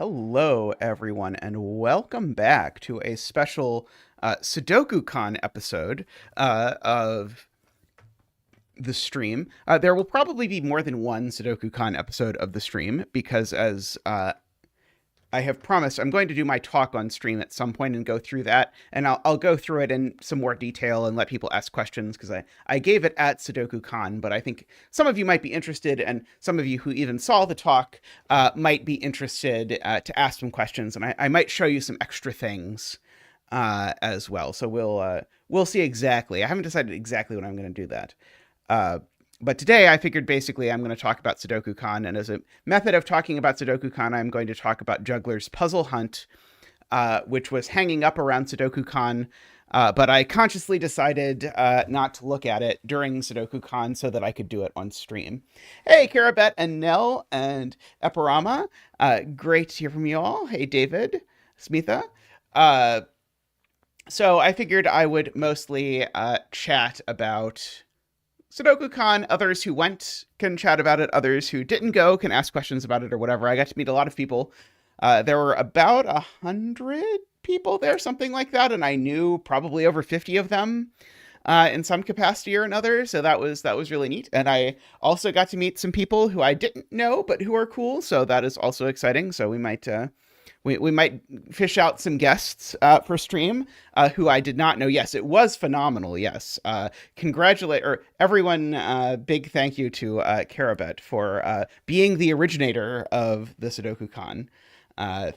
Hello, everyone, and welcome back to a special Sudoku Con episode of the stream. There will probably be more than one Sudoku Con episode of the stream because, as I have promised, I'm going to do my talk on stream at some point and go through that, and I'll go through it in some more detail and let people ask questions because I gave it at Sudoku Con, but I think some of you might be interested, and some of you who even saw the talk might be interested to ask some questions, and I might show you some extra things as well. So we'll see exactly. I haven't decided exactly when I'm going to do that. But today I figured basically I'm going to talk about Sudoku Con, and as a method of talking about Sudoku Con, I'm going to talk about Juggler's Puzzle Hunt, which was hanging up around Sudoku Con, but I consciously decided not to look at it during Sudoku Con so that I could do it on stream. Hey, Karabet and Nell and Eparama, great to hear from you all. Hey, David, Smitha. So I figured I would mostly chat about Sudoku Con. Others who went can chat about it. Others who didn't go can ask questions about it or whatever. I got to meet a lot of people. There were about 100 people there, something like that, and I knew probably over 50 of them in some capacity or another. So that was really neat. And I also got to meet some people who I didn't know but who are cool. So that is also exciting. So we might fish out some guests for stream who I did not know. Yes, it was phenomenal. Yes. Congratulate everyone. Big thank you to Karabet for being the originator of the Sudoku Con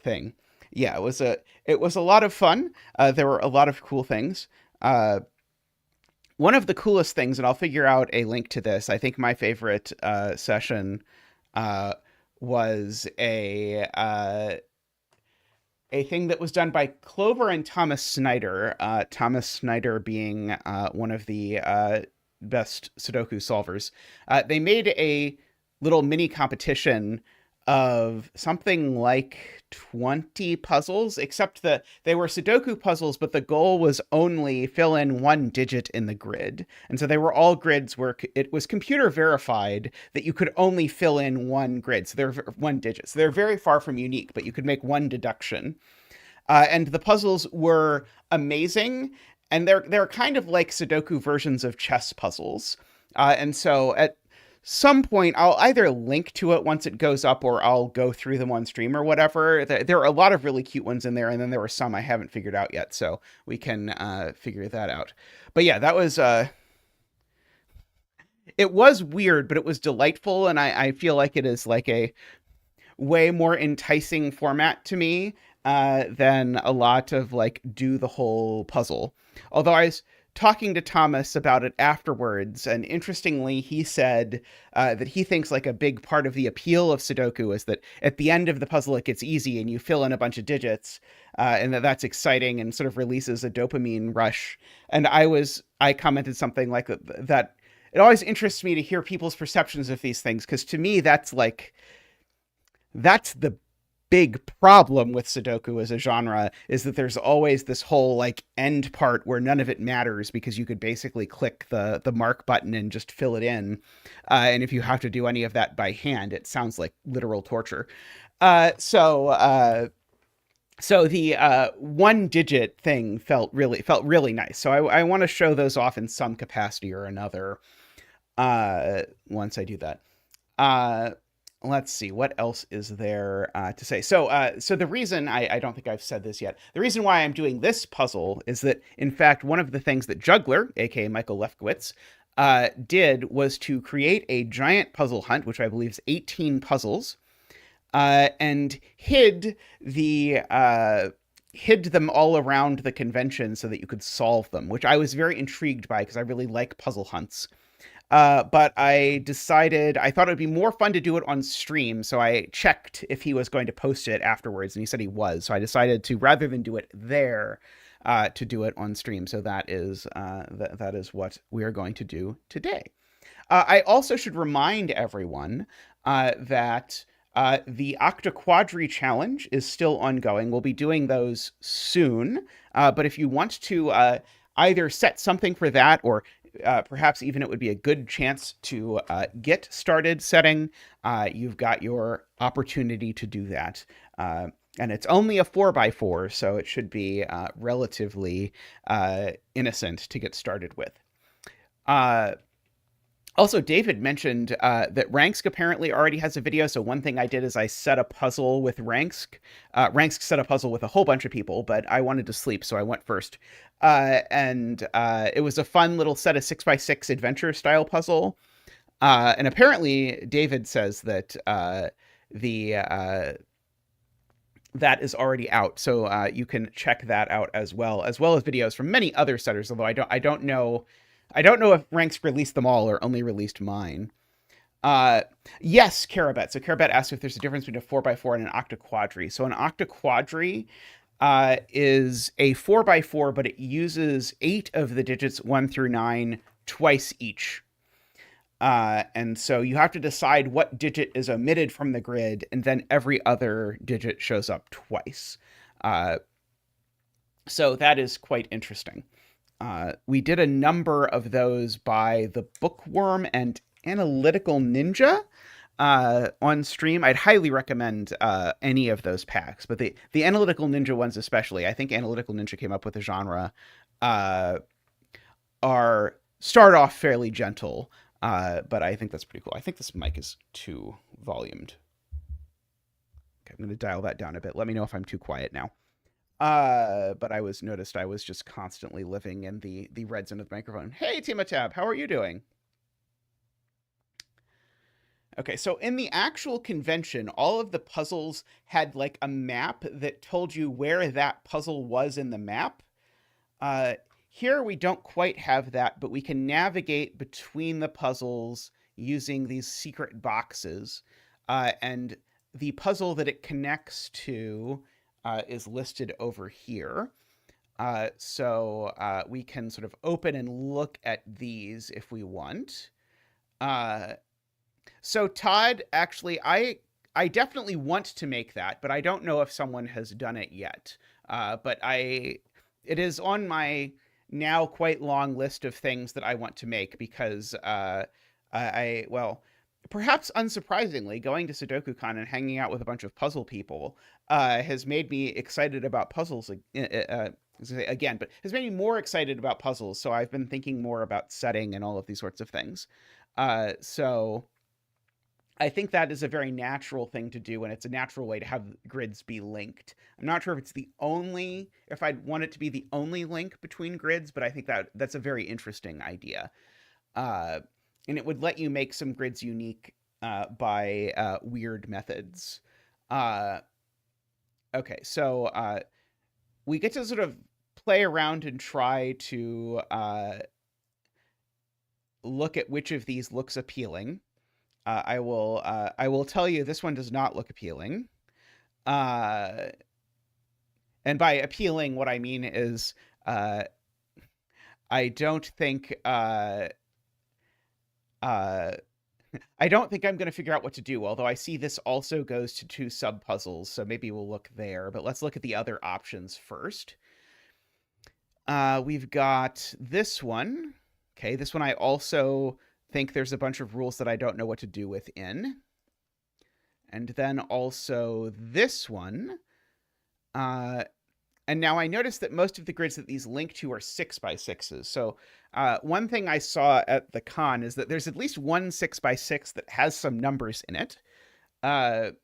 thing. Yeah, it was a lot of fun. There were a lot of cool things. One of the coolest things, and I'll figure out a link to this, I think my favorite session was a thing that was done by Clover and Thomas Snyder. Thomas Snyder being one of the best Sudoku solvers. They made a little mini competition of something like 20 puzzles, except that they were Sudoku puzzles, but the goal was only fill in one digit in the grid. And so they were all grids where it was computer verified that you could only fill in one grid. So they're one digit. So they're very far from unique, but you could make one deduction. And the puzzles were amazing. And they're kind of like Sudoku versions of chess puzzles. And so at some point, I'll either link to it once it goes up or I'll go through them on stream or whatever. There are a lot of really cute ones in there, and then there were some I haven't figured out yet, so we can figure that out. But yeah, that was... it was weird, but it was delightful, and I feel like it is like a way more enticing format to me than a lot of like do the whole puzzle. Although I was talking to Thomas about it afterwards, and interestingly, he said that he thinks like a big part of the appeal of Sudoku is that at the end of the puzzle it gets easy and you fill in a bunch of digits, and that's exciting and sort of releases a dopamine rush. And I commented something like that. It always interests me to hear people's perceptions of these things, because to me that's the big problem with Sudoku as a genre, is that there's always this whole like end part where none of it matters because you could basically click the mark button and just fill it in. And if you have to do any of that by hand, it sounds like literal torture. So the one digit thing felt really nice. So I want to show those off in some capacity or another once I do that. Let's see, what else is there to say? So the reason, I don't think I've said this yet, the reason why I'm doing this puzzle is that, in fact, one of the things that Juggler, aka Michael Lefkowitz, did was to create a giant puzzle hunt, which I believe is 18 puzzles, and hid them all around the convention so that you could solve them, which I was very intrigued by because I really like puzzle hunts. But I decided I thought it would be more fun to do it on stream, so I checked if he was going to post it afterwards, and he said he was. So I decided to, rather than do it there, to do it on stream. So that is what we are going to do today. I also should remind everyone that the Octa-Quadri challenge is still ongoing. We'll be doing those soon, but if you want to either set something for that or perhaps even it would be a good chance to get started setting, you've got your opportunity to do that. And it's only a 4x4, so it should be relatively innocent to get started with. Also, David mentioned that Ranksk apparently already has a video. So one thing I did is I set a puzzle with Ranksk. Ranksk set a puzzle with a whole bunch of people, but I wanted to sleep, so I went first. And it was a fun little set of 6x6 adventure style puzzle. And apparently, David says that that is already out, so you can check that out as well as videos from many other setters. Although I don't know if Ranks released them all or only released mine. Yes, Carabet. So Carabet asked if there's a difference between a 4x4 and an octaquadri. So an octaquadri is a 4x4, but it uses 8 of the digits 1 through 9 twice each. And so you have to decide what digit is omitted from the grid, and then every other digit shows up twice. So that is quite interesting. We did a number of those by the Bookworm and Analytical Ninja on stream. I'd highly recommend any of those packs, but the Analytical Ninja ones especially, I think Analytical Ninja came up with a genre, start off fairly gentle, but I think that's pretty cool. I think this mic is too volumed. Okay, I'm going to dial that down a bit. Let me know if I'm too quiet now. But I was just constantly living in the red zone of the microphone. Hey, Timatab, how are you doing? Okay, so in the actual convention, all of the puzzles had like a map that told you where that puzzle was in the map. Here we don't quite have that, but we can navigate between the puzzles using these secret boxes. And the puzzle that it connects to is listed over here. So we can sort of open and look at these if we want. So Todd, actually, I definitely want to make that, but I don't know if someone has done it yet. But it is on my now quite long list of things that I want to make because well, perhaps unsurprisingly, going to Sudoku Con and hanging out with a bunch of puzzle people has made me excited about puzzles again, but has made me more excited about puzzles. So I've been thinking more about setting and all of these sorts of things. So I think that is a very natural thing to do, and it's a natural way to have grids be linked. I'm not sure if I'd want it to be the only link between grids, but I think that's a very interesting idea. And it would let you make some grids unique by weird methods. Okay, so we get to sort of play around and try to look at which of these looks appealing. I will tell you this one does not look appealing. And by appealing, what I mean is I don't think I don't think I'm going to figure out what to do, although I see this also goes to 2 sub-puzzles, so maybe we'll look there. But let's look at the other options first. We've got this one. Okay, this one I also think there's a bunch of rules that I don't know what to do within. And then also this one. And now I noticed that most of the grids that these link to are 6x6s. So one thing I saw at the con is that there's at least one 6x6 that has some numbers in it. And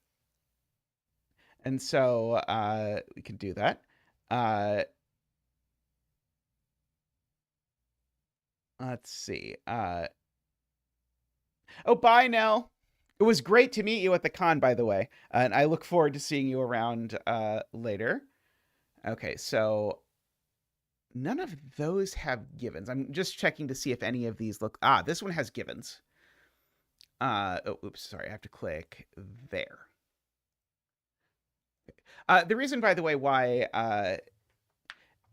so we can do that. Let's see. Oh, bye, Nell. It was great to meet you at the con, by the way. And I look forward to seeing you around later. Okay, so none of those have givens. I'm just checking to see if any of these look... this one has givens. Oh, oops, sorry. I have to click there. The reason, by the way, why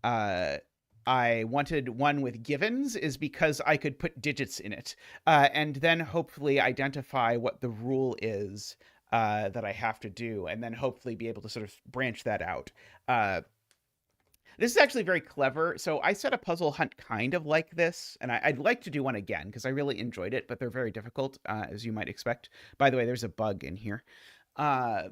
I wanted one with givens is because I could put digits in it and then hopefully identify what the rule is that I have to do, and then hopefully be able to sort of branch that out. This is actually very clever. So I set a puzzle hunt kind of like this, and I'd like to do one again because I really enjoyed it, but they're very difficult, as you might expect. By the way, there's a bug in here. Uh,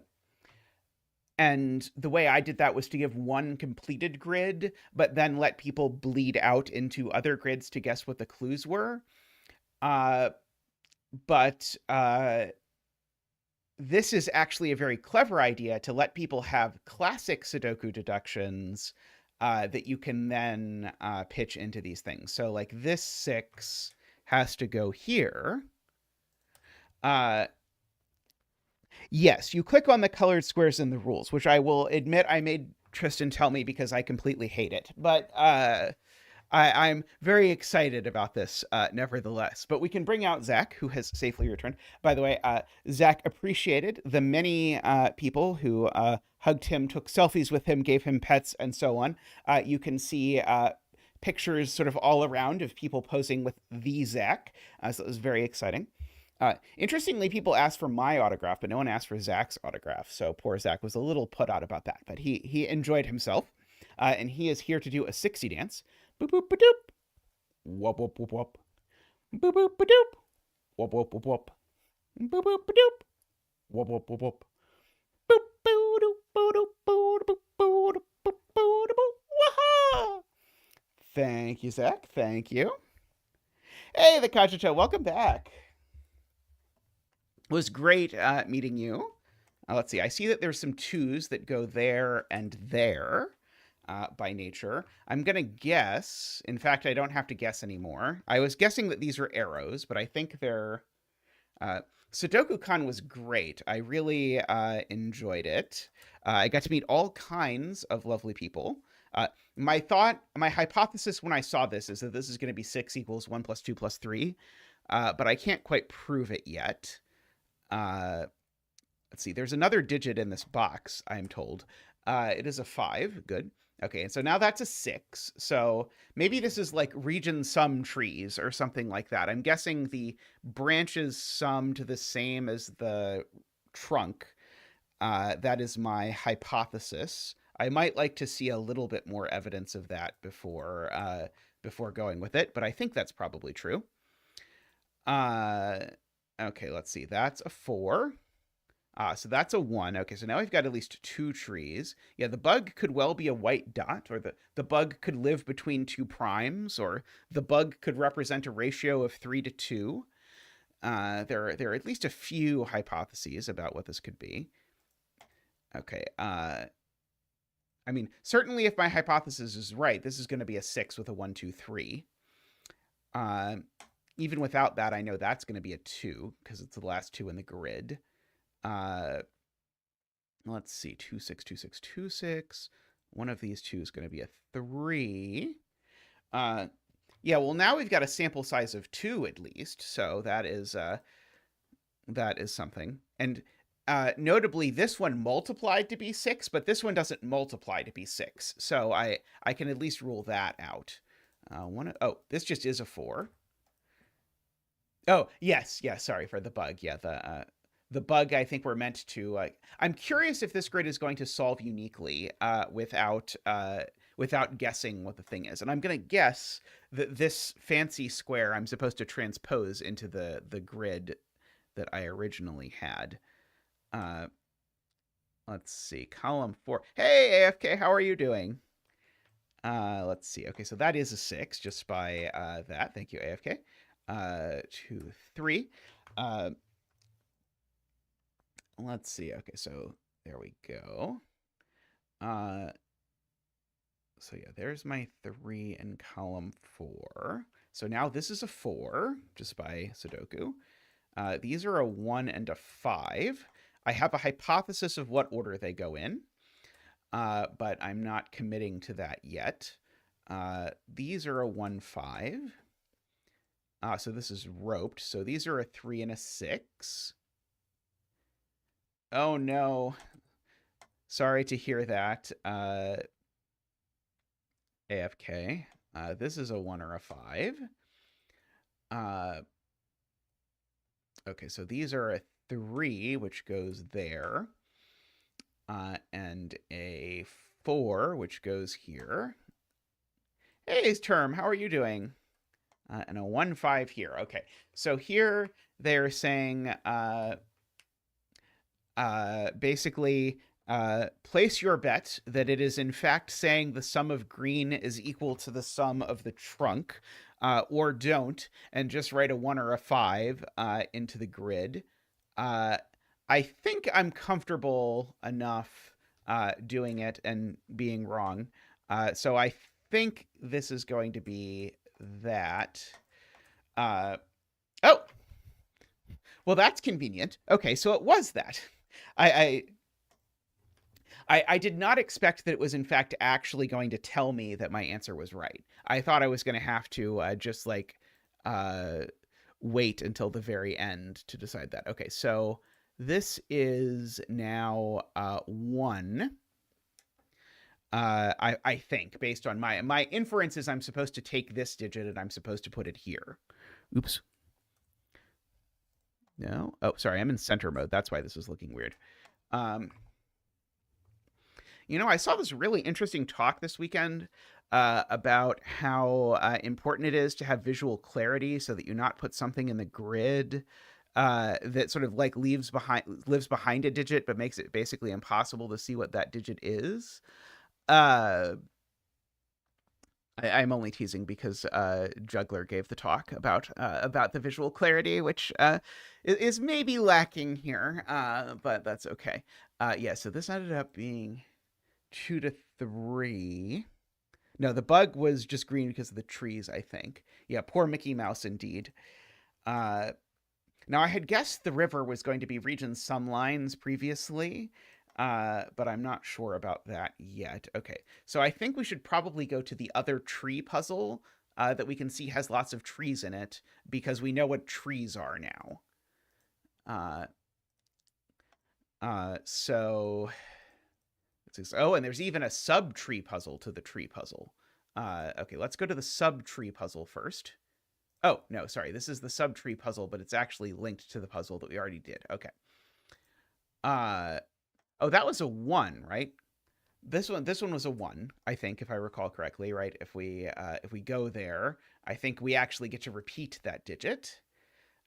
and the way I did that was to give one completed grid, but then let people bleed out into other grids to guess what the clues were. Uh, but this is actually a very clever idea to let people have classic Sudoku deductions that you can then pitch into these things. So, like, this 6 has to go here. Yes, you click on the colored squares in the rules, which I will admit I made Tristan tell me because I completely hate it. But I'm very excited about this, nevertheless. But we can bring out Zach, who has safely returned. By the way, Zach appreciated the many people who hugged him, took selfies with him, gave him pets, and so on. You can see pictures sort of all around of people posing with the Zach. So it was very exciting. Interestingly, people asked for my autograph, but no one asked for Zach's autograph. So poor Zach was a little put out about that. But he enjoyed himself, and he is here to do a 60 dance. Boop boop ba doop. Wop wop wop wop. Boop boop ba doop. Wop wop wop wop. Boop boop ba doop. Wop wop wop wop. Boop boo doop boo doop boo doop boo doop boo boo doop. Waha! Thank you, Zach. Thank you. Hey, the Kachito, welcome back. It was great meeting you. Let's see. I see that there's some 2s that go there and there. By nature. I'm going to guess. In fact, I don't have to guess anymore. I was guessing that these are arrows, but I think they're... Sudoku Con was great. I really enjoyed it. I got to meet all kinds of lovely people. My hypothesis when I saw this is that this is going to be 6 equals 1 plus 2 plus 3, but I can't quite prove it yet. Let's see. There's another digit in this box, I'm told. It is a 5. Good. Okay, and so now that's a 6. So maybe this is like region sum trees or something like that. I'm guessing the branches sum to the same as the trunk. That is my hypothesis. I might like to see a little bit more evidence of that before going with it, but I think that's probably true. Okay, let's see. That's a 4. So that's a 1. Okay, so now we've got at least 2 trees. Yeah, the bug could well be a white dot, or the bug could live between 2 primes, or the bug could represent a ratio of 3 to 2. There are at least a few hypotheses about what this could be. Okay, I mean, certainly if my hypothesis is right, this is going to be a 6 with a 1, 2, 3. Even without that, I know that's going to be a 2, because it's the last 2 in the grid. Let's see, 2, 6, 2, 6, 2, 6. One of these 2 is going to be a 3. Yeah, well, now we've got a sample size of 2 at least, so that is something. And notably, this one multiplied to be 6, but this one doesn't multiply to be 6, so I can at least rule that out. Oh, this just is a 4. Oh, yes, sorry for the bug. Yeah, the bug, I think we're meant to... I'm curious if this grid is going to solve uniquely without guessing what the thing is. And I'm going to guess that this fancy square I'm supposed to transpose into the grid that I originally had. Let's see. Column 4. Hey, AFK, how are you doing? Let's see. Okay, so that is a 6 just by that. Thank you, AFK. 2, 3. Let's see. Okay, so there we go. So yeah, there's my 3 in column 4. So now this is a 4, just by Sudoku. These are a 1 and a 5. I have a hypothesis of what order they go in, but I'm not committing to that yet. These are a 1, 5. So this is roped. So these are a 3 and a 6. Oh, no. Sorry to hear that, AFK. This is a 1 or a 5. Okay, so these are a 3, which goes there. And a 4, which goes here. Hey, Term, how are you doing? And a 1, 5 here. Okay, so here they're saying basically place your bet that it is in fact saying the sum of green is equal to the sum of the trunk, or don't, and just write a 1 or a 5 into the grid. I think I'm comfortable enough doing it and being wrong. So I think this is going to be that. Oh, well, that's convenient. Okay, so it was that. I did not expect that it was in fact actually going to tell me that my answer was right. I thought I was going to have to just like wait until the very end to decide that. Okay, so this is now 1. I think, based on my inference is I'm supposed to take this digit and I'm supposed to put it here. Oops. No. Oh, sorry. I'm in center mode. That's why this is looking weird. You know, I saw this really interesting talk this weekend about how important it is to have visual clarity so that you not put something in the grid that sort of like lives behind a digit, but makes it basically impossible to see what that digit is. I'm only teasing because Juggler gave the talk about the visual clarity, which is maybe lacking here, but that's okay. Yeah, so this ended up being 2 to 3. No, the bug was just green because of the trees, I think. Yeah, poor Mickey Mouse indeed. Now, I had guessed the river was going to be region sum lines previously, but I'm not sure about that yet. Okay, so I think we should probably go to the other tree puzzle that we can see has lots of trees in it, because we know what trees are now. So... Oh, and there's even a sub-tree puzzle to the tree puzzle. Okay, let's go to the sub-tree puzzle first. Oh, no, sorry. This is the sub-tree puzzle, but it's actually linked to the puzzle that we already did. Okay. Oh, that was a 1, right? This one was a 1, I think, if I recall correctly, right? If we go there, I think we actually get to repeat that digit.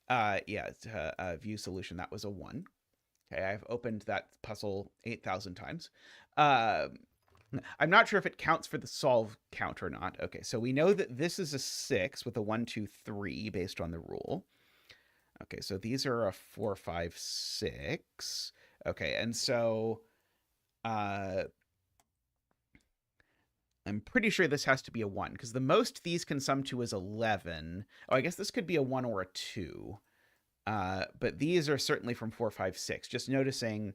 Yeah, view solution, that was a 1. Okay, I've opened that puzzle 8,000 times. I'm not sure if it counts for the solve count or not. Okay, so we know that this is a 6 with a 1, 2, 3 based on the rule. Okay, so these are a 4, 5, 6. Okay, and so I'm pretty sure this has to be a 1, because the most these can sum to is 11. Oh, I guess this could be a 1 or a 2. But these are certainly from 4, 5, 6. Just noticing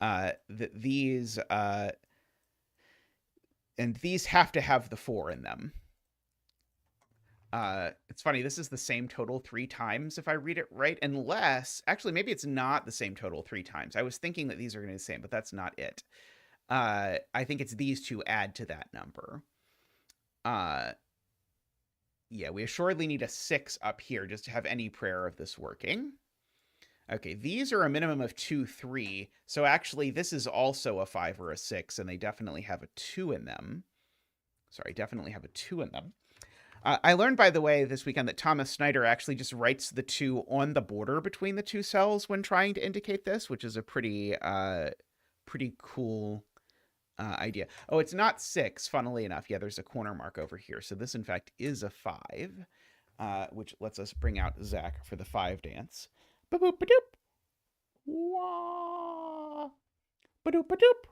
that these and these have to have the 4 in them. It's funny, this is the same total 3 times if I read it right, unless actually maybe it's not the same total 3 times. I was thinking that these are going to be the same, but that's not it. I think it's these two add to that number. Yeah, we assuredly need a 6 up here just to have any prayer of this working. Okay, these are a minimum of 2, 3. So actually, this is also a 5 or a 6, and they definitely have a 2 in them. Sorry, definitely have a 2 in them. I learned, by the way, this weekend that Thomas Snyder actually just writes the 2 on the border between the 2 cells when trying to indicate this, which is a pretty cool idea. Oh, it's not 6, funnily enough. Yeah, there's a corner mark over here. So this, in fact, is a 5, which lets us bring out Zach for the 5 dance. Ba-boop-ba-doop. Wah. Ba-doop-ba-doop.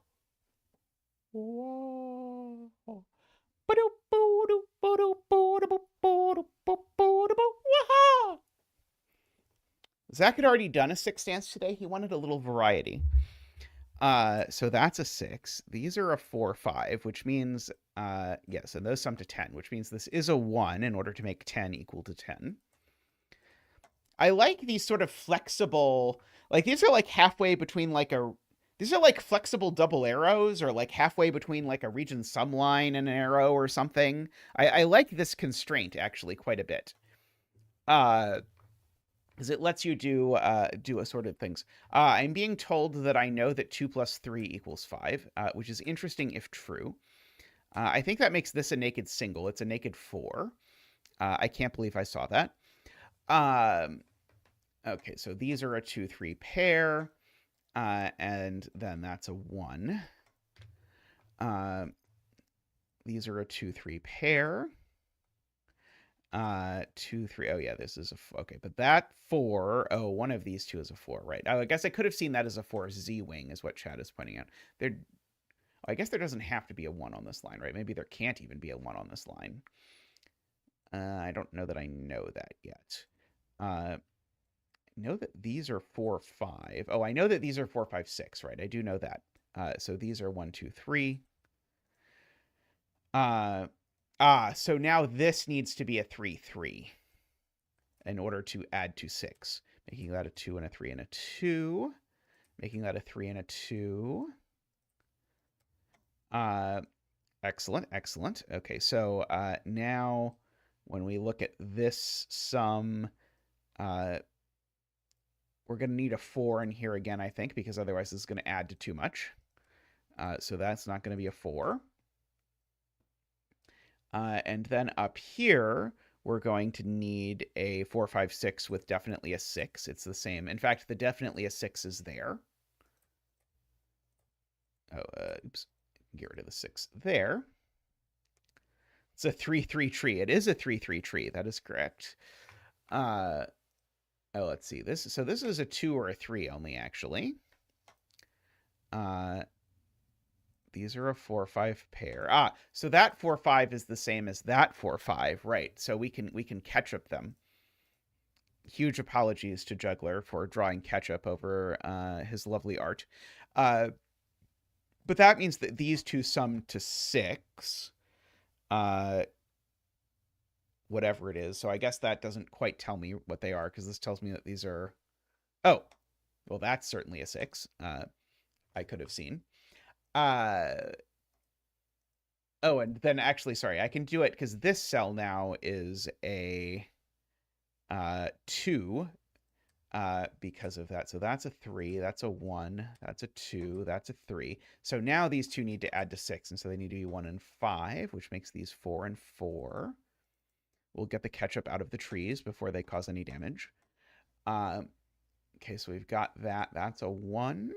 Wah. Zach had already done a 6 dance today. He wanted a little variety. So that's a 6. These are a 4, 5, which means, yes, and those sum to 10, which means this is a 1 in order to make 10 equal to 10. I like these sort of flexible, like these are like halfway between like these are like flexible double arrows, or like halfway between like a region sum line and an arrow or something. I like this constraint actually quite a bit. because it lets you do assorted things. I'm being told that I know that 2 plus 3 equals 5, which is interesting if true. I think that makes this a naked single. It's a naked 4. I can't believe I saw that. Okay, so these are a 2-3 pair, and then that's a 1. These are a 2-3 pair. 2, 3. Oh yeah, this is okay, but that 4. Oh, one of these two is a 4, right? Oh, I guess I could have seen that as a 4 Z wing, is what Chad is pointing out. There, I guess there doesn't have to be a 1 on this line, right? Maybe there can't even be a 1 on this line. I don't know that I know that yet. I know that these are 4, 5. Oh, I know that these are 4, 5, 6, right? I do know that. So these are 1, 2, 3. So now this needs to be a 3, 3 in order to add to 6, making that a 2 and a 3 and a 2, making that a 3 and a 2. Excellent, excellent. Okay, so now when we look at this sum, we're going to need a 4 in here again, I think, because otherwise this is going to add to too much. So that's not going to be a 4. And then up here, we're going to need a 4, 5, 6 with definitely a 6. It's the same. In fact, the definitely a 6 is there. Oh, oops. Get rid of the 6 there. It's a 3, 3 tree. It is a 3, 3 tree. That is correct. Oh, let's see. So this is a 2 or a 3 only, actually. These are a 4, 5 pair. So that 4, 5 is the same as that 4, 5, right? So we can ketchup them. Huge apologies to Juggler for drawing ketchup over his lovely art. But that means that these two sum to 6. Whatever it is. So I guess that doesn't quite tell me what they are, because this tells me that these are... Oh, well, that's certainly a 6. I could have seen. Oh, and then actually, sorry, I can do it because this cell now is a 2 because of that. So that's a 3, that's a 1, that's a 2, that's a 3. So now these two need to add to 6, and so they need to be 1 and 5, which makes these 4 and 4. We'll get the ketchup out of the trees before they cause any damage. Okay, so we've got that. That's a 1.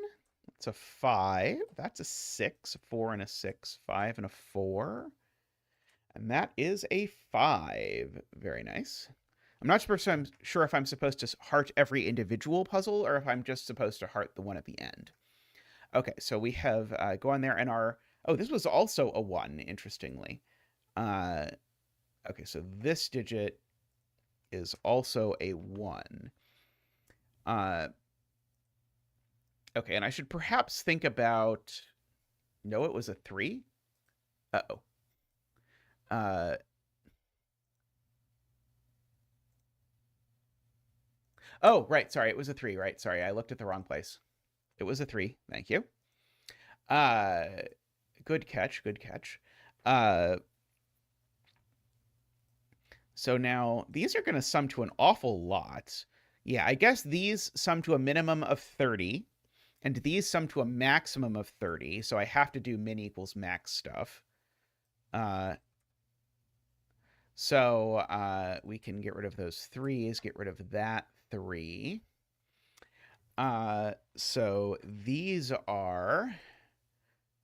That's a 5. That's a 6. 4 and a 6. 5 and a 4. And that is a 5. Very nice. I'm not sure if I'm supposed to heart every individual puzzle or if I'm just supposed to heart the one at the end. Okay, so we have go on there and our... Oh, this was also a 1, interestingly. Okay, so this digit is also a 1. Okay, and I should perhaps think about... No, it was a 3? Uh-oh. Oh, right, sorry, it was a 3, right? Sorry, I looked at the wrong place. It was a 3, thank you. Good catch, good catch. So now, these are going to sum to an awful lot. Yeah, I guess these sum to a minimum of 30, and these sum to a maximum of 30, so I have to do min equals max stuff. So we can get rid of those 3s, get rid of that 3. So these are...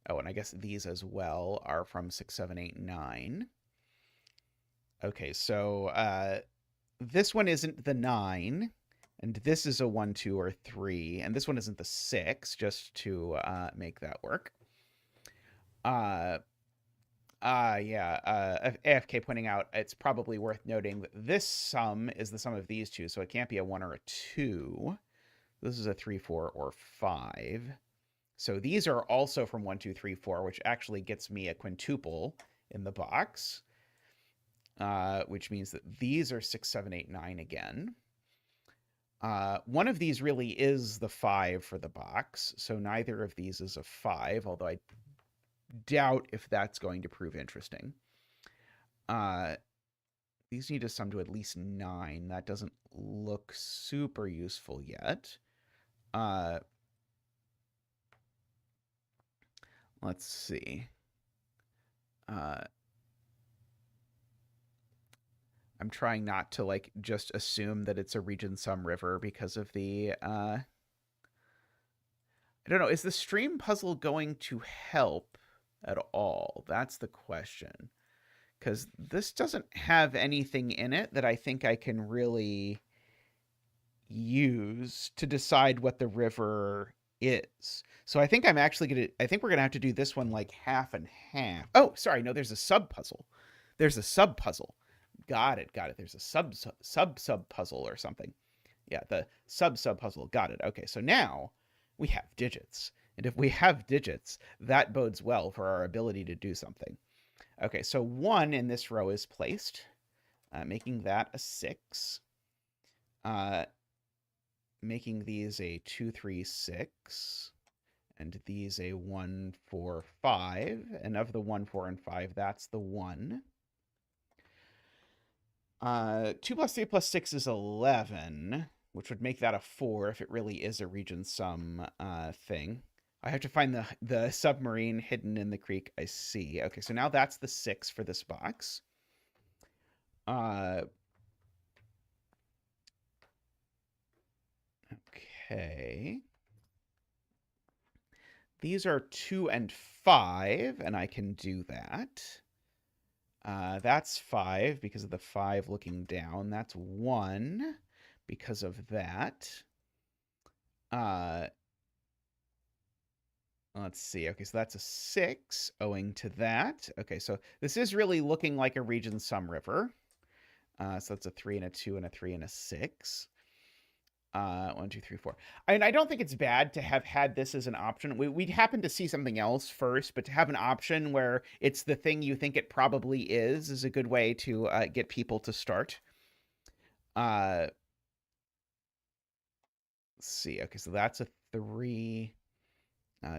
Oh, and I guess these as well are from 6, 7, 8, 9. Okay, so this one isn't the 9, and this is a 1, 2, or 3, and this one isn't the 6, just to make that work. Yeah, AFK pointing out it's probably worth noting that this sum is the sum of these two, so it can't be a 1 or a 2. This is a 3, 4, or 5. So these are also from 1, 2, 3, 4, which actually gets me a quintuple in the box, which means that these are 6, 7, 8, 9 again. One of these really is the 5 for the box, so neither of these is a 5, although I doubt if that's going to prove interesting. these need to sum to at least 9. That doesn't look super useful yet. Let's see. I'm trying not to like just assume that it's a region sum river because of the I don't know, is the stream puzzle going to help at all? That's the question. Cuz this doesn't have anything in it that I think I can really use to decide what the river is. So I think I think we're going to have to do this one like half and half. Oh, sorry, no, there's a sub puzzle. There's a sub puzzle. Got it. There's a sub puzzle or something. Yeah, the sub puzzle. Got it. Okay, so now we have digits. And if we have digits, that bodes well for our ability to do something. Okay, so 1 in this row is placed, making that a 6. Making these a 2, 3, 6. And these a 1, 4, 5. And of the 1, 4, and 5, that's the 1. 2 plus 3 plus 6 is 11, which would make that a 4 if it really is a region sum thing. I have to find the submarine hidden in the creek. I see. Okay, so now that's the 6 for this box. Okay. These are 2 and 5, and I can do that. That's 5 because of the 5 looking down. That's 1 because of that. Let's see. Okay, so that's a 6 owing to that. Okay, so this is really looking like a region sum river. So that's a 3 and a 2 and a 3 and a 6. 1, 2, 3, 4. And I don't think it's bad to have had this as an option. We'd happen to see something else first, but to have an option where it's the thing you think it probably is a good way to get people to start. Let's see. Okay, so that's a 3.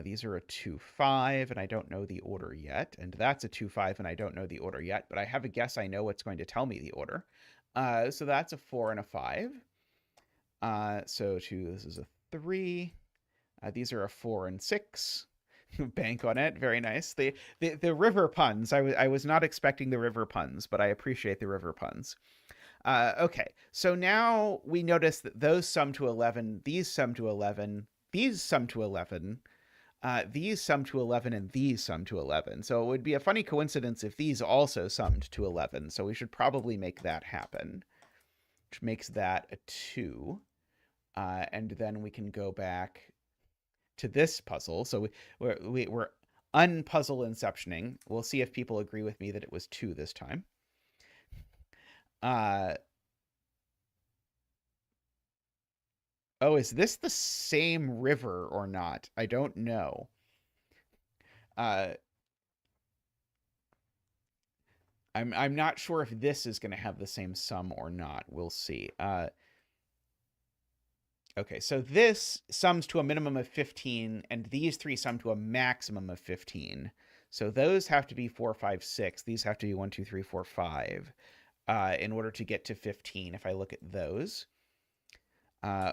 These are a 2, 5, and I don't know the order yet. And that's a 2, 5, and I don't know the order yet, but I have a guess I know what's going to tell me the order. So that's a 4 and a 5. So 2, this is a 3. These are a 4 and 6. Bank on it. Very nice. The river puns. I was not expecting the river puns, but I appreciate the river puns. Okay, so now we notice that those sum to 11, these sum to 11, these sum to 11, these sum to 11, and these sum to 11. So it would be a funny coincidence if these also summed to 11. So we should probably make that happen, which makes that a 2. And then we can go back to this puzzle. So we're unpuzzle inceptioning. We'll see if people agree with me that it was 2 this time. Oh, is this the same river or not? I don't know. I'm not sure if this is going to have the same sum or not. We'll see. Okay, so this sums to a minimum of 15, and these 3 sum to a maximum of 15. So those have to be 4, 5, 6. These have to be 1, 2, 3, 4, 5 in order to get to 15 if I look at those,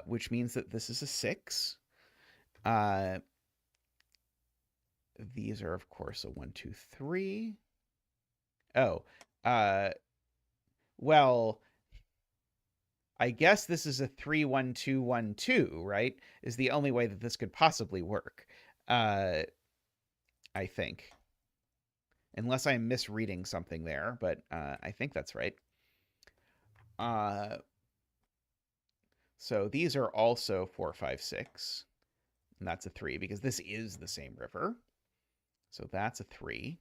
which means that this is a 6. These are, of course, a 1, 2, 3. Oh, well, I guess this is a 3, 1, 2, 1, 2, right? Is the only way that this could possibly work. I think. Unless I'm misreading something there, but I think that's right. So these are also 4, 5, 6. And that's a 3 because this is the same river. So that's a 3.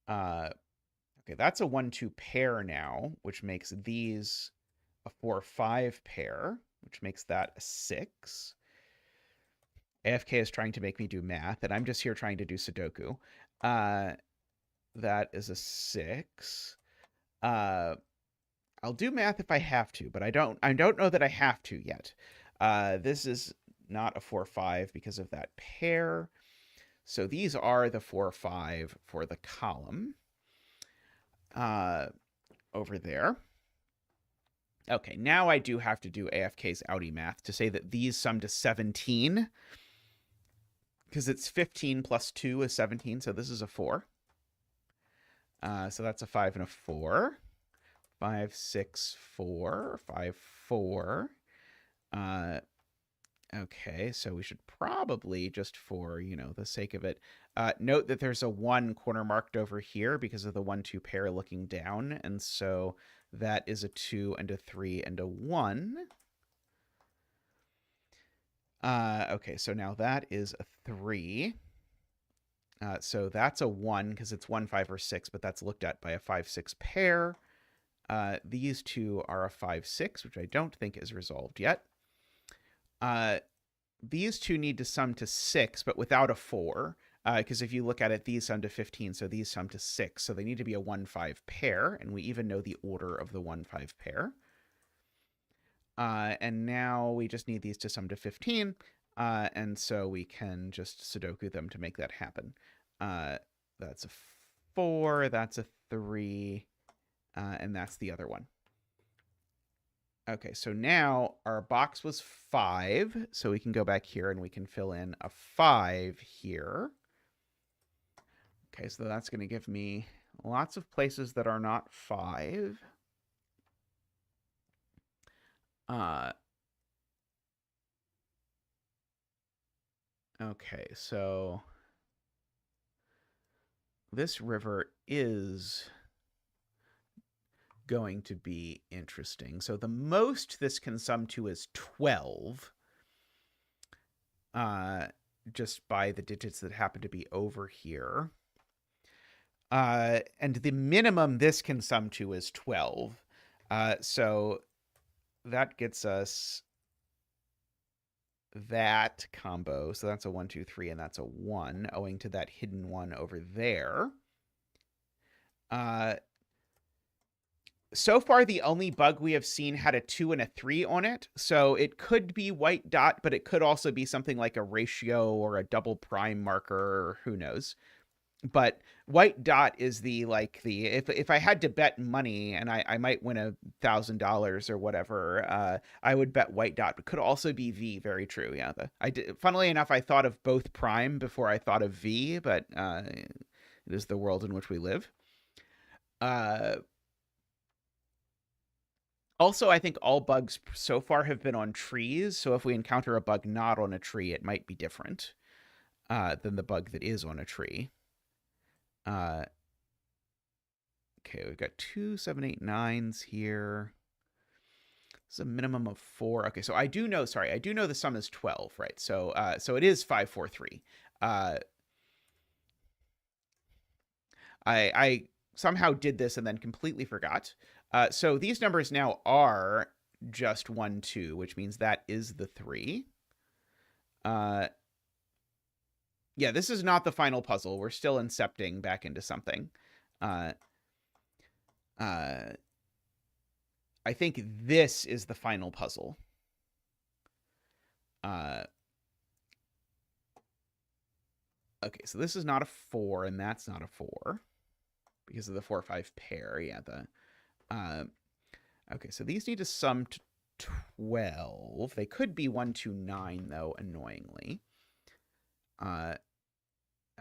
Okay, that's a 1, 2 pair now, which makes these a 4, 5 pair, which makes that a 6. AFK is trying to make me do math, and I'm just here trying to do Sudoku. That is a 6. I'll do math if I have to, but I don't know that I have to yet. This is not a 4, 5 because of that pair. So these are the 4, 5 for the column. over there. Okay, now I do have to do AFK's outie math to say that these sum to 17, because it's 15 plus 2 is 17, so this is a 4. So that's a 5 and a 4. 5, 6, 4, 5, 4. Okay, so we should probably, just for, the sake of it, note that there's a 1 corner marked over here because of the 1-2 pair looking down, and so that is a 2 and a 3 and a 1. Okay, so now that is a 3. So that's a 1 because it's 1, 5, or 6, but that's looked at by a 5, 6 pair. These two are a 5, 6, which I don't think is resolved yet. These two need to sum to 6, but without a 4, because if you look at it, these sum to 15, so these sum to 6. So they need to be a 1, 5 pair, and we even know the order of the 1, 5 pair. And now we just need these to sum to 15, and so we can just Sudoku them to make that happen. That's a 4, that's a 3, and that's the other one. Okay, so now our box was 5, so we can go back here and we can fill in a 5 here. Okay, so that's going to give me lots of places that are not 5. Okay, so this river is going to be interesting. So the most this can sum to is 12, just by the digits that happen to be over here. And the minimum this can sum to is 12. So that gets us that combo. So that's a 1, 2, 3, and that's a 1, owing to that hidden 1 over there. So far, the only bug we have seen had a 2 and a 3 on it. So it could be white dot, but it could also be something like a ratio or a double prime marker, or who knows. But white dot is if I had to bet money and I might win $1,000 or whatever, I would bet white dot, but could also be V. Very true. Yeah. Funnily enough, I thought of both prime before I thought of V, but it is the world in which we live. Also, I think all bugs so far have been on trees, so if we encounter a bug not on a tree, it might be different than the bug that is on a tree. Okay, we've got 2, 7, 8, 9s here. This is a minimum of 4. Okay, so I do know the sum is 12, right? So it is 5, 4, 3. I somehow did this and then completely forgot. So these numbers now are just 1, 2, which means that is the 3. Yeah, this is not the final puzzle. We're still incepting back into something. I think this is the final puzzle. Okay, so this is not a 4, and that's not a 4 because of the 4, 5 pair. Yeah, okay, so these need to sum to 12. They could be 1, 2, 9, though, annoyingly.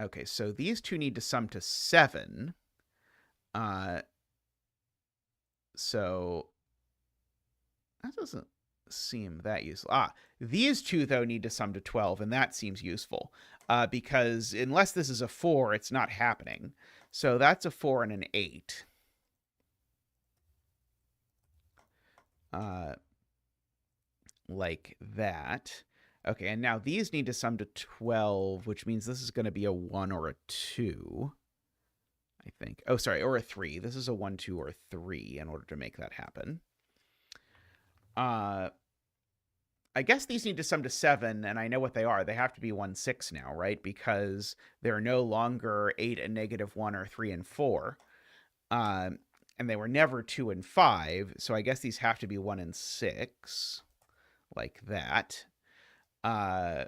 Okay, so these two need to sum to 7. So that doesn't seem that useful. These two, though, need to sum to 12, and that seems useful. Because unless this is a 4, it's not happening. So that's a 4 and an 8. Like that. Okay, and now these need to sum to 12, which means this is going to be a 1 or a 2, I think. Oh, sorry, or a 3. This is a 1, 2, or a 3 in order to make that happen. I guess these need to sum to 7, and I know what they are. They have to be 1, 6 now, right? Because they're no longer 8 and -1 or 3 and 4. And they were never 2 and 5, so I guess these have to be 1 and 6, like that. Okay,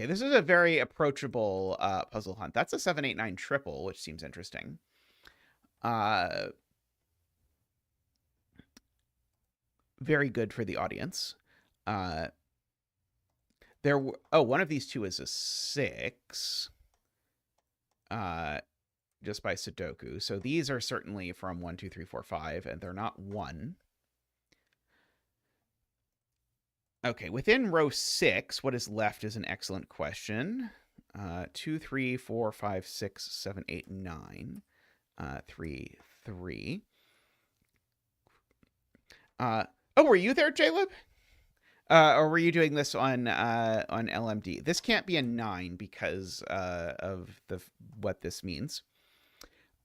this is a very approachable puzzle hunt. That's a 7, 8, 9 triple, which seems interesting. Very good for the audience. Uh, one of these two is a 6. Just by Sudoku. So these are certainly from 1, 2, 3, 4, 5, and they're not 1. Okay, within row 6, what is left is an excellent question. 2, 3, 4, 5, 6, 7, 8, 9. 3, 3. Were you there, Jaleb? Or were you doing this on LMD? This can't be a 9 because of what this means.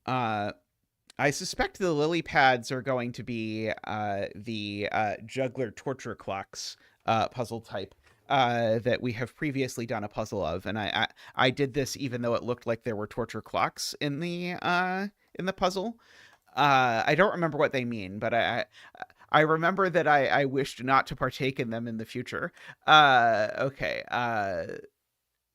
I suspect the lily pads are going to be the juggler torture clocks puzzle type that we have previously done a puzzle of, and I did this even though it looked like there were torture clocks in the puzzle. I don't remember what they mean, but I remember that I wished not to partake in them in the future. Okay.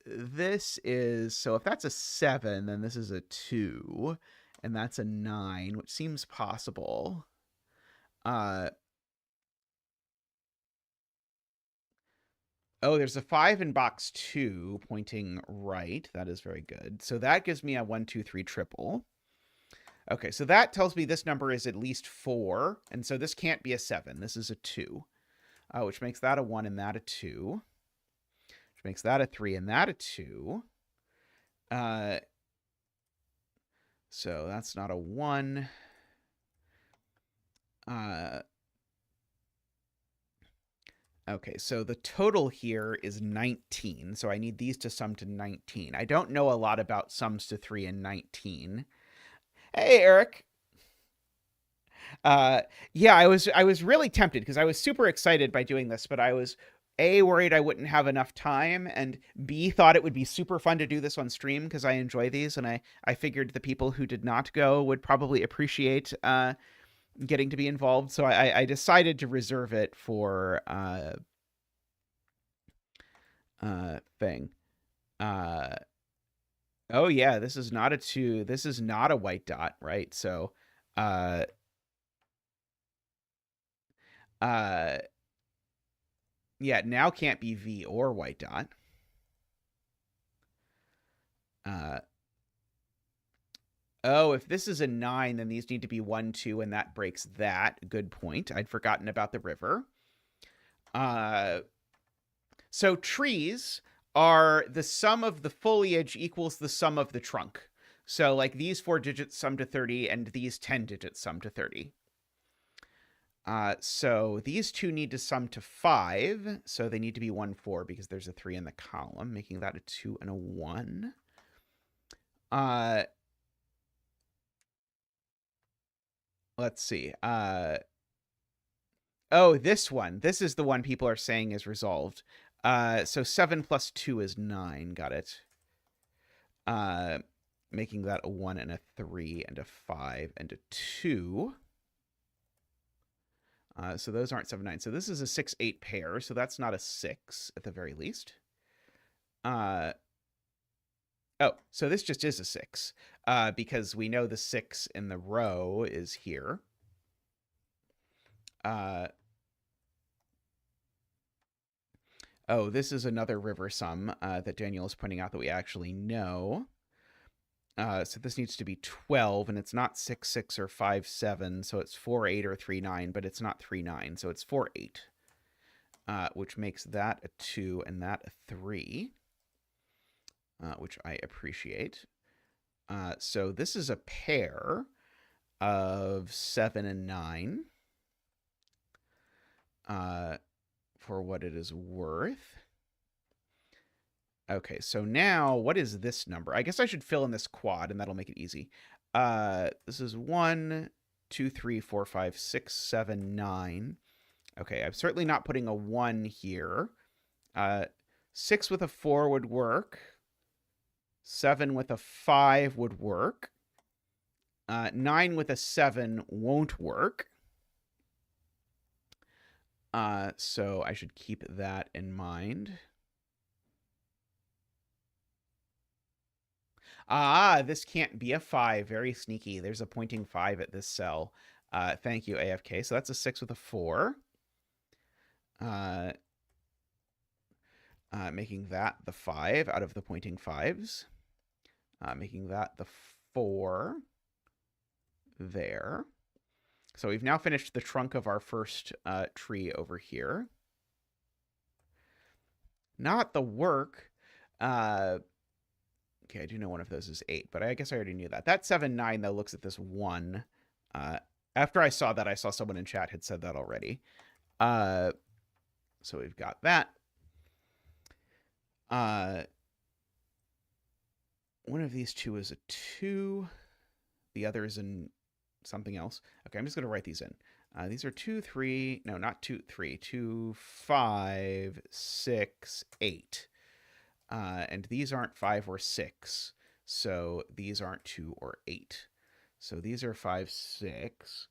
This is, so if that's a 7, then this is a 2, and that's a 9, which seems possible. Oh, there's a 5 in box 2 pointing right. That is very good. So that gives me a 1, 2, 3 triple. Okay, so that tells me this number is at least 4, and so this can't be a 7. This is a 2, which makes that a 1 and that a 2, which makes that a 3 and that a 2. So that's not a 1. Okay, so the total here is 19. So I need these to sum to 19. I don't know a lot about sums to 3 and 19. Hey, Eric. Yeah, I was really tempted because I was super excited by doing this, but I was A, worried I wouldn't have enough time, and B, thought it would be super fun to do this on stream because I enjoy these, and I figured the people who did not go would probably appreciate getting to be involved. So I decided to reserve it for thing. Oh yeah, this is not a 2. This is not a white dot, right? So uh yeah, now can't be V or white dot. Oh, if this is a 9, then these need to be 1, 2, and that breaks that. Good point. I'd forgotten about the river. So trees are the sum of the foliage equals the sum of the trunk. So like these 4 digits sum to 30 and these 10 digits sum to 30. So these two need to sum to 5. So they need to be 1, 4 because there's a 3 in the column, making that a 2 and a 1. Let's see. Oh, this one. This is the one people are saying is resolved. So 7 plus 2 is 9. Got it. Making that a 1 and a 3 and a 5 and a 2. So those aren't 7, 9. So this is a 6, 8 pair. So that's not a 6 at the very least. Oh, so this just is a 6 because we know the 6 in the row is here. Oh, this is another river sum that Daniel is pointing out that we actually know. So this needs to be 12, and it's not 6, 6, or 5, 7, so it's 4, 8, or 3, 9, but it's not 3, 9, so it's 4, 8, which makes that a 2 and that a 3, which I appreciate. So this is a pair of 7 and 9 for what it is worth. Okay, so now what is this number? I guess I should fill in this quad, and that'll make it easy. This is 1, 2, 3, 4, 5, 6, 7, 9. Okay, I'm certainly not putting a 1 here. 6 with a 4 would work. 7 with a 5 would work. 9 with a 7 won't work. So I should keep that in mind. Ah, this can't be a 5. Very sneaky. There's a pointing 5 at this cell. Thank you, AFK. So that's a 6 with a 4. Making that the 5 out of the pointing 5s. Making that the 4 there. So we've now finished the trunk of our first tree over here. Not the work. Okay, I do know one of those is 8, but I guess I already knew that. That 7, 9, though, looks at this 1. After I saw that, I saw someone in chat had said that already. So we've got that. One of these two is a 2. The other is in something else. Okay, I'm just going to write these in. These are 2, 3. No, not 2, 3. 2, 5, 6, 8. And these aren't 5 or 6. So these aren't 2 or 8. So these are 5, 6.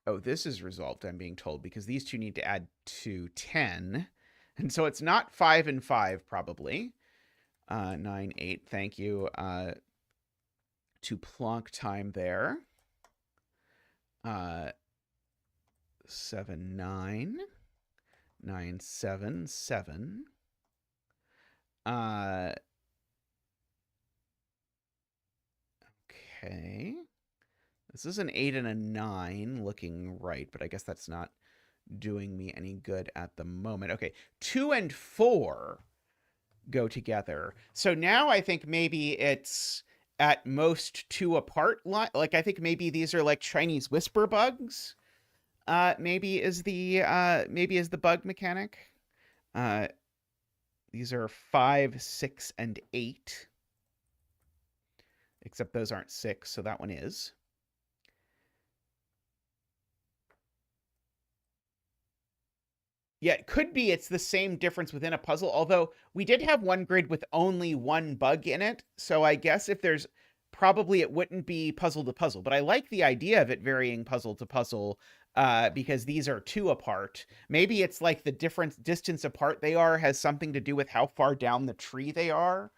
Oh, this is resolved, I'm being told, because these two need to add to 10. And so it's not 5 and 5, probably. 9, 8, thank you to Plonk time there. 7, 9. 9, 7, 7. Okay. This is an 8 and a 9 looking right, but I guess that's not doing me any good at the moment. Okay, 2 and 4 go together. So now I think maybe it's at most 2 apart. Like I think maybe these are like Chinese whisper bugs. Maybe is the bug mechanic. These are 5, 6, and 8. Except those aren't 6, so that one is. Yeah, it could be it's the same difference within a puzzle, although we did have one grid with only one bug in it, so I guess if there's probably it wouldn't be puzzle to puzzle, but I like the idea of it varying puzzle to puzzle because these are 2 apart. Maybe it's like the different distance apart they are has something to do with how far down the tree they are,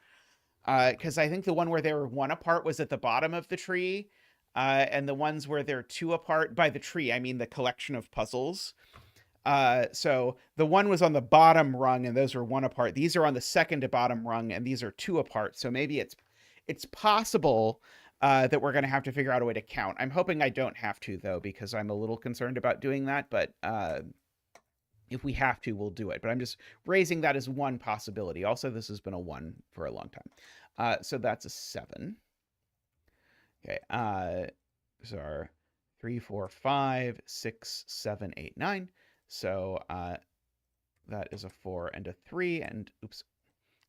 because I think the one where they were 1 apart was at the bottom of the tree, and the ones where they're 2 apart, by the tree, I mean the collection of puzzles. So the one was on the bottom rung and those were 1 apart. These are on the second to bottom rung and these are 2 apart. So maybe it's possible that we're going to have to figure out a way to count. I'm hoping I don't have to, though, because I'm a little concerned about doing that. But if we have to, we'll do it. But I'm just raising that as one possibility. Also, this has been a 1 for a long time. So that's a 7. Okay. So our 3, 4, 5, 6, 7, 8, 9. So that is a 4 and a 3 and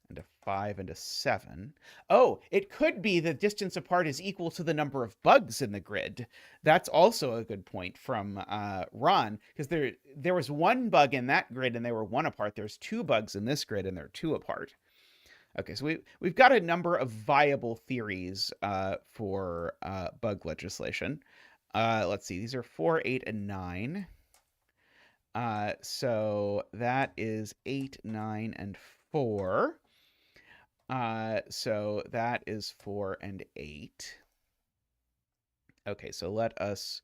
and a 5 and a 7. Oh, it could be the distance apart is equal to the number of bugs in the grid. That's also a good point from Ron, because there was 1 bug in that grid and they were 1 apart. There's 2 bugs in this grid and they're 2 apart. Okay, so we've got a number of viable theories for bug legislation. Let's see, these are 4, 8, and 9. So that is 8, 9, and 4. So that is 4 and 8. Okay, so let us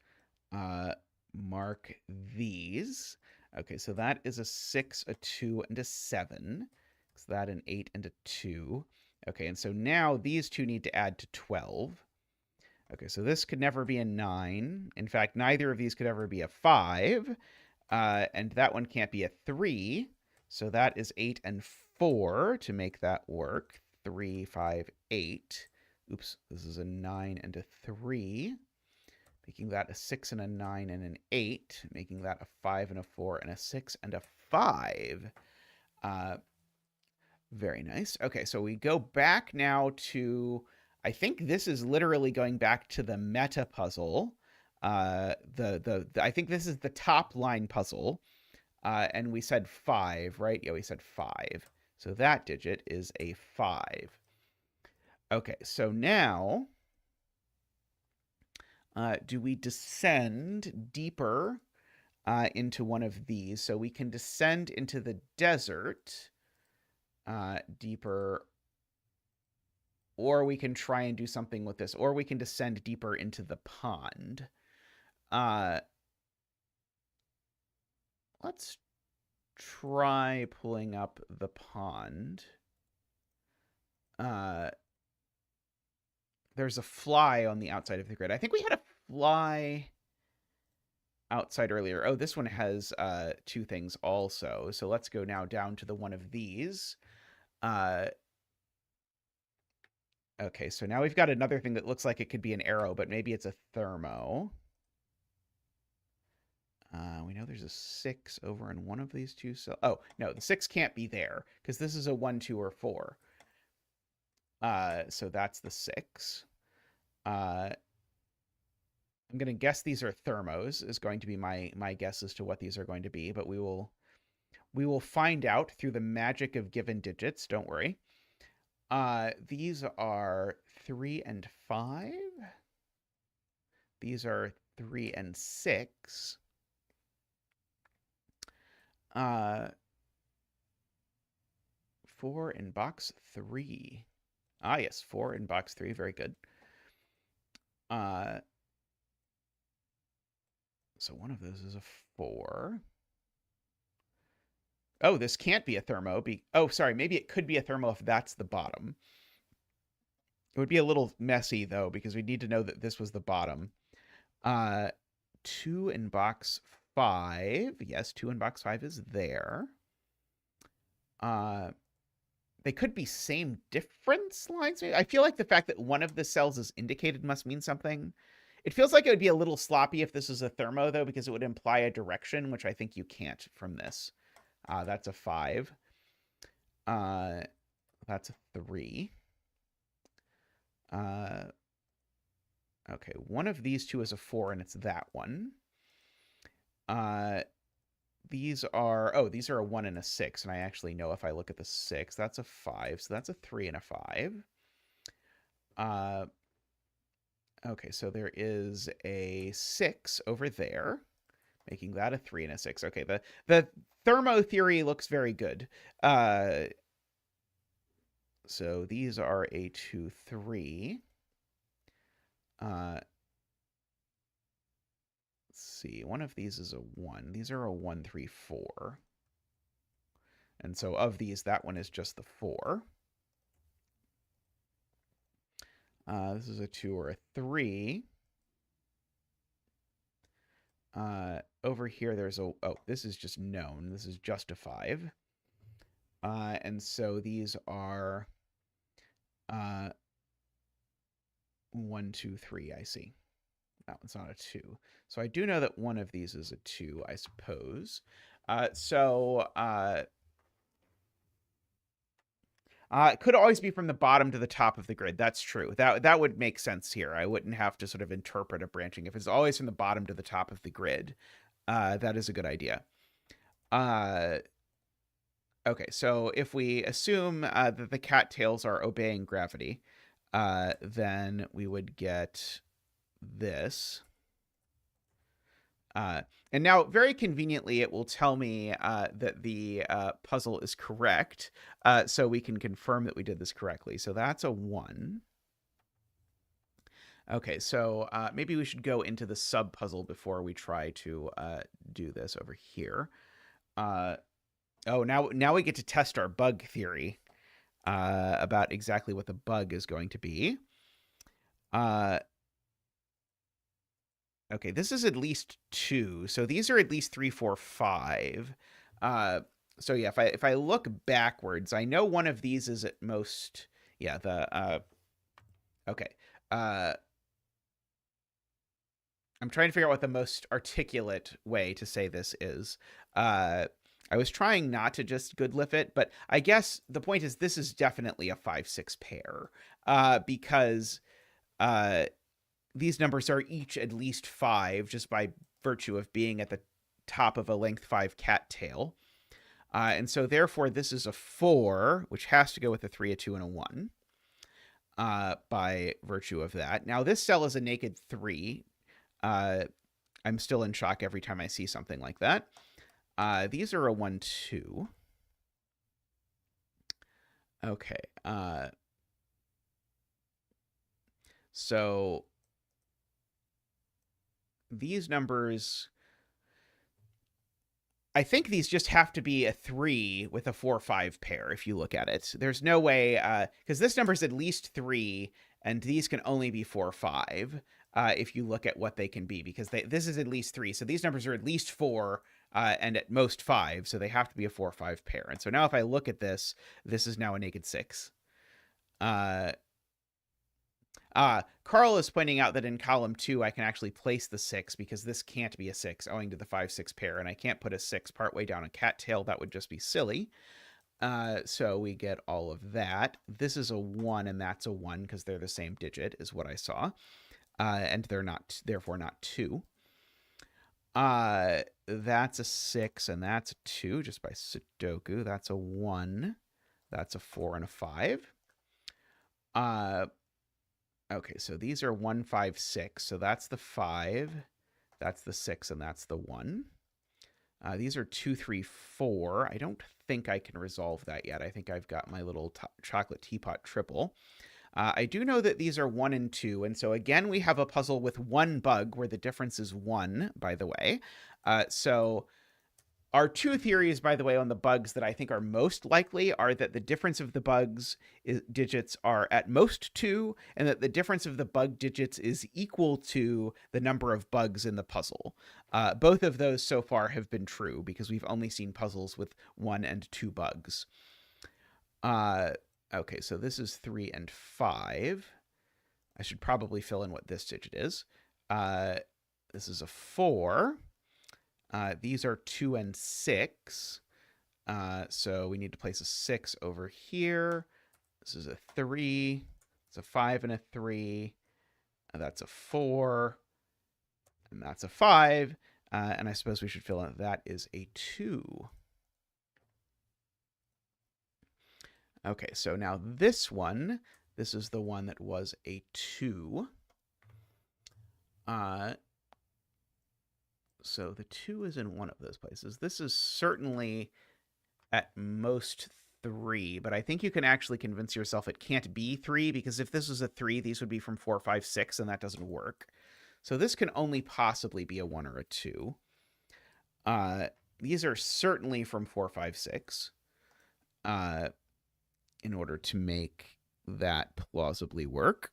mark these. Okay, so that is a 6, a 2, and a 7. So that an 8 and a 2. Okay, and so now these two need to add to 12. Okay, so this could never be a 9. In fact, neither of these could ever be a 5. And that one can't be a 3. So that is 8 and 4 to make that work. 3, 5, 8. Oops, this is a 9 and a 3. Making that a 6 and a 9 and an 8. Making that a 5 and a 4 and a 6 and a 5. Very nice. Okay, so we go back now to, I think this is literally going back to the meta puzzle. I think this is the top line puzzle. And we said 5, right? Yeah, we said 5. So that digit is a 5. Okay, so now do we descend deeper into one of these? So we can descend into the desert. deeper, or we can try and do something with this, or we can descend deeper into the pond. Let's try pulling up the pond. There's a fly on the outside of the grid. I think we had a fly outside earlier. Oh, this one has two things also. So let's go now down to the one of these. Okay, so now we've got another thing that looks like it could be an arrow, but maybe it's a thermo. We know there's a 6 over in one of these two cells. Oh, no, the 6 can't be there because this is a 1, 2, or 4. So that's the 6. I'm going to guess these are thermos is going to be my guess as to what these are going to be, but we will find out through the magic of given digits. Don't worry. These are 3 and 5. These are 3 and 6. 4 in box 3. Ah, yes, 4 in box 3. Very good. So one of those is a 4. Oh, this can't be a thermo. Oh, sorry. Maybe it could be a thermo if that's the bottom. It would be a little messy, though, because we need to know that this was the bottom. 2 in box 5. Yes, 2 in box 5 is there. They could be same difference lines. I feel like the fact that one of the cells is indicated must mean something. It feels like it would be a little sloppy if this is a thermo, though, because it would imply a direction, which I think you can't from this. That's a 5. That's a 3. Okay, one of these two is a 4, and it's that one. These are a 1 and a 6, and I actually know if I look at the 6, that's a 5, so that's a 3 and a 5. Okay, so there is a 6 over there, making that a 3 and a 6. Okay, the thermo theory looks very good. So these are a 2, 3. Let's see, one of these is a 1. These are a 1, 3, 4. And so of these, that one is just the 4. This is a 2 or a 3. Over here, there's a... Oh, this is just known. This is just a 5. And so these are 1, 2, 3, I see. That one's not a 2. So I do know that one of these is a 2, I suppose. It could always be from the bottom to the top of the grid. That's true. That would make sense here. I wouldn't have to sort of interpret a branching. If it's always from the bottom to the top of the grid, that is a good idea. Okay, so if we assume that the cattails are obeying gravity, then we would get this. And now, very conveniently, it will tell me that the puzzle is correct, so we can confirm that we did this correctly. So that's a 1. Okay, so maybe we should go into the sub-puzzle before we try to do this over here. Oh, now we get to test our bug theory about exactly what the bug is going to be. Okay, this is at least 2. So these are at least 3, 4, 5. So yeah, if I look backwards, I know one of these is at most... Yeah, okay. I'm trying to figure out what the most articulate way to say this is. I was trying not to just goodliff it, but I guess the point is this is definitely a 5, 6 pair. Because... these numbers are each at least 5, just by virtue of being at the top of a length 5 cattail. And so, therefore, this is a 4, which has to go with a 3, a 2, and a 1, by virtue of that. Now, this cell is a naked 3. I'm still in shock every time I see something like that. These are a 1, 2. Okay. So these numbers, I think these just have to be a 3 with a 4-5 pair if you look at it. There's no way, because this number is at least 3, and these can only be 4-5 if you look at what they can be, because this is at least 3. So these numbers are at least 4 and at most 5, so they have to be a 4-5 pair. And so now if I look at this, this is now a naked 6. Carl is pointing out that in column 2, I can actually place the 6 because this can't be a 6 owing to the 5-6 pair, and I can't put a 6 partway down a cattail. That would just be silly. So we get all of that. This is a 1, and that's a 1 because they're the same digit is what I saw. And they're not, therefore not 2. That's a 6, and that's a 2 just by Sudoku. That's a 1. That's a 4 and a 5. Okay, so these are 1, 5, 6. So that's the 5, that's the 6, and that's the 1. These are 2, 3, 4. I don't think I can resolve that yet. I think I've got my little chocolate teapot triple. I do know that these are 1 and 2, and so again we have a puzzle with one bug where the difference is 1, by the way. So our two theories, by the way, on the bugs that I think are most likely are that the difference of the bugs digits are at most 2, and that the difference of the bug digits is equal to the number of bugs in the puzzle. Both of those so far have been true because we've only seen puzzles with 1 and 2 bugs. Okay, so this is 3 and 5. I should probably fill in what this digit is. This is a 4. These are 2 and 6. So we need to place a 6 over here. This is a 3. It's a 5 and a 3. That's a 4. And that's a 5. And I suppose we should fill in that is a 2. Okay, so now this one, this is the one that was a 2. So the 2 is in one of those places. This is certainly at most 3, but I think you can actually convince yourself it can't be 3, because if this was a 3, these would be from 4, 5, 6, and that doesn't work. So this can only possibly be a 1 or a 2. These are certainly from 4, 5, 6 in order to make that plausibly work.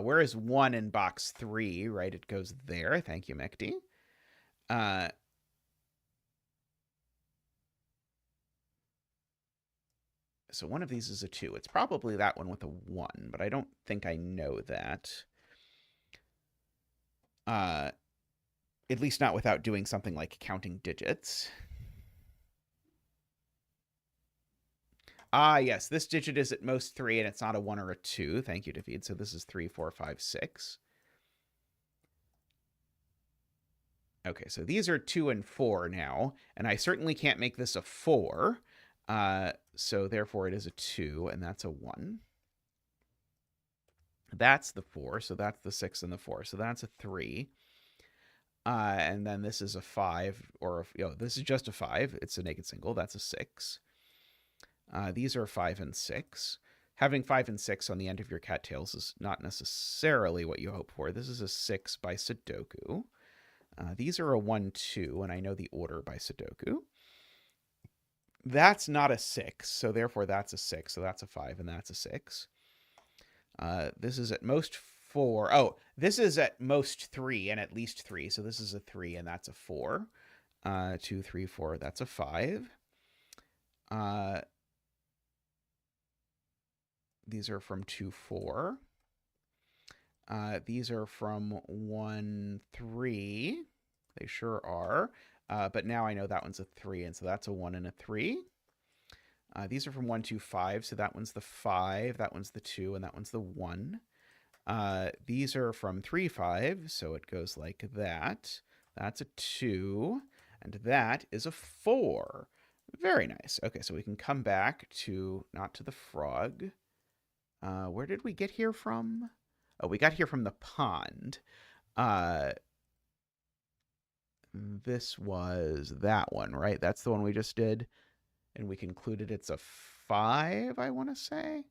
Where is 1 in box 3? Right, it goes there. Thank you, Mekti. So one of these is a 2. It's probably that one with a 1, but I don't think I know that. At least not without doing something like counting digits. Yes, this digit is at most 3, and it's not a 1 or a 2. Thank you, David. So this is 3, 4, 5, 6. Okay, so these are 2 and 4 now, and I certainly can't make this a 4. So therefore it is a 2, and that's a 1. That's the 4, so that's the 6 and the 4. So that's a 3. And then this is a 5, or this is just a 5. It's a naked single. That's a 6. These are 5 and 6. Having 5 and 6 on the end of your cattails is not necessarily what you hope for. This is a 6 by Sudoku. These are a 1, 2, and I know the order by Sudoku. That's not a 6, so therefore that's a 6. So that's a 5, and that's a 6. This is at most 4. Oh, this is at most 3 and at least 3. So this is a 3, and that's a 4. 2, 3, 4. That's a 5. These are from 2, 4. These are from 1, 3. They sure are. But now I know that one's a 3, and so that's a 1 and a 3. These are from 1, 2, 5. So that one's the 5, that one's the 2, and that one's the 1. These are from 3, 5. So it goes like that. That's a 2. And that is a 4. Very nice. Okay, so we can come back to, not to the frog. Where did we get here from? Oh, we got here from the pond. This was that one, right? That's the one we just did. And we concluded it's a 5, I want to say.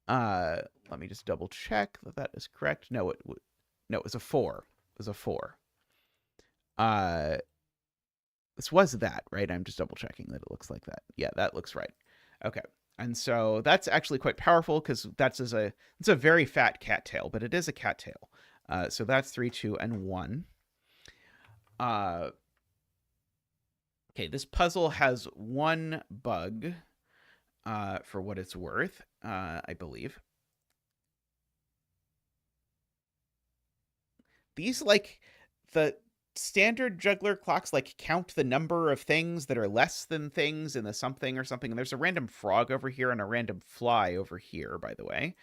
Let me just double check that that is correct. No, it was a 4. It was a 4. This was that, right? I'm just double checking that it looks like that. Yeah, that looks right. Okay. And so that's actually quite powerful because it's a very fat cattail, but it is a cattail. So that's 3, 2, and 1. Okay, this puzzle has one bug, for what it's worth, I believe. These, like, the standard juggler clocks, like, count the number of things that are less than things in the something or something. And there's a random frog over here and a random fly over here, by the way.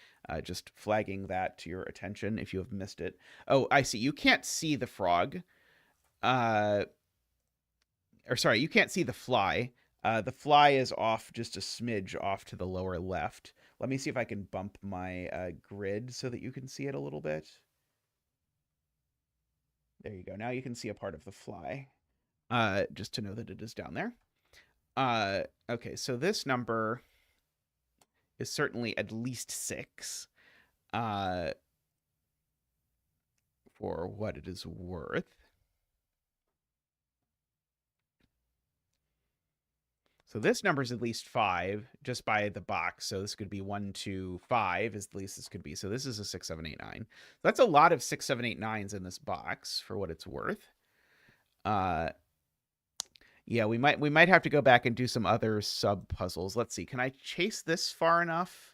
Just flagging that to your attention if you have missed it. Oh, I see. You can't see the frog. Or sorry, you can't see the fly. The fly is off just a smidge off to the lower left. Let me see if I can bump my grid so that you can see it a little bit. There you go. Now you can see a part of the fly, just to know that it is down there. Okay, so this number is certainly at least 6, for what it is worth. So this number is at least 5 just by the box. So this could be 1, 2, 5 is the least this could be. So this is a 6, 7, 8, 9. That's a lot of 6, 7, 8, 9s in this box for what it's worth. Yeah, we might have to go back and do some other sub puzzles. Let's see. Can I chase this far enough?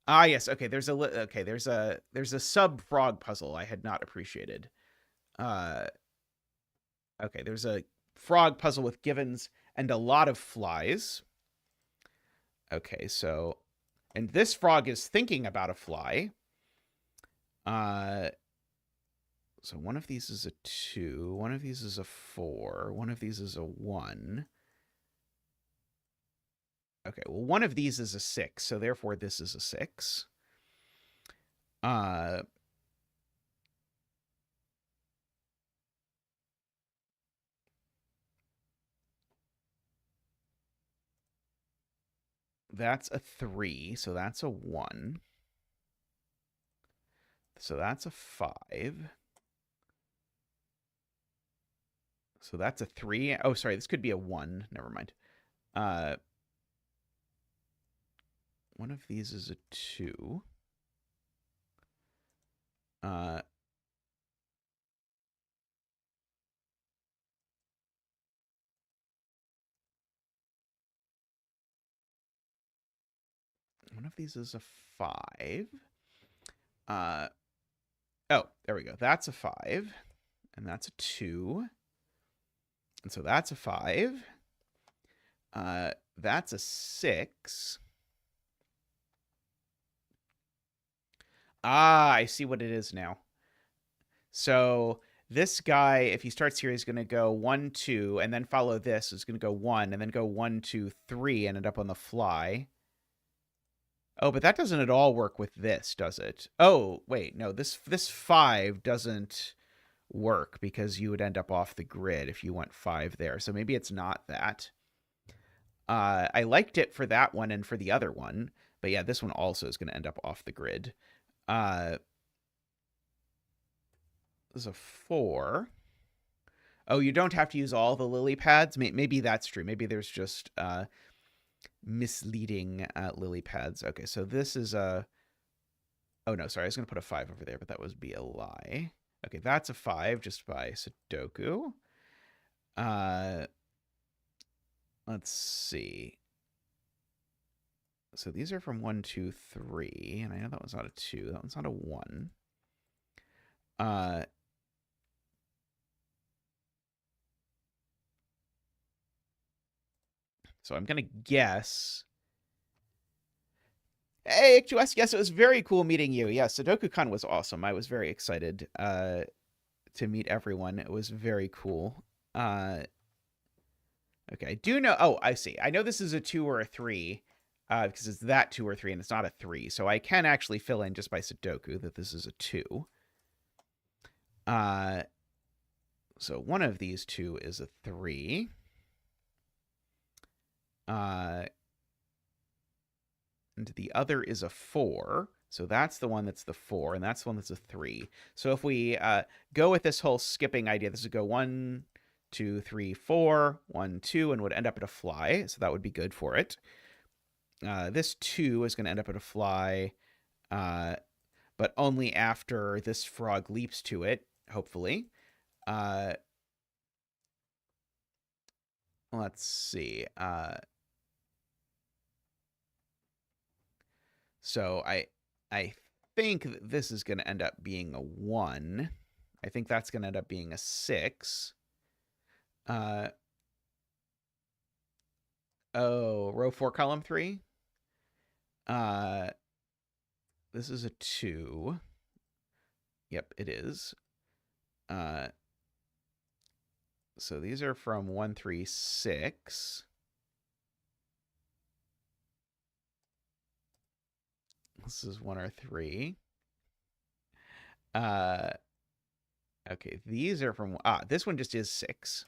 Ah, yes. Okay, there's a sub frog puzzle I had not appreciated. Okay, there's a frog puzzle with givens and a lot of flies. Okay, so, and this frog is thinking about a fly. So one of these is a 2, one of these is a 4, one of these is a 1. Okay, well, one of these is a 6, so therefore this is a 6. That's a 3, so that's a 1. So that's a 5. So that's a 3. Oh, sorry, this could be a 1. Never mind. One of these is a 2. One of these is a 5. Oh, there we go. That's a 5. And that's a 2. And so that's a 5. That's a 6. Ah, I see what it is now. So this guy, if he starts here, he's going to go 1, 2, and then follow this. It's going to go 1, and then go 1, 2, 3, and end up on the fly. Oh, but that doesn't at all work with this, does it? Oh, wait, no, this 5 doesn't work because you would end up off the grid if you went 5 there. So maybe it's not that. I liked it for that one and for the other one, but yeah, this one also is going to end up off the grid. This is a 4. Oh, you don't have to use all the lily pads? Maybe that's true. Maybe there's just misleading lily pads. Okay, so this is a... Oh, no, sorry. I was going to put a 5 over there, but that would be a lie. Okay, that's a 5 just by Sudoku. Let's see. So these are from 1, 2, 3, and I know that one's not a 2. That one's not a 1. So I'm gonna guess. Hey, H2S, yes, it was very cool meeting you. Yeah, Sudoku Con was awesome. I was very excited to meet everyone. It was very cool. Okay, I do know. Oh, I see. I know this is a 2 or a 3 because it's that 2 or 3 and it's not a 3. So I can actually fill in just by Sudoku that this is a 2. So one of these two is a 3. And the other is a 4. So that's the one that's the 4, and that's the one that's a 3. So if we go with this whole skipping idea, this would go 1, 2, 3, 4, 1, 2, and would end up at a fly. So that would be good for it. This 2 is going to end up at a fly, but only after this frog leaps to it, hopefully. Let's see. So I think that this is going to end up being a 1. I think that's going to end up being a 6. Oh, row 4, column 3. This is a 2. Yep, it is. So these are from 1, 3, 6. This is 1 or 3. Okay, these are from this one just is 6.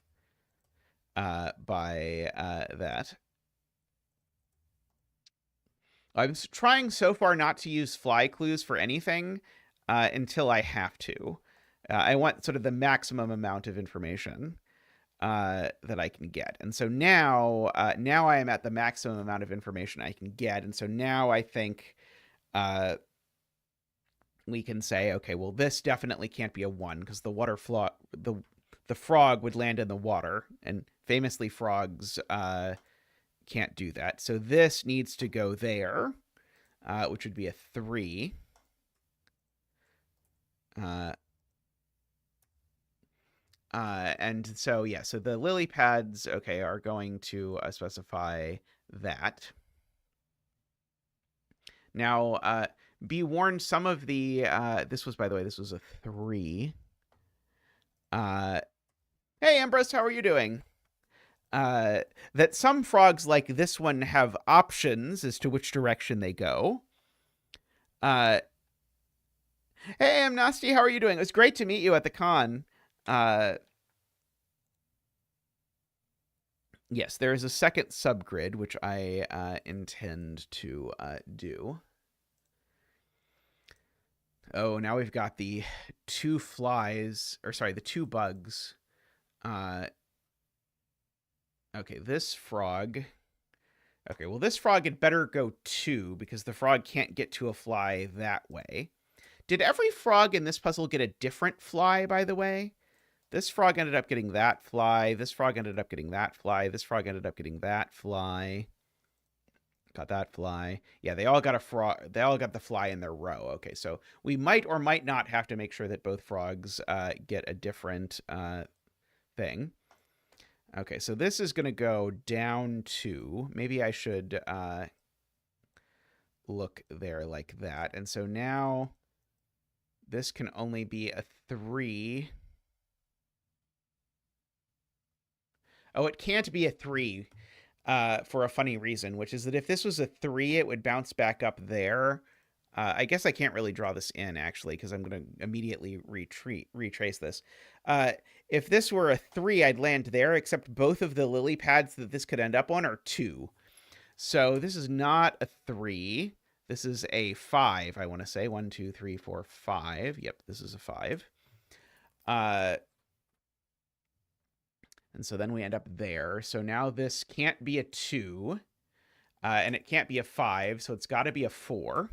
By that. I'm trying so far not to use fly clues for anything until I have to. I want sort of the maximum amount of information that I can get. And so now I am at the maximum amount of information I can get. And so now I think we can say, okay, well, this definitely can't be a 1 because the frog would land in the water, and famously frogs can't do that. So this needs to go there, which would be a 3. And so, yeah, so the lily pads, okay, are going to specify that. Now, be warned, some of the, this was, by the way, this was a 3. Hey, Ambrose, how are you doing? That some frogs like this one have options as to which direction they go. Hey, I'm Nasty. How are you doing? It was great to meet you at the con. Yes, there is a second subgrid, which I intend to do. Oh, now we've got the 2 flies, or sorry, the 2 bugs. Okay, this frog. Okay, well, this frog had better go 2 because the frog can't get to a fly that way. Did every frog in this puzzle get a different fly, by the way? This frog ended up getting that fly. This frog ended up getting that fly. This frog ended up getting that fly. Got that fly. Yeah, they all got a frog. They all got the fly in their row. Okay, so we might or might not have to make sure that both frogs get a different thing. Okay, so this is going to go down to, maybe I should look there like that. And so now this can only be a 3. Oh, it can't be a 3 for a funny reason, which is that if this was a 3, it would bounce back up there. I guess I can't really draw this in, actually, because I'm going to immediately retrace this. If this were a 3, I'd land there, except both of the lily pads that this could end up on are 2. So this is not a 3. This is a 5, I want to say. 1, 2, 3, 4, 5. Yep, this is a 5. And so then we end up there. So now this can't be a 2. And it can't be a 5, so it's got to be a 4.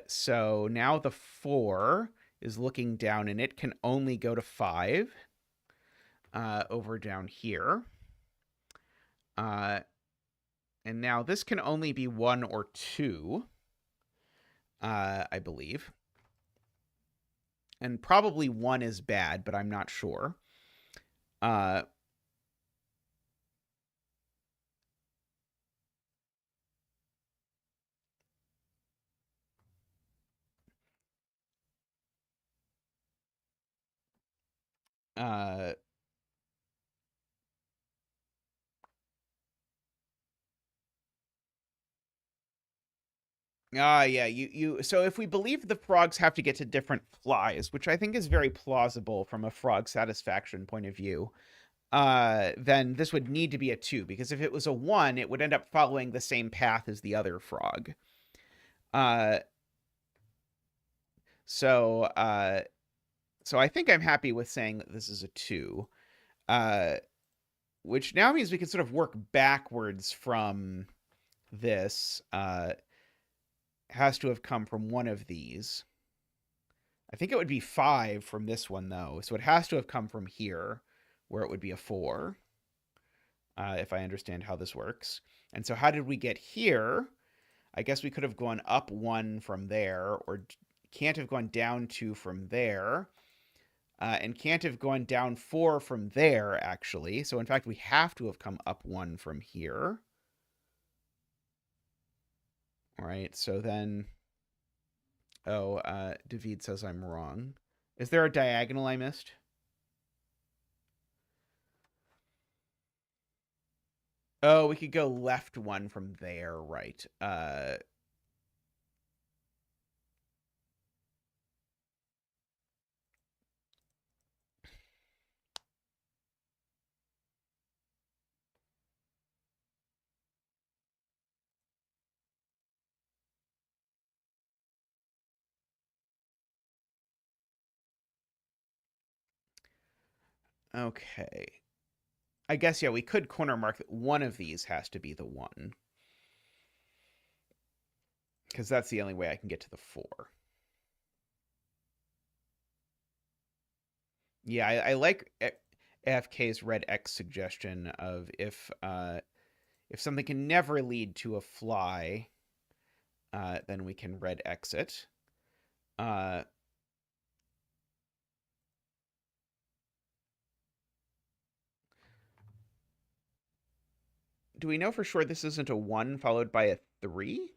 So now the 4 is looking down, and it can only go to 5 over down here. And now this can only be 1 or 2, I believe. And probably 1 is bad, but I'm not sure. Yeah, so if we believe the frogs have to get to different flies, which I think is very plausible from a frog satisfaction point of view, then this would need to be a 2, because if it was a 1, it would end up following the same path as the other frog. Uh, so so I think I'm happy with saying that this is a 2, which now means we can sort of work backwards from this. Has to have come from one of these. I think it would be 5 from this one, though. So it has to have come from here, where it would be a 4, if I understand how this works. And so how did we get here? I guess we could have gone up 1 from there, or can't have gone down 2 from there, and can't have gone down 4 from there, actually. So in fact, we have to have come up 1 from here. All right, so then... Oh, David says I'm wrong. Is there a diagonal I missed? Oh, we could go left 1 from there, right. Okay. I guess, yeah, we could corner mark that one of these has to be the 1. Because that's the only way I can get to the 4. Yeah, I like AFK's red X suggestion of if something can never lead to a fly, then we can red X it. Do we know for sure this isn't a 1 followed by a 3?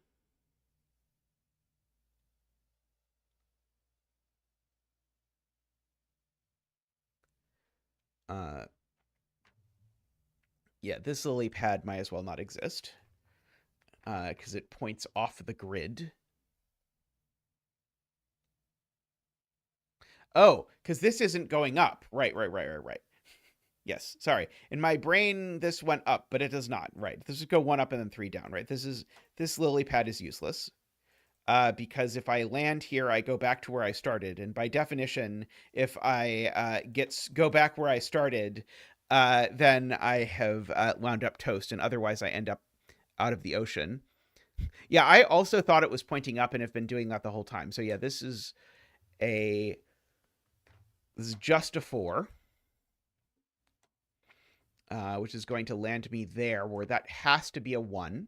Yeah, this lily pad might as well not exist, because it points off the grid. Oh, because this isn't going up. Right. Yes, sorry. In my brain, this went up, but it does not. Right. This would go 1 up and then 3 down. Right. This lily pad is useless. Because if I land here, I go back to where I started, and by definition, if I go back where I started, then I have wound up toast, and otherwise I end up out of the ocean. Yeah, I also thought it was pointing up and have been doing that the whole time. So yeah, this is just a 4, which is going to land me there, where that has to be a 1.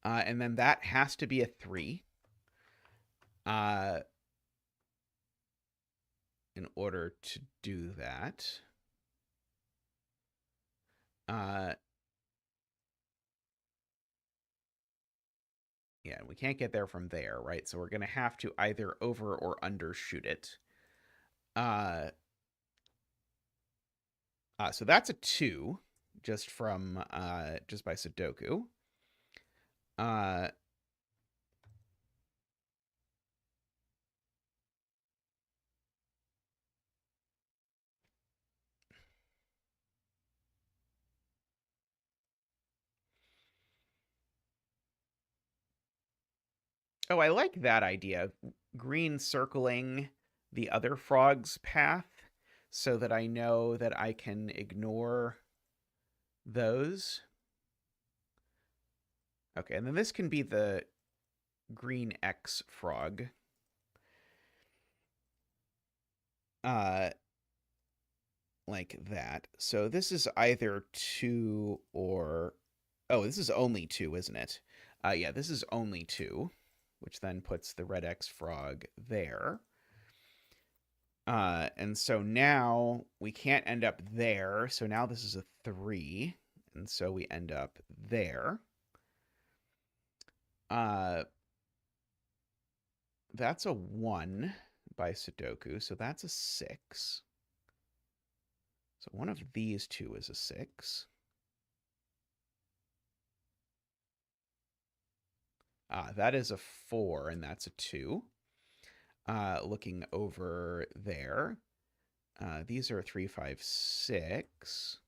And then that has to be a 3. In order to do that. Yeah, we can't get there from there, right? So we're going to have to either over or undershoot it. So that's a 2, just from just by Sudoku. Oh, I like that idea. Green circling the other frog's path so that I know that I can ignore those. Okay, and then this can be the green X frog. Like that. So this is either 2 or... Oh, this is only 2, isn't it? Yeah, this is only 2, which then puts the red X frog there. And so now we can't end up there. So now this is a 3. And so we end up there. That's a 1 by Sudoku. So that's a 6. So one of these two is a 6. That is a 4, and that's a 2. Looking over there, these are 3, 5, 6.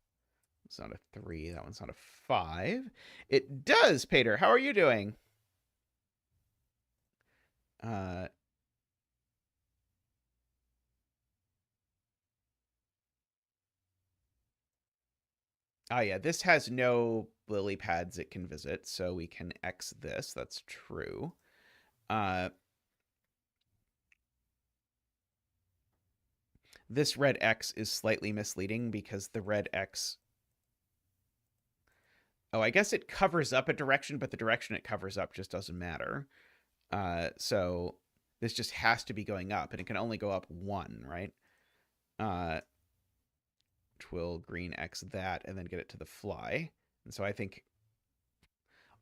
It's not a 3. That one's not a 5. It does, Pater. How are you doing? Uh, yeah, this has no lily pads it can visit, so we can X this. That's true. This red X is slightly misleading because the red X... Oh, I guess it covers up a direction, but the direction it covers up just doesn't matter. So this just has to be going up, and it can only go up 1, right? Twill green X that, and then get it to the fly. And so I think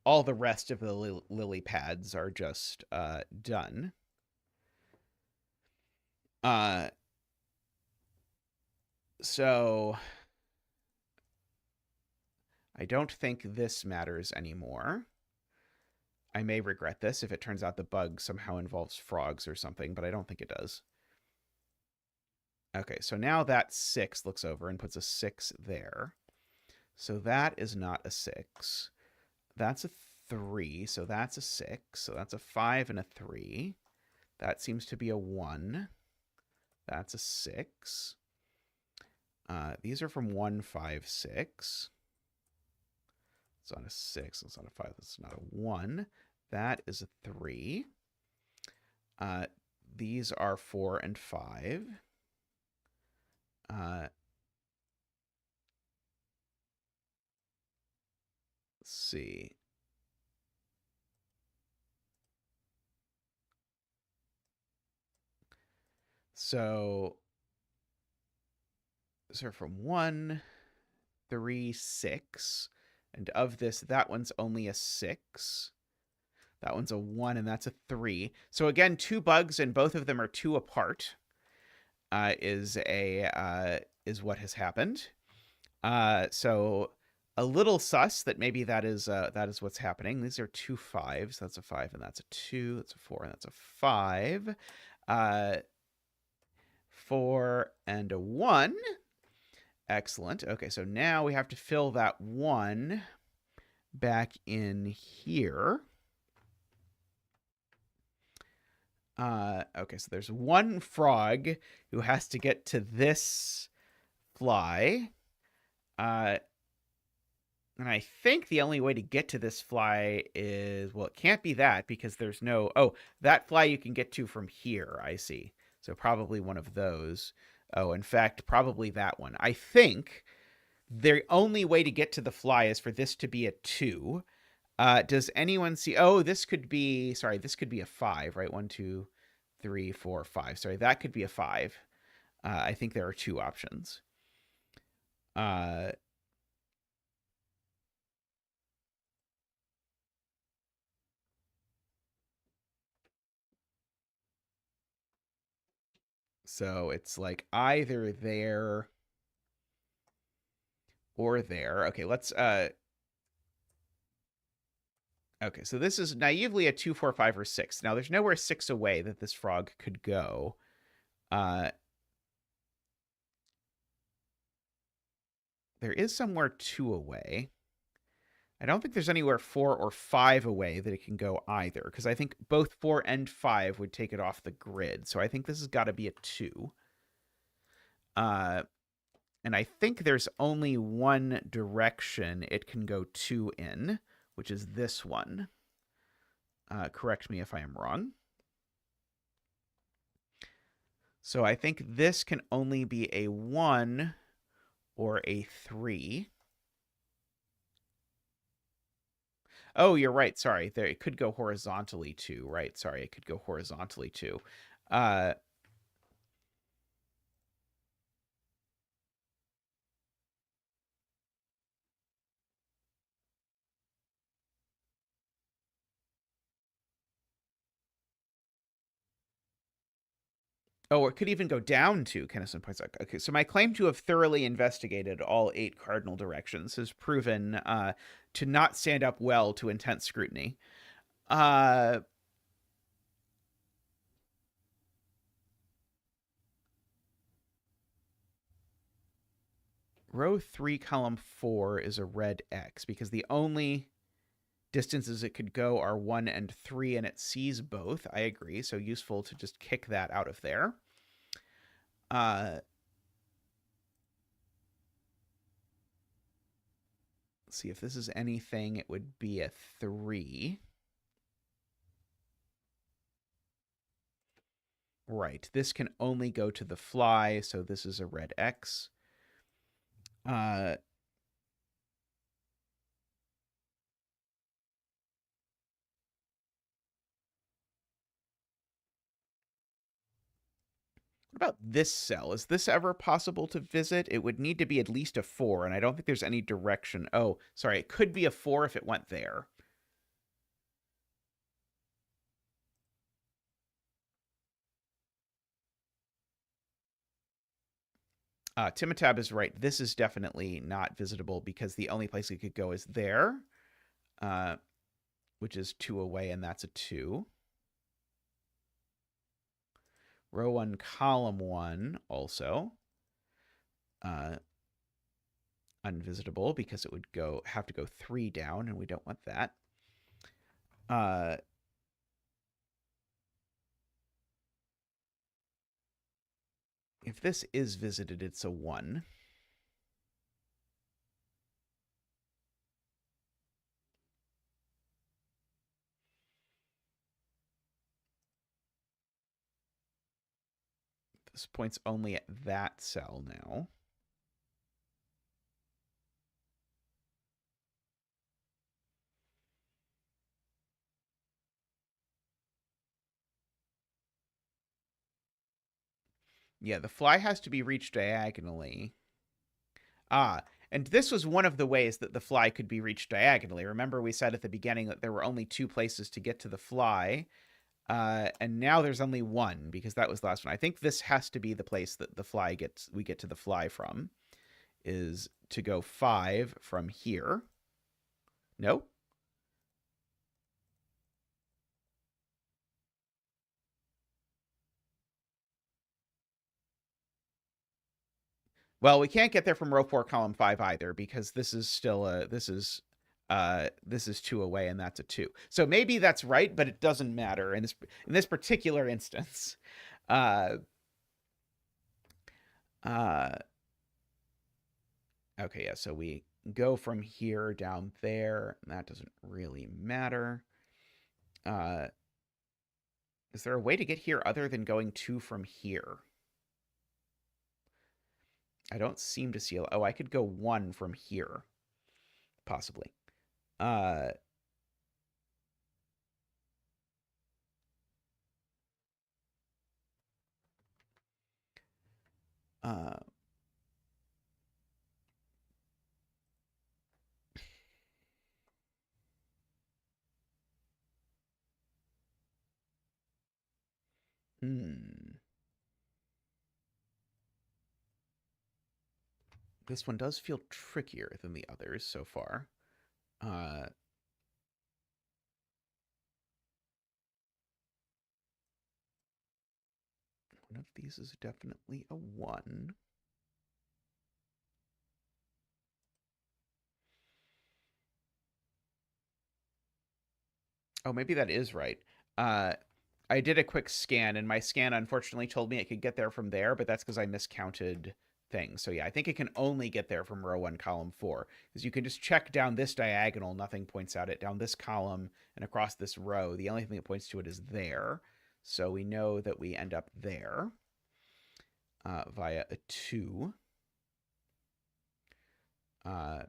all the rest of the lily pads are just done. So I don't think this matters anymore. I may regret this if it turns out the bug somehow involves frogs or something, but I don't think it does. Okay, so now that 6 looks over and puts a 6 there. So that is not a 6. That's a 3, so that's a 6. So that's a 5 and a 3. That seems to be a 1. That's a 6. These are from 1, 5, 6. It's not a 6. It's not a 5. It's not a 1. That is a 3. These are 4 and 5. Let's see. So these are from 1, 3, 6. And of this, that one's only a 6. That one's a 1, and that's a 3. So again, 2 bugs, and both of them are 2 apart. Is what has happened. So a little sus that maybe that is what's happening. These are 2 5s. That's a 5, and that's a 2. That's a 4, and that's a 5. 4 and a 1. Excellent. Okay, so now we have to fill that 1 back in here. Okay, so there's 1 frog who has to get to this fly. And I think the only way to get to this fly is, well, it can't be that because there's no... Oh, that fly you can get to from here, I see. So probably one of those. Oh, in fact, probably that one. I think the only way to get to the fly is for this to be a 2. Does anyone see... Oh, this could be... Sorry, this could be a 5, right? 1, 2, 3, 4, 5. Sorry, that could be a 5. I think there are 2 options. So it's like either there or there. Okay, let's... Okay, so this is naively a 2, 4, 5, or 6. Now, there's nowhere 6 away that this frog could go. There is somewhere 2 away. I don't think there's anywhere 4 or 5 away that it can go either, because I think both 4 and 5 would take it off the grid. So I think this has got to be a 2. And I think there's only one direction it can go 2 in, which is this one. Correct me if I am wrong. So I think this can only be a 1 or a 3. Oh, you're right. Sorry. There, it could go horizontally too, right? Sorry, it could go horizontally too. Oh, it could even go down to, Kennison points out. Okay, so my claim to have thoroughly investigated all 8 cardinal directions has proven to not stand up well to intense scrutiny. Uh, row 3, column 4 is a red X because the only distances it could go are 1 and 3, and it sees both. I agree. So useful to just kick that out of there. Let's see if this is anything. It would be a 3. Right. This can only go to the fly, so this is a red X. Uh, what about this cell? Is this ever possible to visit? It would need to be at least a 4, and I don't think there's any direction. Oh, sorry. It could be a 4 if it went there. Timotab is right. This is definitely not visitable because the only place it could go is there, uh, which is 2 away, and that's a 2. Row 1, column 1 also. Unvisitable because it would have to go 3 down, and we don't want that. If this is visited, it's a 1. This points only at that cell now. Yeah, the fly has to be reached diagonally. And this was one of the ways that the fly could be reached diagonally. Remember, we said at the beginning that there were only 2 places to get to the fly, and now there's only 1 because that was the last one. I think this has to be the place that we get to the fly from, is to go 5 from here. No? Well, we can't get there from row 4, column 5 either because this is still this is 2 away, and that's a 2. So maybe that's right, but it doesn't matter in this particular instance. Uh, uh, okay, yeah. So we go from here down there. That doesn't really matter. Is there a way to get here other than going 2 from here? I don't seem to see. Oh, I could go 1 from here, possibly. Uh, uh, hmm. This one does feel trickier than the others so far. Uh, one of these is definitely a 1. Oh, maybe that is right. Uh, I did a quick scan, and my scan unfortunately told me it could get there from there, but that's because I miscounted things. So yeah, I think it can only get there from row 1, column 4, because you can just check down this diagonal. Nothing points out it. Down this column and across this row, the only thing that points to it is there. So we know that we end up there via a 2. And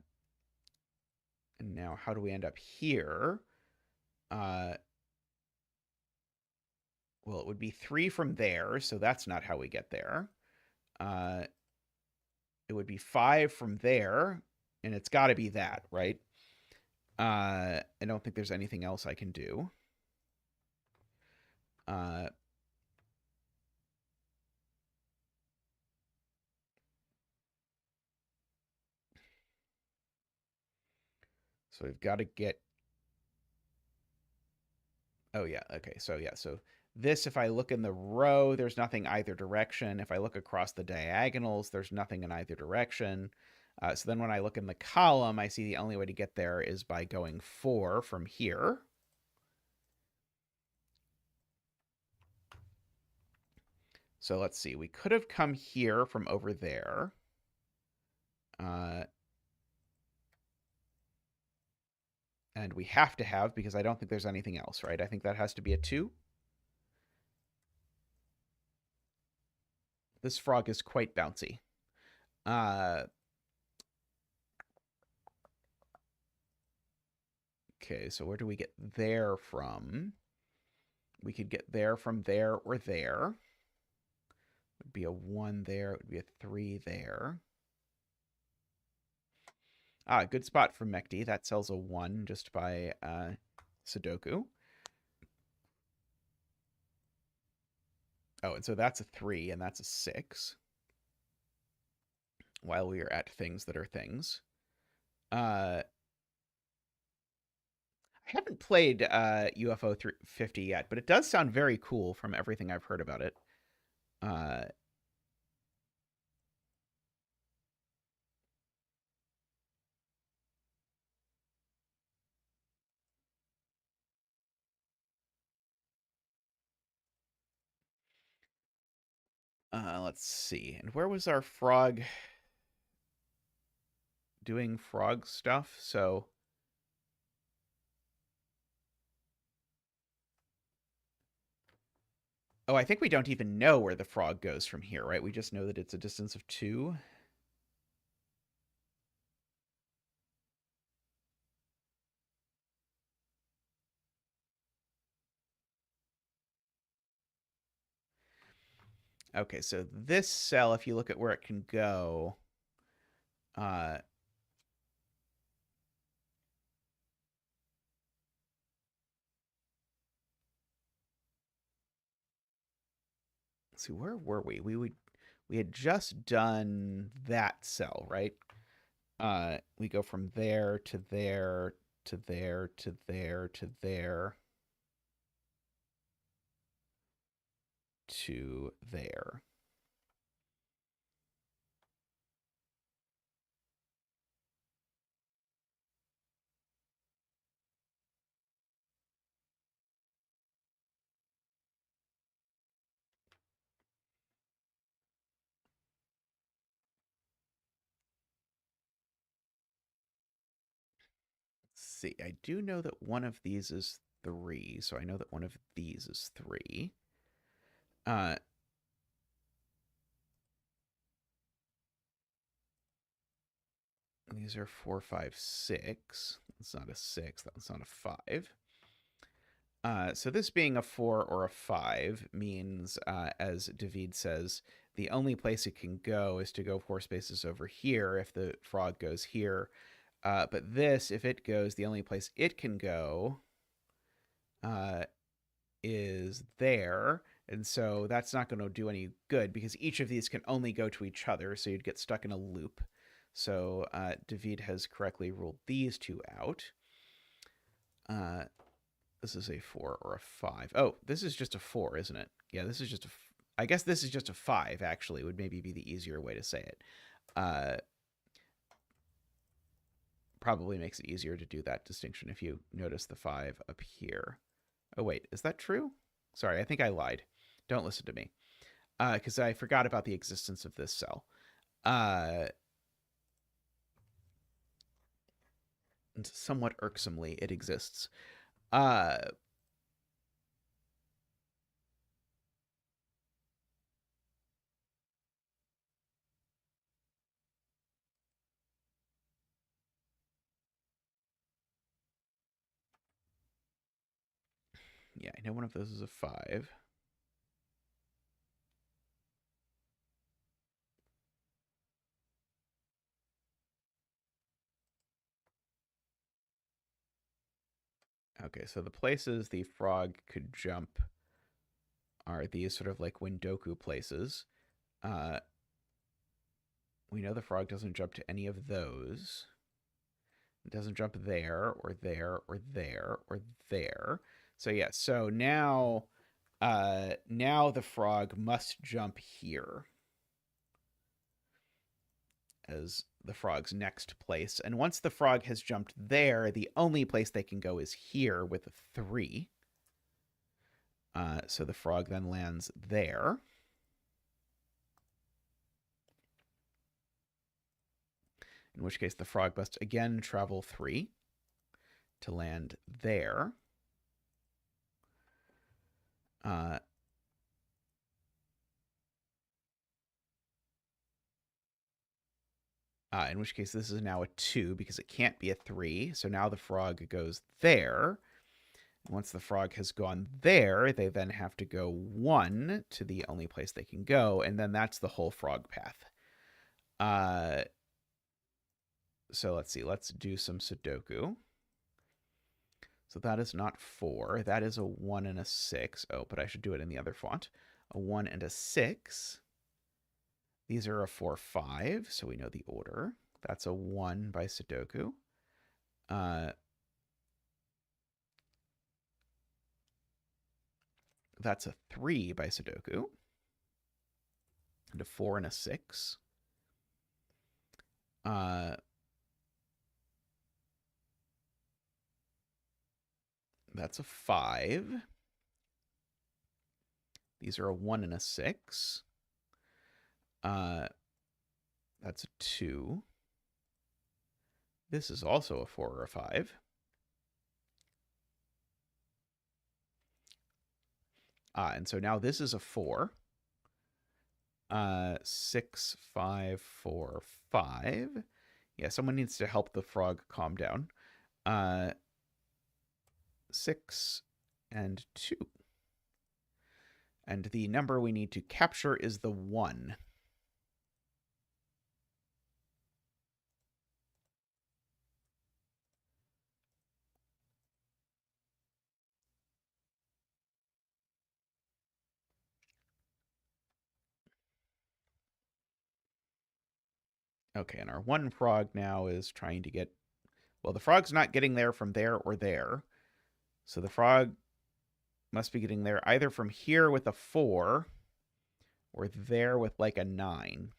now how do we end up here? Well, it would be 3 from there, so that's not how we get there. Uh, it would be 5 from there, and it's got to be that, right? I don't think there's anything else I can do. Uh, so we've got to get Oh, yeah. Okay. So, yeah. So this, if I look in the row, there's nothing either direction. If I look across the diagonals, there's nothing in either direction. So then when I look in the column, I see the only way to get there is by going 4 from here. So let's see. We could have come here from over there. Uh, and we have to have, because I don't think there's anything else, right? I think that has to be a 2. This frog is quite bouncy. Uh, okay, so where do we get there from? We could get there from there or there. It would be a 1 there. It would be a 3 there. Ah, good spot for Mekti. That sells a 1 just by Sudoku. Oh, and so that's a 3, and that's a 6. While we are at things that are things. I haven't played UFO 50 yet, but it does sound very cool from everything I've heard about it. Uh, let's see. And where was our frog doing frog stuff? So, oh, I think we don't even know where the frog goes from here, right? We just know that it's a distance of 2. Okay, so this cell, if you look at where it can go, uh, let's see, where were we? We had just done that cell, right? We go from there to there to there to there to there to there. Let's see, I do know that one of these is 3, so I know that one of these is 3. Uh, these are 4, 5, 6. That's not a 6. That's not a 5. So this being a 4 or a 5 means, as David says, the only place it can go is to go 4 spaces over here if the frog goes here. But this, if it goes, the only place it can go uh, is there. And so that's not going to do any good because each of these can only go to each other. So you'd get stuck in a loop. So David has correctly ruled these 2 out. This is a 4 or a 5. Oh, this is just a 4, isn't it? Yeah, this is just a. I guess this is just a 5, actually, would maybe be the easier way to say it. Uh, Probably makes it easier to do that distinction if you notice the 5 up here. Oh, wait, is that true? Sorry, I think I lied. Don't listen to me. Because I forgot about the existence of this cell. Uh, Somewhat irksomely, it exists. Uh, yeah, I know one of those is a 5. Okay, so the places the frog could jump are these sort of like Windoku places. Uh, we know the frog doesn't jump to any of those. It doesn't jump there or there or there or there. So yeah, so now the frog must jump here as the frog's next place. And once the frog has jumped there, the only place they can go is here with a 3. So the frog then lands there. In which case the frog must again travel 3 to land there. In which case this is now a 2 because it can't be a 3. So now the frog goes there. Once the frog has gone there, they then have to go 1 to the only place they can go, and then that's the whole frog path. So let's see. Let's do some Sudoku. So that is not 4. That is a 1 and a 6. Oh, but I should do it in the other font. A 1 and a 6. These are a 4, 5, so we know the order. That's a 1 by Sudoku. That's a 3 by Sudoku. And a 4 and a 6. That's a 5. These are a 1 and a 6. That's a 2. This is also a 4 or a 5. And so now this is a 4. 6, 5, 4, 5. Yeah, someone needs to help the frog calm down. 6 and 2. And the number we need to capture is the 1. Okay, and our 1 frog now is trying to get... Well, the frog's not getting there from there or there. So the frog must be getting there either from here with a 4 or there with like a 9.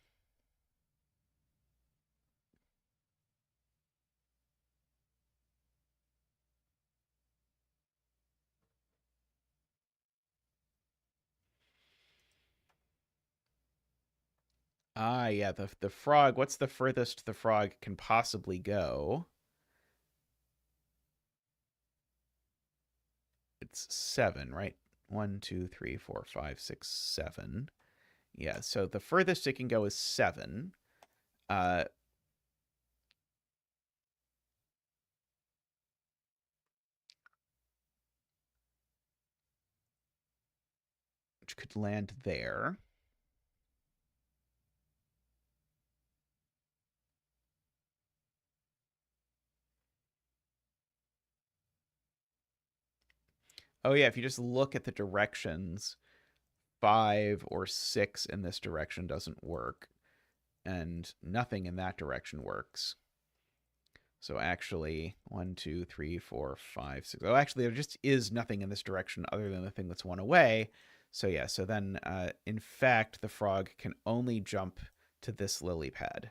Yeah, the frog, what's the furthest the frog can possibly go? It's 7, right? 1, 2, 3, 4, 5, 6, 7. Yeah, so the furthest it can go is 7. Which could land there. Oh yeah, if you just look at the directions, 5 or 6 in this direction doesn't work, and nothing in that direction works. So actually, 1, 2, 3, 4, 5, 6. Oh, actually, there just is nothing in this direction other than the thing that's 1 away. So yeah, so then, in fact, the frog can only jump to this lily pad,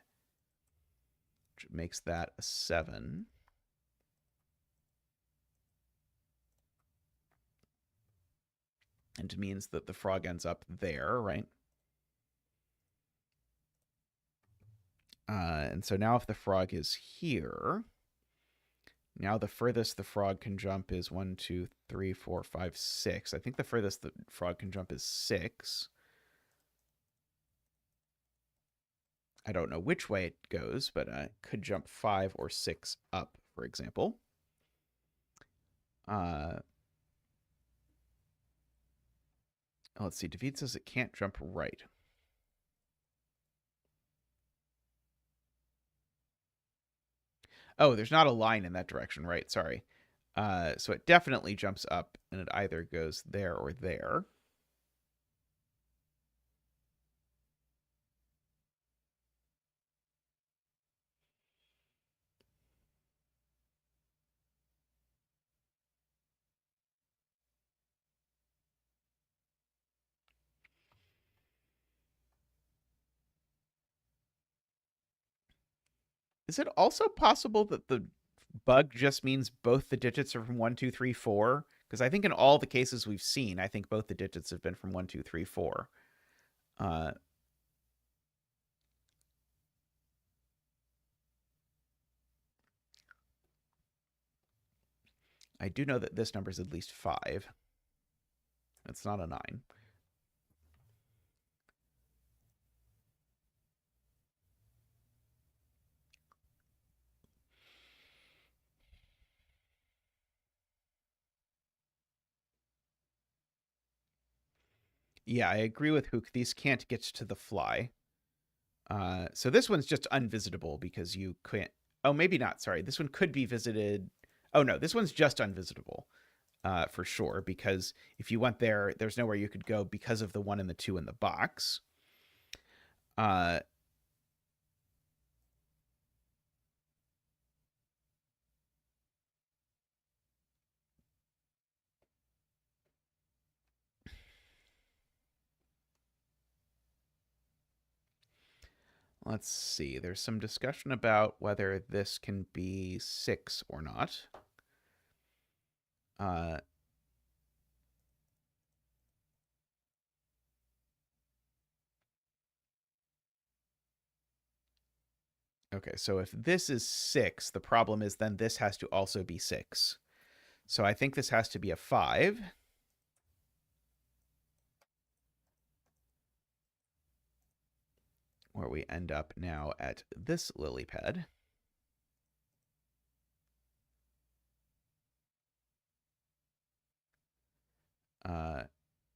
which makes that a 7. And means that the frog ends up there, right? And so now if the frog is here, now the furthest the frog can jump is 1, 2, 3, 4, 5, 6. I think the furthest the frog can jump is 6. I don't know which way it goes, but it could jump 5 or 6 up, for example. Let's see. David says it can't jump right. Oh, there's not a line in that direction, right? Sorry. So it definitely jumps up, and it either goes there or there. Is it also possible that the bug just means both the digits are from 1, 2, 3, 4? Because I think in all the cases we've seen, I think both the digits have been from 1, 2, 3, 4. Uh, I do know that this number is at least 5. It's not a 9. Yeah, I agree with Hook. These can't get to the fly. So this one's just unvisitable because you can't. Oh, maybe not. Sorry. This one could be visited. Oh, no. This one's just unvisitable for sure, because if you went there, there's nowhere you could go because of the 1 and the 2 in the box. Uh, let's see. There's some discussion about whether this can be 6 or not. Uh, okay, so if this is 6, the problem is then this has to also be 6. So I think this has to be a 5. Where we end up now at this lily pad.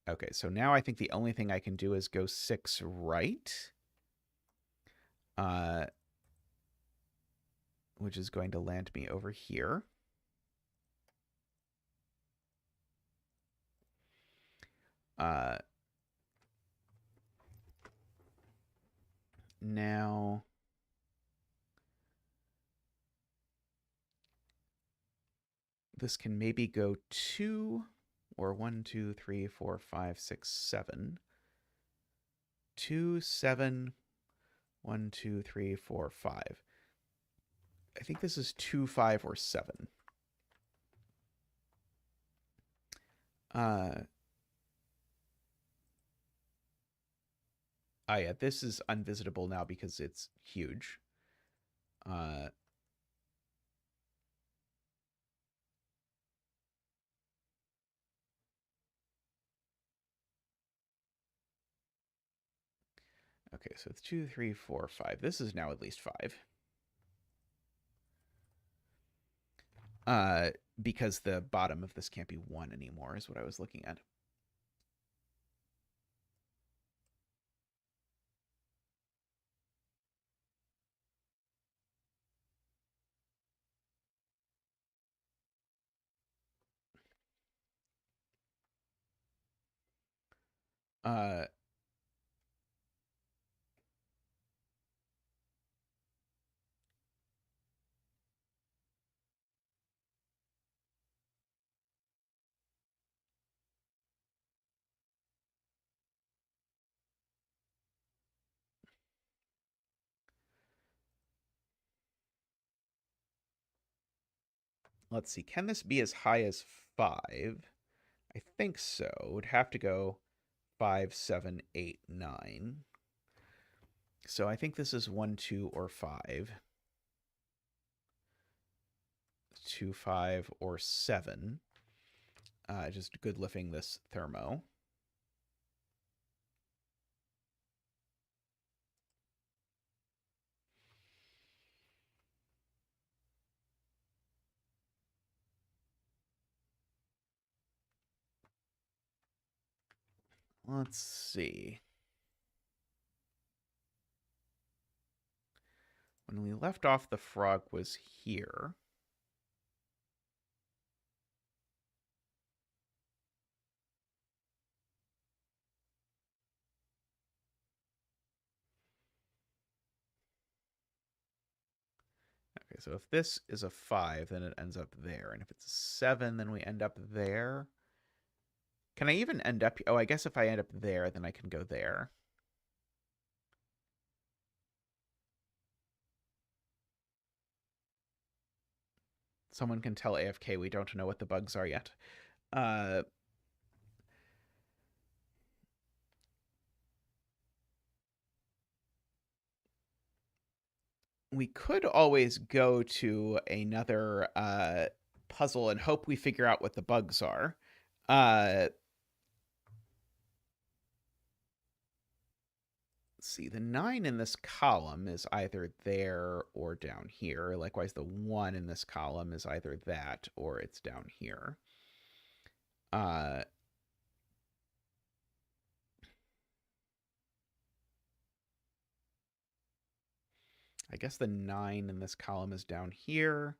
Okay, so now I think the only thing I can do is go 6 right. Uh, which is going to land me over here. Now, this can maybe go 2 or 1, 2, 3, 4, 5, 6, 7. 2, 7, 1, 2, 3, 4, 5. I think this is 2, 5, or 7. Yeah, this is unvisitable now because it's huge. Okay, so it's 2, 3, 4, 5. This is now at least 5. Because the bottom of this can't be 1 anymore, is what I was looking at. Uh, let's see. Can this be as high as 5? I think so. It would have to go 5, 7, 8, 9. So I think this is 1, 2, or 5. 2, 5, or 7. Just good lifting this thermo. Let's see. When we left off, the frog was here. Okay, so if this is a 5, then it ends up there. And if it's a 7, then we end up there. Can I even end up... Oh, I guess if I end up there, then I can go there. Someone can tell AFK we don't know what the bugs are yet. We could always go to another puzzle and hope we figure out what the bugs are. Let's see, the 9 in this column is either there or down here. Likewise, the 1 in this column is either that or it's down here. I guess the 9 in this column is down here.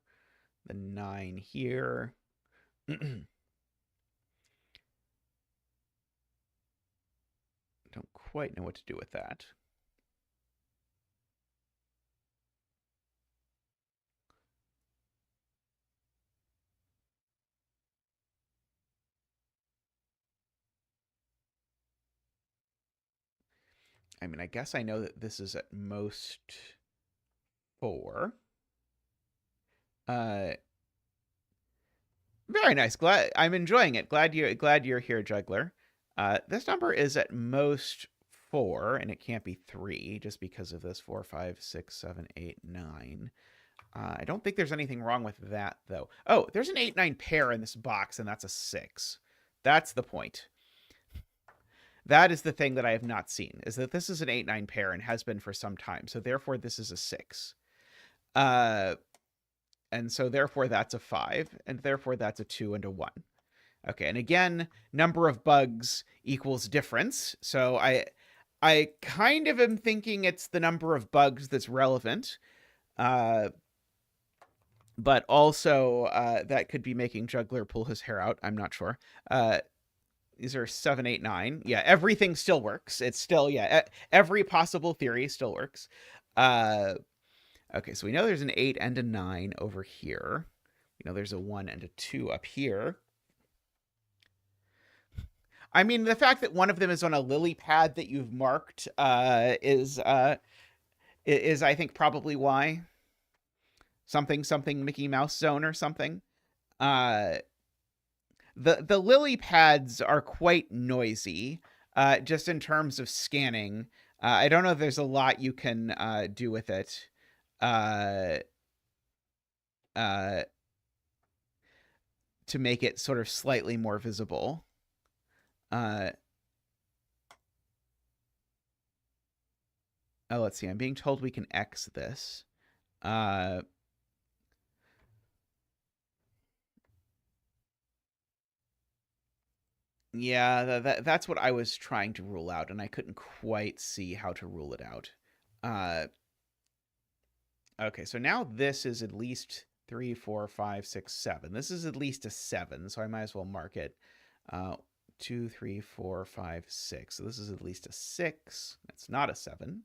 The 9 here. Don't quite know what to do with that. I mean, I guess I know that this is at most 4. Very nice. Glad I'm enjoying it. Glad you're here, Juggler. This number is at most 4, and it can't be 3 just because of this 4, 5, 6, 7, 8, 9. I don't think there's anything wrong with that, though. Oh, there's an 8, 9 pair in this box, and that's a 6. That's the point. That is the thing that I have not seen, is that this is an 8, 9 pair and has been for some time. So therefore, this is a 6. And so therefore, that's a 5. And therefore, that's a 2 and a 1. Okay, and again, number of bugs equals difference. So I kind of am thinking it's the number of bugs that's relevant. But also, that could be making Juggler pull his hair out. I'm not sure. These are 7, 8, 9. Yeah, everything still works. It's still, yeah, every possible theory still works. Okay, so we know there's an 8 and a 9 over here. We know there's a 1 and a 2 up here. I mean, the fact that one of them is on a lily pad that you've marked is I think probably why. Something Mickey Mouse zone or something. The lily pads are quite noisy, just in terms of scanning. I don't know if there's a lot you can do with it. To make it sort of slightly more visible. Oh, let's see. I'm being told we can X this. Yeah, that's what I was trying to rule out, and I couldn't quite see how to rule it out. Okay, so now this is at least 3, 4, 5, 6, 7. This is at least a 7, so I might as well mark it. 2, 3, 4, 5, 6. So this is at least a 6. It's not a 7.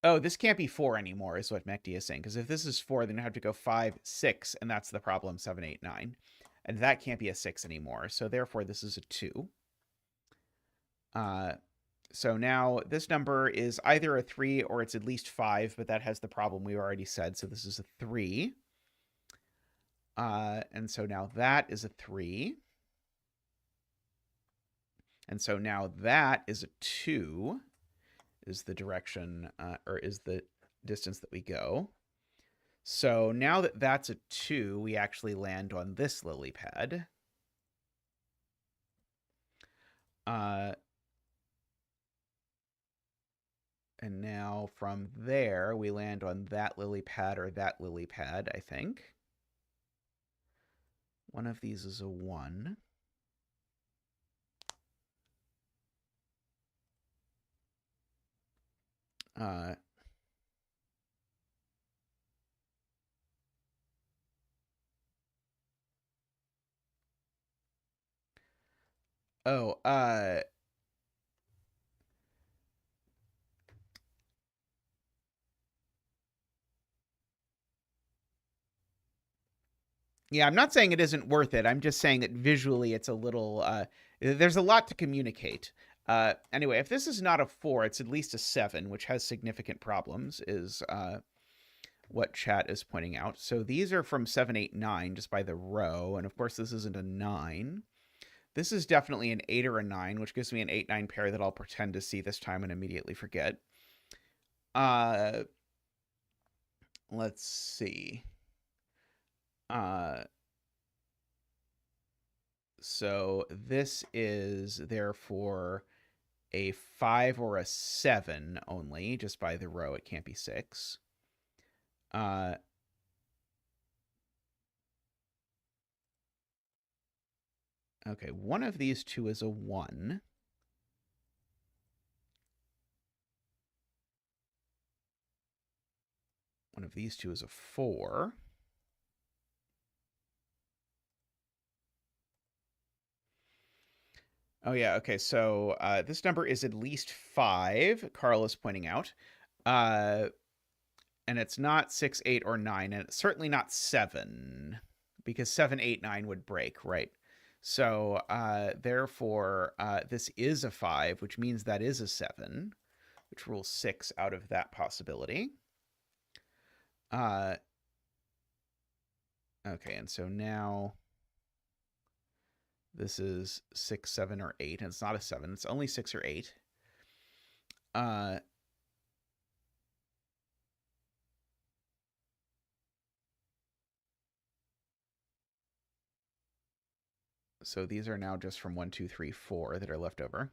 Oh, this can't be 4 anymore, is what Mekti is saying. Because if this is 4, then you have to go 5, 6, and that's the problem, 7, 8, 9. And that can't be a 6 anymore. So therefore, this is a 2. So now this number is either a 3 or it's at least 5, but that has the problem we already said. So this is a 3. And so now that is a 3. And so now that is a 2, is the direction, or is the distance that we go. So now that that's a 2, we actually land on this lily pad. And now from there, we land on that lily pad or that lily pad, I think. One of these is a 1. Oh, Yeah, I'm not saying it isn't worth it. I'm just saying that visually it's a little, there's a lot to communicate. Anyway, if this is not a 4, it's at least a 7, which has significant problems, is what chat is pointing out. So these are from 7, 8, 9, just by the row. And of course, this isn't a 9. This is definitely an 8 or a 9, which gives me an 8, 9 pair that I'll pretend to see this time and immediately forget. Let's see. So this is therefore a 5 or a 7 only, just by the row. It can't be 6. Okay, one of these two is a 1. One of these two is a 4. Oh, yeah, okay, so this number is at least 5, Carl is pointing out. And it's not 6, 8, or 9, and it's certainly not 7, because 7, 8, 9 would break, right? So, therefore, this is a 5, which means that is a 7, which rules 6 out of that possibility. Okay, and so now this is 6, 7, or 8, and it's not a 7. It's only 6 or 8. So these are now just from 1, 2, 3, 4 that are left over.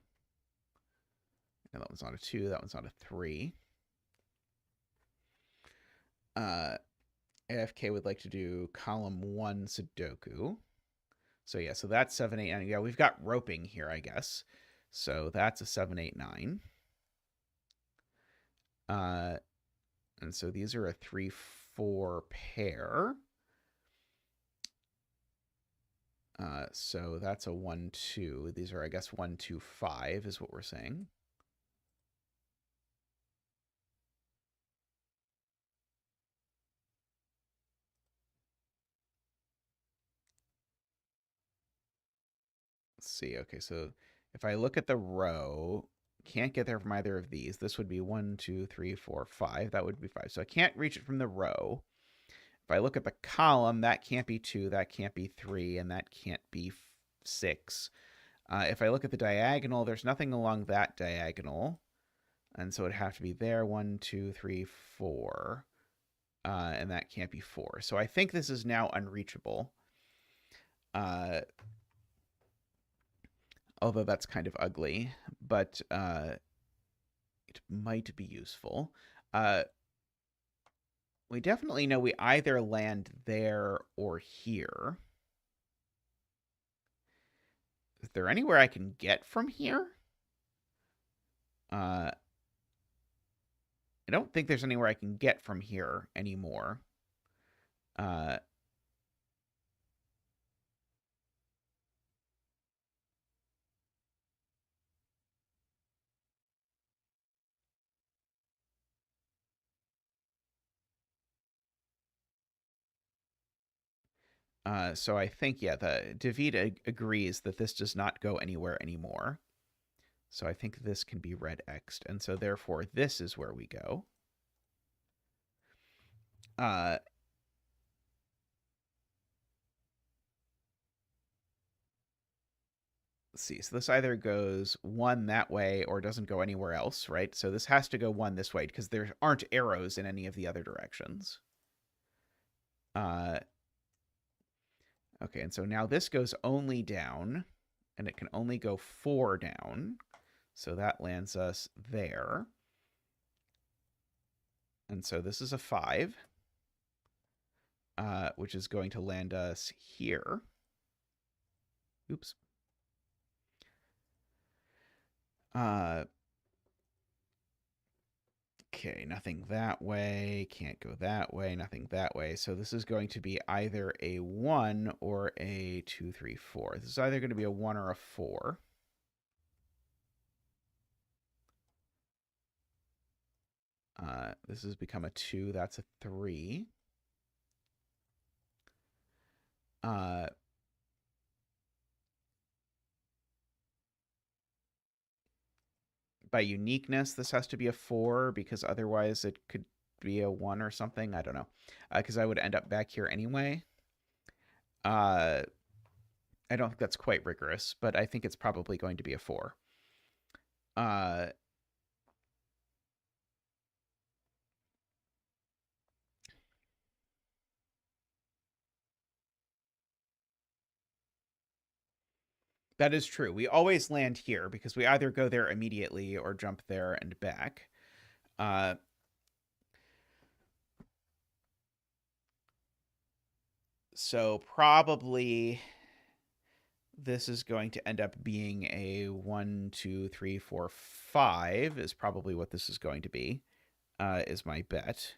And that one's not a 2. That one's not a 3. AFK would like to do column 1 Sudoku. So yeah, so that's 7, 8, 9. Yeah, we've got roping here, I guess. So that's a 7, 8, 9. And so these are a 3, 4 pair. So that's a 1, 2. These are, I guess, 1, 2, 5 is what we're saying. Let's see. Okay, so if I look at the row, can't get there from either of these. This would be 1, 2, 3, 4, 5. That would be 5. So I can't reach it from the row. If I look at the column, that can't be 2, that can't be 3, and that can't be 6. If I look at the diagonal, there's nothing along that diagonal. And so it'd have to be there, 1, 2, 3, 4. And that can't be 4. So I think this is now unreachable. Although that's kind of ugly, but it might be useful. We definitely know we either land there or here. Is there anywhere I can get from here? I don't think there's anywhere I can get from here anymore. So I think, yeah, the David agrees that this does not go anywhere anymore. So I think this can be red X'd. And so therefore this is where we go. Let's see. So this either goes 1 that way or doesn't go anywhere else, right? So this has to go 1 this way because there aren't arrows in any of the other directions. Okay, and so now this goes only down, and it can only go 4 down. So that lands us there. And so this is a 5, which is going to land us here. Oops. Okay, nothing that way, can't go that way, nothing that way. So this is going to be either a 1 or a 2, 3, 4. This is either going to be a 1 or a 4. This has become a 2, that's a 3. Uh, by uniqueness, this has to be a 4 because otherwise it could be a 1 or something. I don't know. Because I would end up back here anyway. I don't think that's quite rigorous, but I think it's probably going to be a 4. Uh, that is true. We always land here because we either go there immediately or jump there and back. So probably this is going to end up being a 1, 2, 3, 4, 5 is probably what this is going to be, is my bet.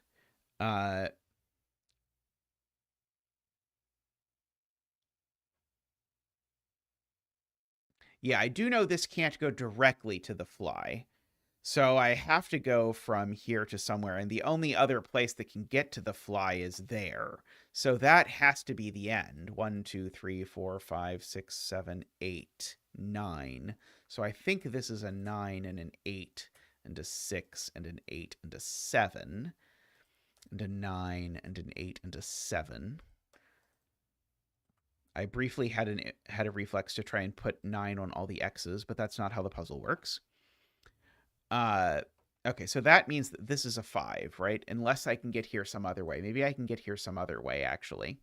Yeah, I do know this can't go directly to the fly. So I have to go from here to somewhere, and the only other place that can get to the fly is there. So that has to be the end. 1, 2, 3, 4, 5, 6, 7, 8, 9. So I think this is a 9 and an 8 and a 6 and an 8 and a 7 and a 9 and an 8 and a 7. I briefly had a reflex to try and put 9 on all the X's, but that's not how the puzzle works. Okay, so that means that this is a 5, right? Unless I can get here some other way. Maybe I can get here some other way, actually.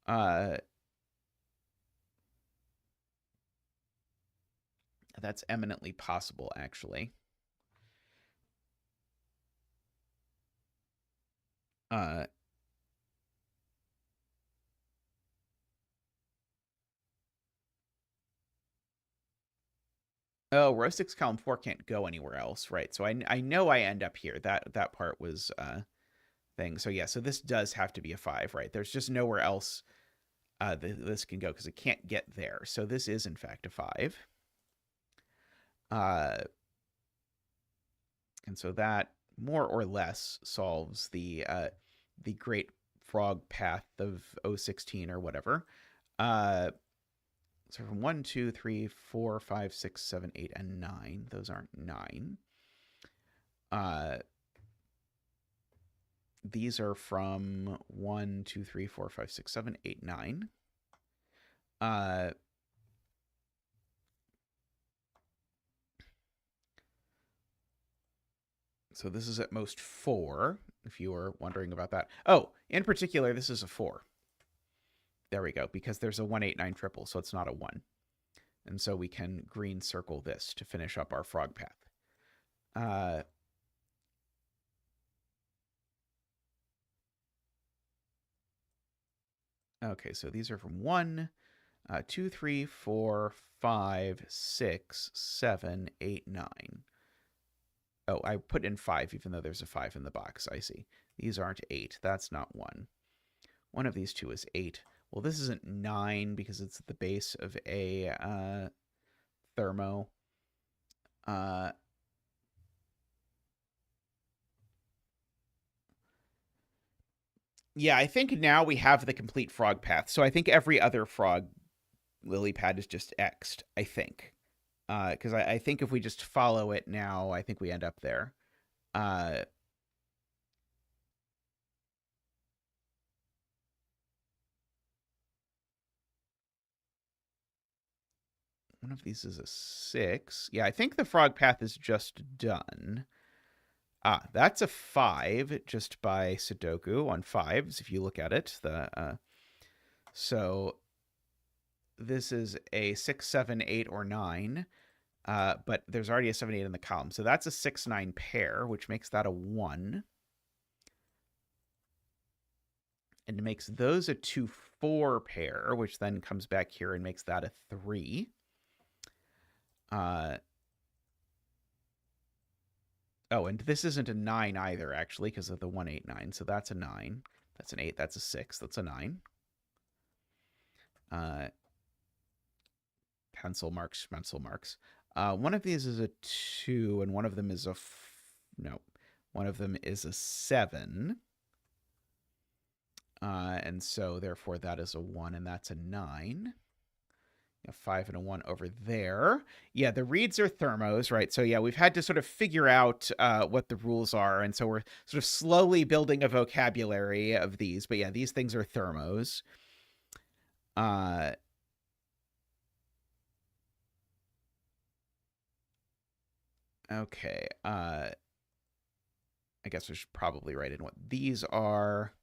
That's eminently possible, actually. Oh, row 6 column 4 can't go anywhere else, right? So I know I end up here. That part was thing. So yeah, so this does have to be a 5, right? There's just nowhere else this can go because it can't get there. So this is in fact a 5. And so that more or less solves the great frog path of 016 or whatever. So from 1, 2, 3, 4, 5, 6, 7, 8, and 9. Those aren't 9. These are from 1, 2, 3, 4, 5, 6, 7, 8, 9. So this is at most 4, if you were wondering about that. Oh, in particular, this is a 4. There we go, because there's a 1, 8, 9 triple, so it's not a 1. And so we can green circle this to finish up our frog path. Okay, so these are from 1, 2, 3, 4, 5, 6, 7, 8, 9. Oh, I put in 5 even though there's a 5 in the box. I see. These aren't 8. That's not 1. One of these two is 8. Well, this isn't 9 because it's at the base of a thermo. Yeah, I think now we have the complete frog path. So I think every other frog lily pad is just X'd, I think. Because I think if we just follow it now, I think we end up there. One of these is a 6. Yeah, I think the frog path is just done. That's a 5 just by Sudoku on 5s, if you look at it. So this is a 6, 7, 8, or 9. But there's already a 7, 8 in the column. So that's a 6, 9 pair, which makes that a 1. And makes those a 2, 4 pair, which then comes back here and makes that a 3. Oh, and this isn't a 9 either, actually, because of the 1, 8, 9. So that's a 9. That's an 8. That's a 6. That's a 9. Pencil marks, pencil marks. One of these is a 2, and one of them is a... no. One of them is a 7. And so therefore that is a 1 and that's a 9. A 5 and a 1 over there. Yeah, the reads are thermos, right? So yeah, we've had to sort of figure out what the rules are. And so we're sort of slowly building a vocabulary of these. But yeah, these things are thermos. Okay. I guess we should probably write in what these are,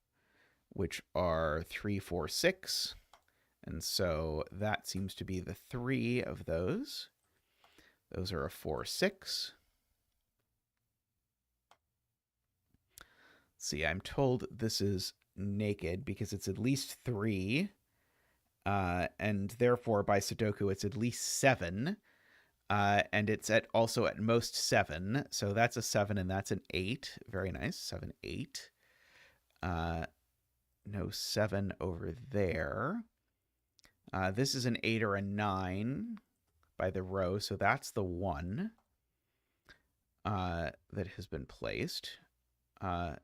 which are 3, 4, 6. And so that seems to be the 3 of those. Those are a 4, 6. See, I'm told this is naked because it's at least 3. And therefore, by Sudoku, it's at least 7. And it's also at most 7. So that's a 7 and that's an 8. Very nice. 7, 8. No 7 over there. This is an 8 or a 9 by the row. So that's the 1 that has been placed. Let's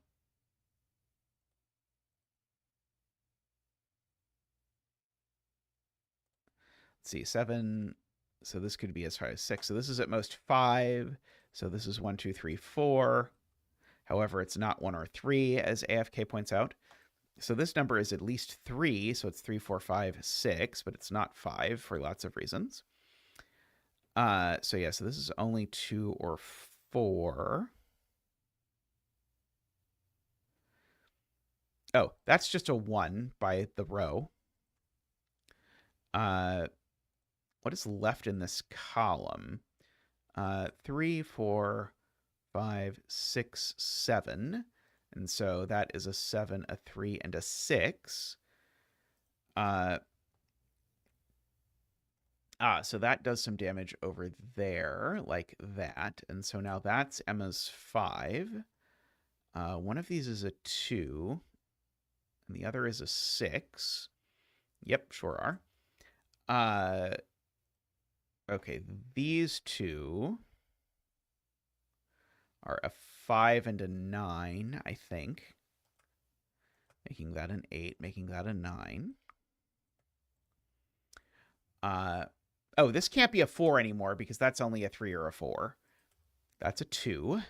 see, 7. So this could be as high as 6. So this is at most 5. So this is 1, 2, 3, 4. However, it's not 1 or 3, as AFK points out. So this number is at least 3. So it's 3, 4, 5, 6, but it's not 5 for lots of reasons. So yeah, so this is only 2 or 4. Oh, that's just a 1 by the row. What is left in this column? 3, 4, 5, 6, 7. And so that is a 7, a 3, and a 6. So that does some damage over there, like that. And so now that's Emma's 5. One of these is a 2, and the other is a 6. Yep, sure are. Okay, these two are a 5 and a 9, I think. Making that an 8, making that a 9. Oh, this can't be a 4 anymore because that's only a 3 or a 4. That's a 2.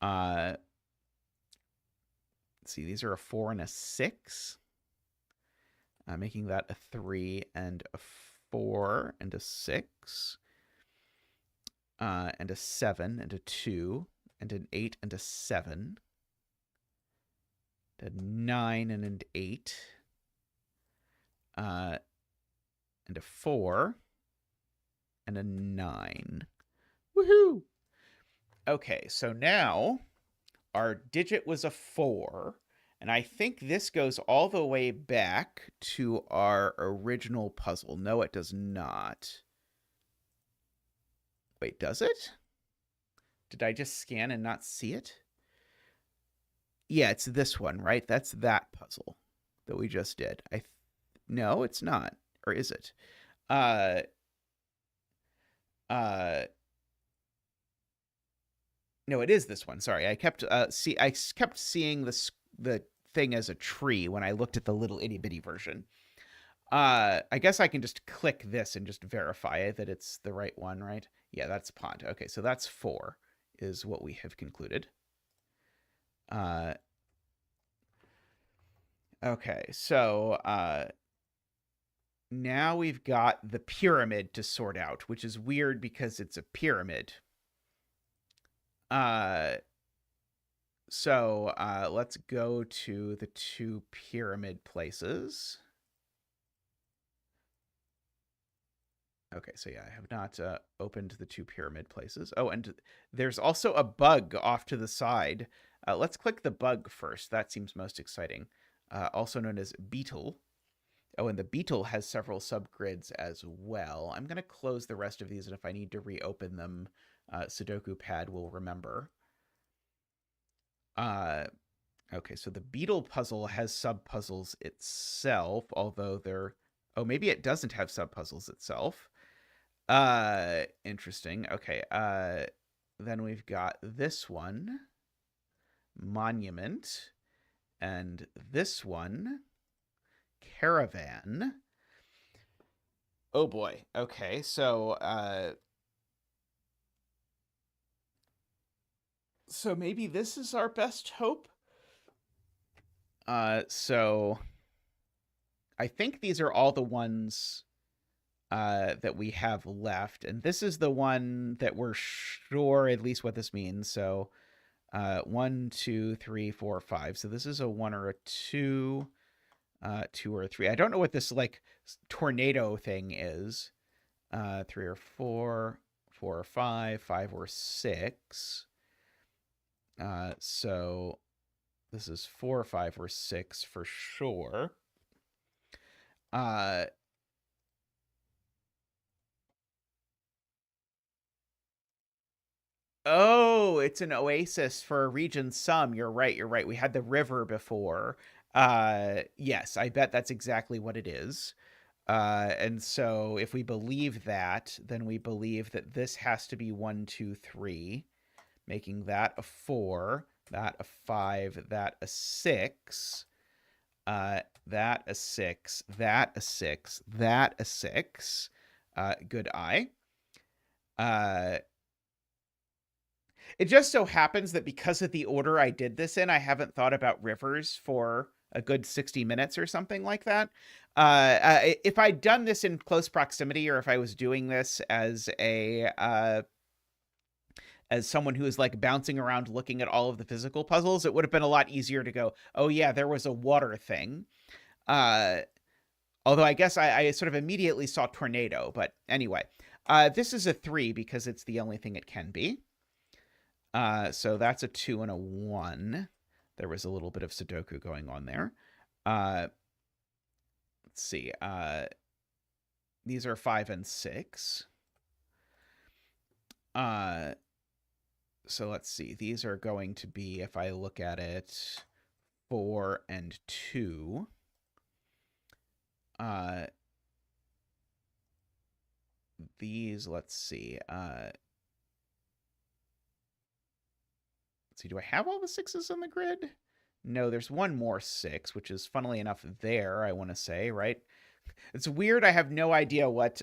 Let's see, these are a 4 and a 6. Making that a 3 and a 4 and a 6. And a 7 and a 2 and an 8 and a 7. A 9 and an 8. And a 4 and a 9. Woohoo! Okay, so now our digit was a 4, and I think this goes all the way back to our original puzzle. No, it does not. Wait, does it? Did I just scan and not see it? Yeah, it's this one, right? That's that puzzle that we just did. No, it's not. Or is it? No, it is this one. Sorry, I kept seeing the thing as a tree when I looked at the little itty bitty version. I guess I can just click this and just verify that it's the right one, right? Yeah, that's pond. Okay, so that's 4 is what we have concluded. Okay, so now we've got the pyramid to sort out, which is weird because it's a pyramid. So let's go to the 2 pyramid places. Okay, so yeah, I have not opened the 2 pyramid places. Oh, and there's also a bug off to the side. Let's click the bug first. That seems most exciting. Also known as beetle. Oh, and the beetle has several subgrids as well. I'm going to close the rest of these, and if I need to reopen them, Sudoku Pad will remember. Okay, so the beetle puzzle has sub-puzzles itself, although they're... Oh, maybe it doesn't have sub-puzzles itself. Interesting. Okay, then we've got this one. Monument. And this one, caravan. Oh boy. Okay, so maybe this is our best hope. So I think these are all the ones that we have left, and this is the one that we're sure at least what this means. So 1, 2, 3, 4, 5. So this is a 1 or a 2, 2 or a 3. I don't know what this like tornado thing is. 3 or 4, 4 or 5, 5 or 6. So this is 4, 5 or 6 for sure. Oh, it's an oasis for a region sum. You're right. You're right. We had the river before. Yes, I bet that's exactly what it is. And so if we believe that, then we believe that this has to be 1, 2, 3, making that a 4, that a 5, that a 6, that a 6, that a 6, that a 6. Good eye. It just so happens that because of the order I did this in, I haven't thought about rivers for a good 60 minutes or something like that. If I'd done this in close proximity, or if I was doing this as someone who is like bouncing around looking at all of the physical puzzles, it would have been a lot easier to go, oh yeah, there was a water thing. Although I guess I sort of immediately saw tornado, but anyway. This is a 3 because it's the only thing it can be. So that's a 2 and a 1. There was a little bit of Sudoku going on there. Let's see. These are 5 and 6. So let's see. These are going to be, if I look at it, 4 and 2. These, let's see. Let's see, do I have all the 6s on the grid? No, there's one more 6, which is funnily enough there, I want to say, right? It's weird. I have no idea what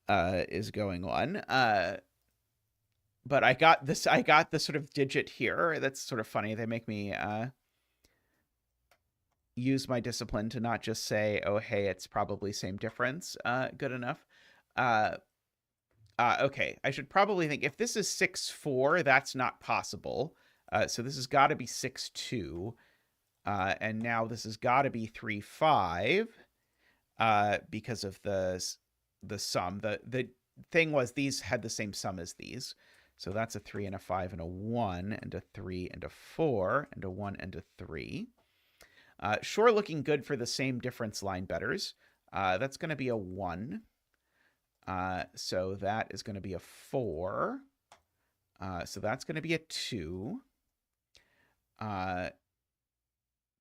is going on. But I got this sort of digit here. That's sort of funny. They make me use my discipline to not just say, oh, hey, it's probably same difference. Good enough. Okay, I should probably think if this is 6, 4, that's not possible. So this has got to be 6, 2. And now this has got to be 3, 5 because of the sum. The thing was these had the same sum as these. So that's a 3 and a 5 and a 1 and a 3 and a 4 and a 1 and a 3. Sure looking good for the same difference line betters. That's going to be a 1. So that is going to be a 4. So that's going to be a 2.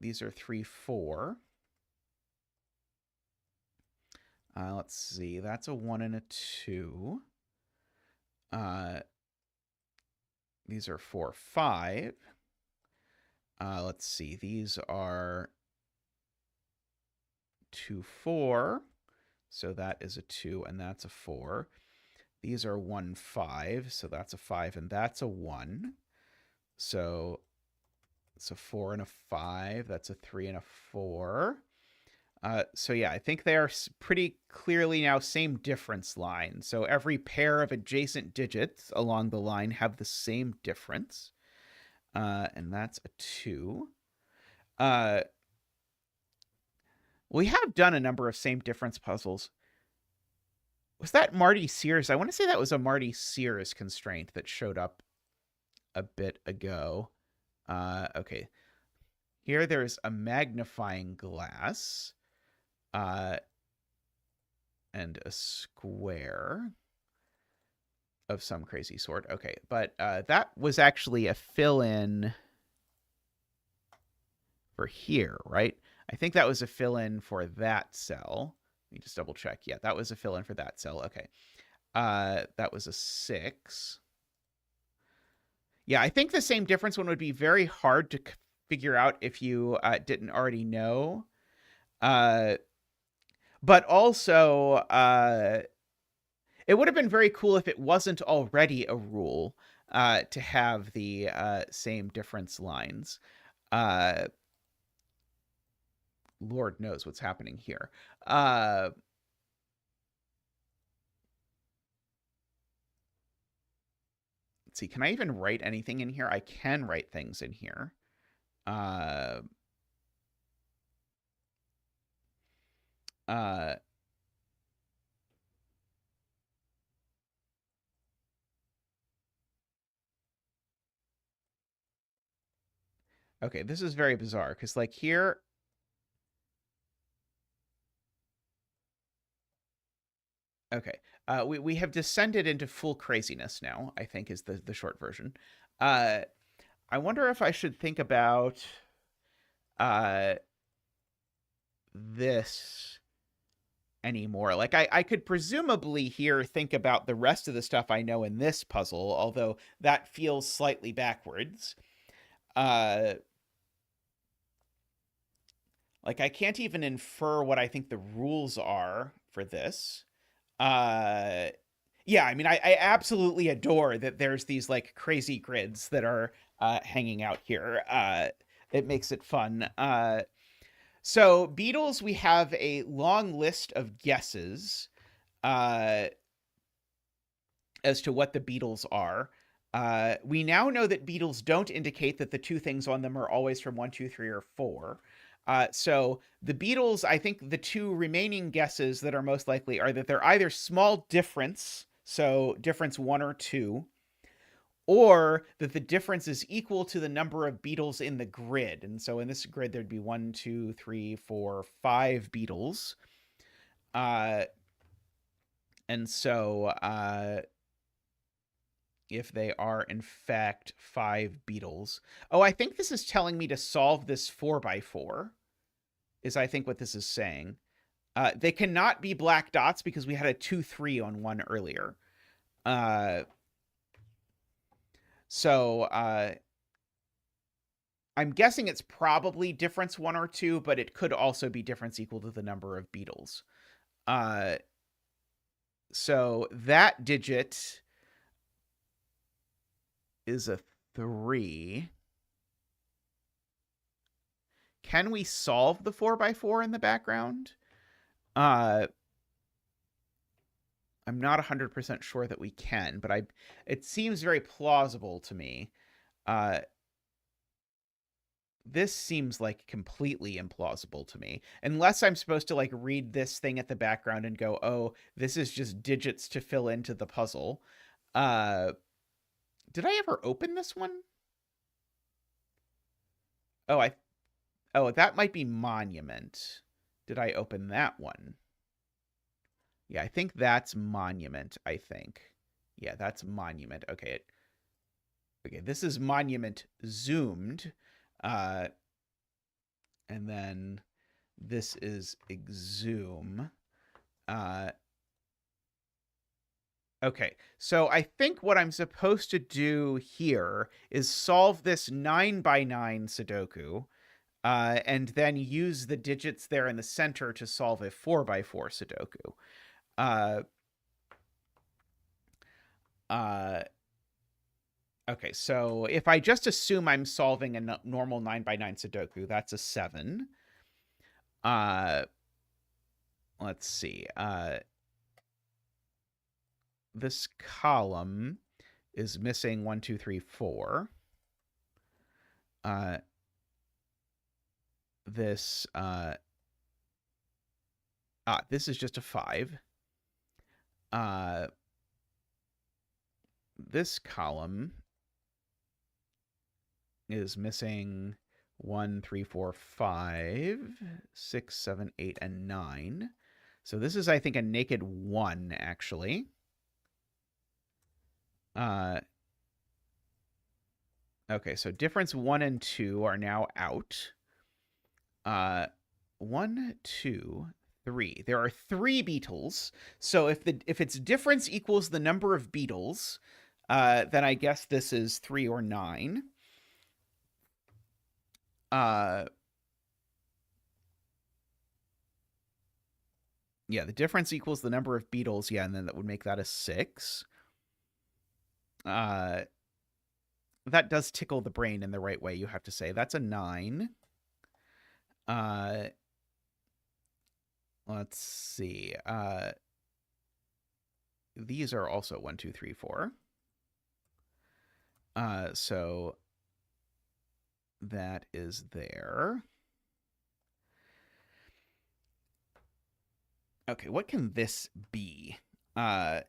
These are 3, 4. Let's see. That's a 1 and a 2. These are 4, 5. Let's see. These are 2, 4. So that is a 2 and that's a 4. These are 1, 5. So that's a 5 and that's a 1. So it's a 4 and a 5. That's a 3 and a 4. So yeah, I think they are pretty clearly now same difference line. So every pair of adjacent digits along the line have the same difference. And that's a 2. We have done a number of same difference puzzles. Was that Marty Sears? I want to say that was a Marty Sears constraint that showed up a bit ago. Okay. Here there's a magnifying glass. And a square of some crazy sort. Okay, but that was actually a fill-in for here, right? I think that was a fill-in for that cell. Let me just double check. Yeah, that was a fill-in for that cell. Okay. That was a 6. Yeah, I think the same difference one would be very hard to figure out if you didn't already know. But also, it would have been very cool if it wasn't already a rule to have the same difference lines. Lord knows what's happening here. Let's see. Can I even write anything in here? I can write things in here. Uh, okay, this is very bizarre because, like, here. Okay, we have descended into full craziness now, I think is the short version. I wonder if I should think about uh, this anymore. Like, I could presumably here think about the rest of the stuff I know in this puzzle, although that feels slightly backwards. Like, I can't even infer what I think the rules are for this. Yeah, I mean, I absolutely adore that there's these like crazy grids that are hanging out here. It makes it fun. So beetles, we have a long list of guesses as to what the beetles are. We now know that beetles don't indicate that the two things on them are always from 1, 2, 3, or 4. So the beetles, I think the two remaining guesses that are most likely are that they're either small difference, so difference 1 or 2, or that the difference is equal to the number of beetles in the grid. And so in this grid, there'd be 1, 2, 3, 4, 5 beetles. And so if they are in fact 5 beetles. Oh, I think this is telling me to solve this 4x4, is I think what this is saying. They cannot be black dots because we had a 2-3 on one earlier. So I'm guessing it's probably difference 1 or 2, but it could also be difference equal to the number of beetles. So that digit is a 3. Can we solve the 4x4 in the background? I'm not 100% sure that we can, but it seems very plausible to me. This seems like completely implausible to me. Unless I'm supposed to like read this thing at the background and go, oh, this is just digits to fill into the puzzle. Did I ever open this one? Oh, that might be Monument. Did I open that one? Yeah, I think that's Monument, I think. Yeah, that's Monument. Okay. Okay, this is Monument zoomed. And then this is exhume. Okay, so I think what I'm supposed to do here is solve this 9x9 Sudoku, and then use the digits there in the center to solve a 4x4 Sudoku. Okay, so if I just assume I'm solving a normal 9x9 Sudoku, that's a 7. Let's see. This column is missing 1, 2, 3, 4. This this is just a 5. This column is missing 1, 3, 4, 5, 6, 7, 8, and 9. So this is, I think, a naked 1, actually. Okay, so difference 1 and 2 are now out. 1, 2, 3. There are 3 beetles. So if its difference equals the number of beetles, then I guess this is 3 or 9. Yeah, the difference equals the number of beetles. Yeah, and then that would make that a 6. Uh, that does tickle the brain in the right way, you have to say. That's a 9. Uh, let's see. These are also 1, 2, 3, 4. So that is there. Okay, what can this be? Okay,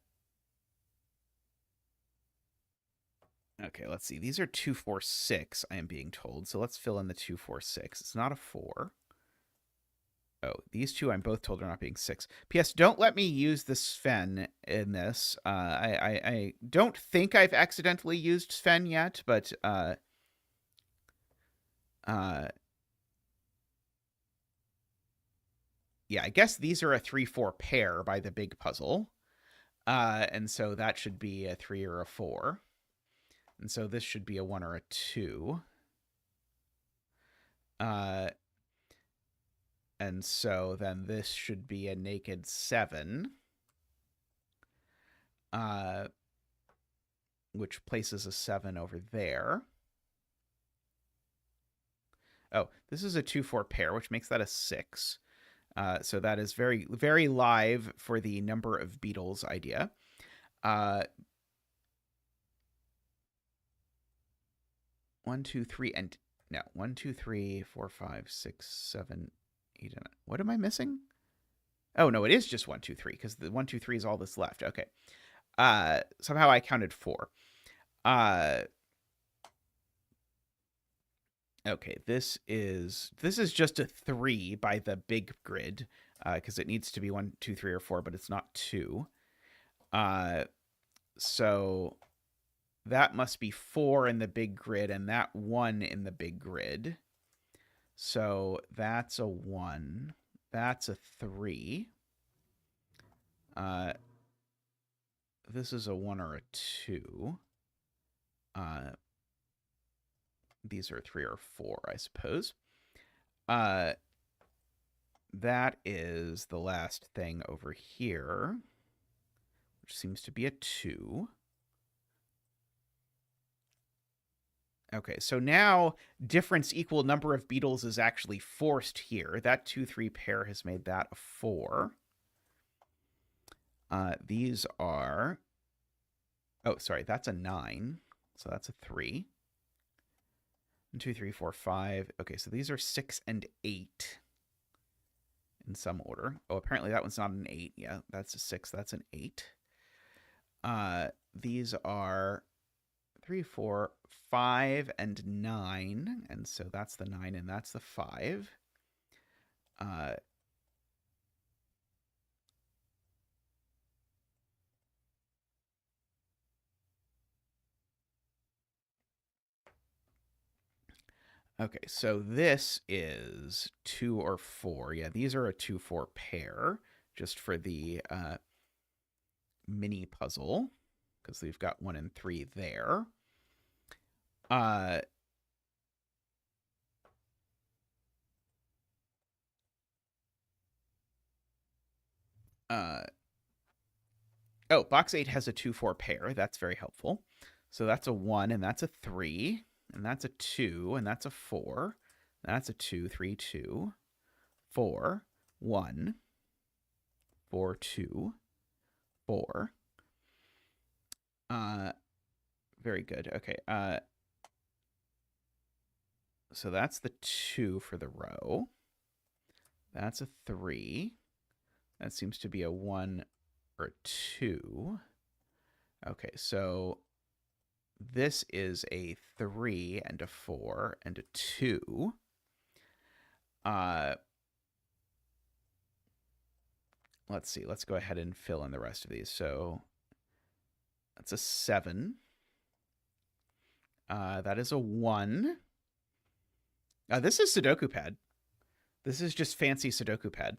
let's see. These are 2, 4, 6, I am being told. So let's fill in the 2, 4, 6. It's not a 4. Oh, these two I'm both told are not being 6. P.S. Don't let me use the Sven in this. I don't think I've accidentally used Sven yet, but yeah, I guess these are a 3, 4 pair by the big puzzle. And so that should be a 3 or a 4. And so this should be a 1 or a 2. And so then this should be a naked 7. Which places a 7 over there. Oh, this is a 2, 4 pair, which makes that a 6. So that is very, very live for the number of beetles idea. 1, 2, 3, and no, 1, 2, 3, 4, 5, 6, 7, 8, and 9. What am I missing? Oh, no, it is just 1, 2, 3, because the 1, 2, 3 is all that's left. Okay. Somehow I counted 4. Okay, this is just a 3 by the big grid, because it needs to be 1, 2, 3, or 4, but it's not 2. So that must be 4 in the big grid, and that 1 in the big grid. So that's a 1. That's a 3. This is a 1 or a 2. These are 3 or 4, I suppose. That is the last thing over here, which seems to be a 2. Okay, so now difference equal number of beetles is actually forced here. That 2, 3 pair has made that a 4. These are... Oh, sorry, that's a 9. So that's a 3. 1, 2, 3, 4, 5. Okay, so these are 6 and 8 in some order. Oh, apparently that one's not an 8. Yeah, that's a 6. That's an 8. These are 3, 4, 5, and 9. And so that's the 9 and that's the 5. Okay, so this is 2 or 4. Yeah, these are a 2, 4 pair, just for the mini puzzle, because we've got 1 and 3 there. Oh, box 8 has a 2, 4 pair. That's very helpful. So that's a 1, and that's a 3, and that's a 2, and that's a 4. That's a 2, 3, 2, 4, 1, 4, 2, 4. Very good. Okay. So that's the 2 for the row. That's a 3. That seems to be a 1 or a 2. Okay, so this is a 3 and a 4 and a 2. Let's see. Let's go ahead and fill in the rest of these. So that's a 7. That is a 1. This is Sudoku Pad. This is just fancy Sudoku Pad.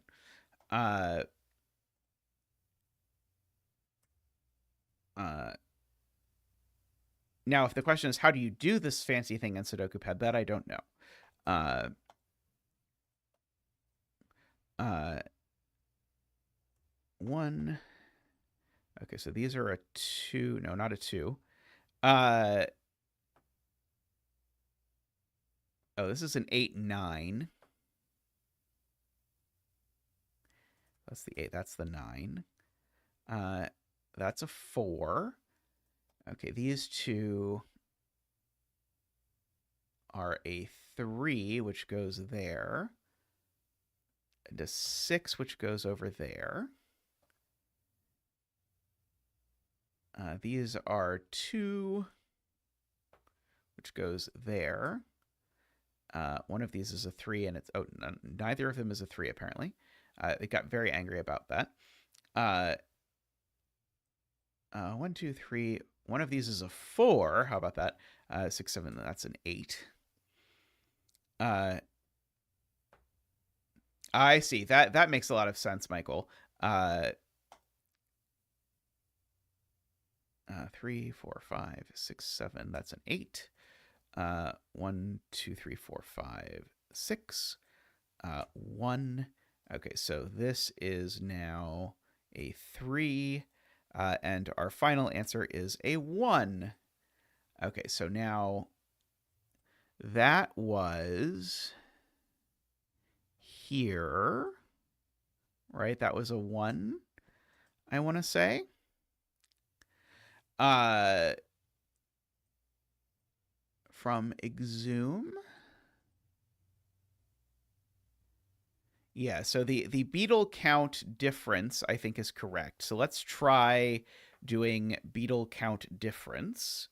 Now, if the question is how do you do this fancy thing in Sudoku Pad, that I don't know. Uh, uh, 1. Okay, so these are a 2. No, not a 2. Oh, this is an 8, 9. That's the 8. That's the 9. That's a 4. Okay, these two are a 3, which goes there, and a 6, which goes over there. These are 2, which goes there. One of these is a 3, and it's... Oh, neither of them is a 3, apparently. They got very angry about that. 1, 2, 3. One of these is a 4. How about that? 6, 7. That's an 8. I see. That makes a lot of sense, Michael. 3, 4, 5, 6, 7. That's an 8. 1, 2, 3, 4, 5, 6. 1. Okay, so this is now a 3. And our final answer is a 1. Okay, so now that was here, right? That was a 1, I want to say. From Exhume. Yeah, so the beetle count difference, I think, is correct. So let's try doing beetle count difference.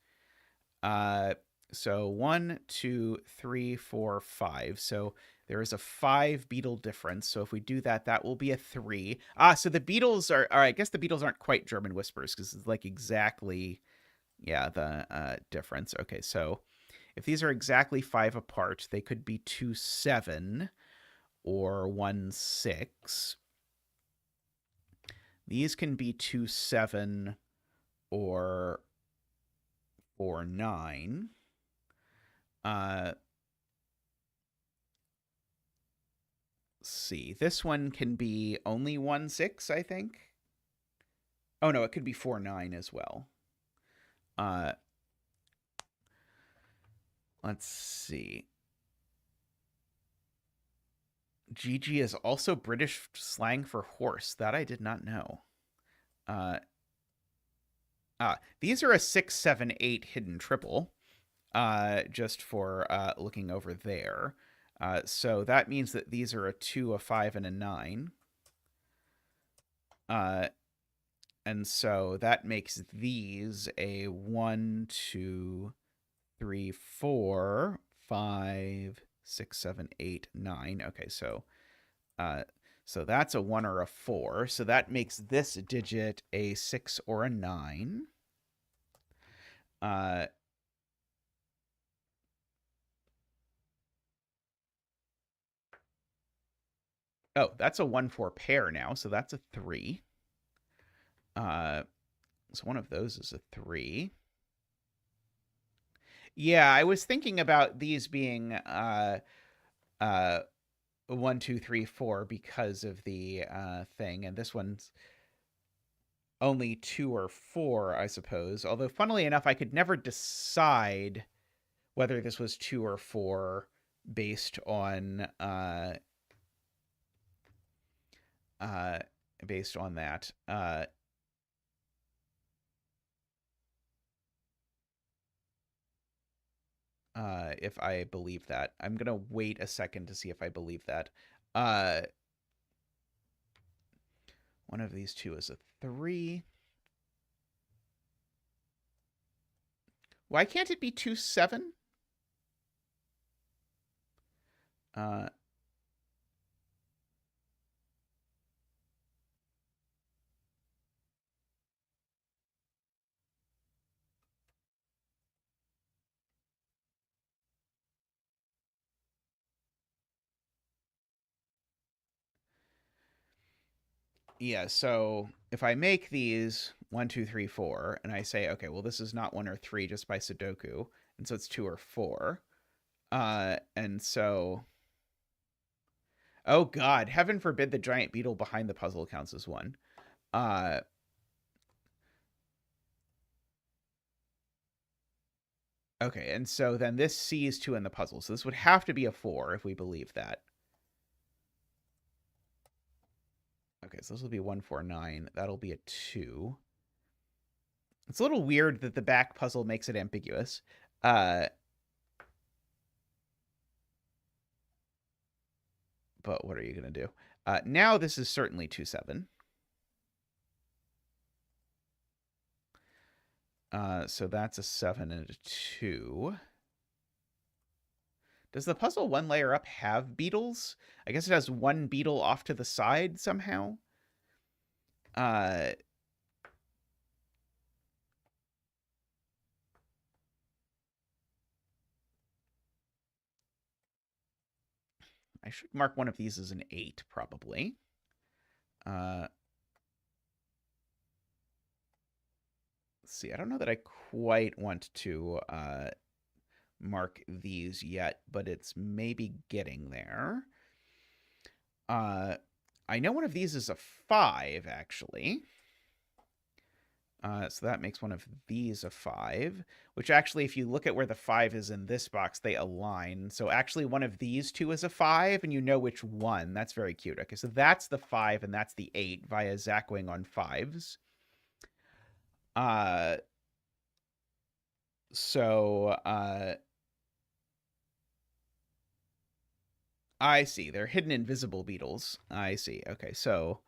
So 1, 2, 3, 4, 5. So there is a 5 beetle difference. So if we do that, that will be a 3. So the beetles are... I guess the beetles aren't quite German whispers because it's like exactly... Yeah, the difference. Okay, so if these are exactly 5 apart, they could be 2, 7 or 1, 6. These can be 2, 7 or 4, 9. Let's see. This one can be only 1, 6, I think. Oh, no, it could be 4, 9 as well. Let's see. GG is also British slang for horse. That I did not know. These are a 6, 7, 8 hidden triple. Just for looking over there. So that means that these are a 2, a 5, and a 9. And so that makes these a 1, 2, 3, 4, 5, 6, 7, 8, 9. Okay, so that's a 1 or a 4. So that makes this digit a 6 or a 9. Oh, that's a 1, 4 pair now, so that's a 3. So one of those is a 3. Yeah, I was thinking about these being 1, 2, 3, 4 because of the thing, and this one's only 2 or 4, I suppose. Although, funnily enough, I could never decide whether this was 2 or 4 based on that. If I believe that. I'm going to wait a second to see if I believe that. One of these two is a 3. Why can't it be 2, 7? Yeah, so if I make these 1, 2, 3, 4, and I say, okay, well, this is not 1 or 3 just by Sudoku, and so it's 2 or 4. And so, oh God, heaven forbid the giant beetle behind the puzzle counts as one. Uh, okay, and so then this C is 2 in the puzzle. So this would have to be a 4 if we believe that. Okay, so this will be 1, 4, 9. That'll be a 2. It's a little weird that the back puzzle makes it ambiguous. But what are you going to do? Now this is certainly 2, 7. So that's a 7 and a 2. Does the puzzle one layer up have beetles? I guess it has one beetle off to the side somehow. I should mark one of these as an 8, probably. Let's see. I don't know that I quite want to mark these yet, but it's maybe getting there. I know one of these is a 5, actually. So that makes one of these a 5, which actually, if you look at where the 5 is in this box, they align. So actually one of these two is a 5, and you know which one. That's very cute. Okay, so that's the 5, and that's the 8 via Zackwing on 5s. I see. They're hidden invisible beetles. I see. Okay, so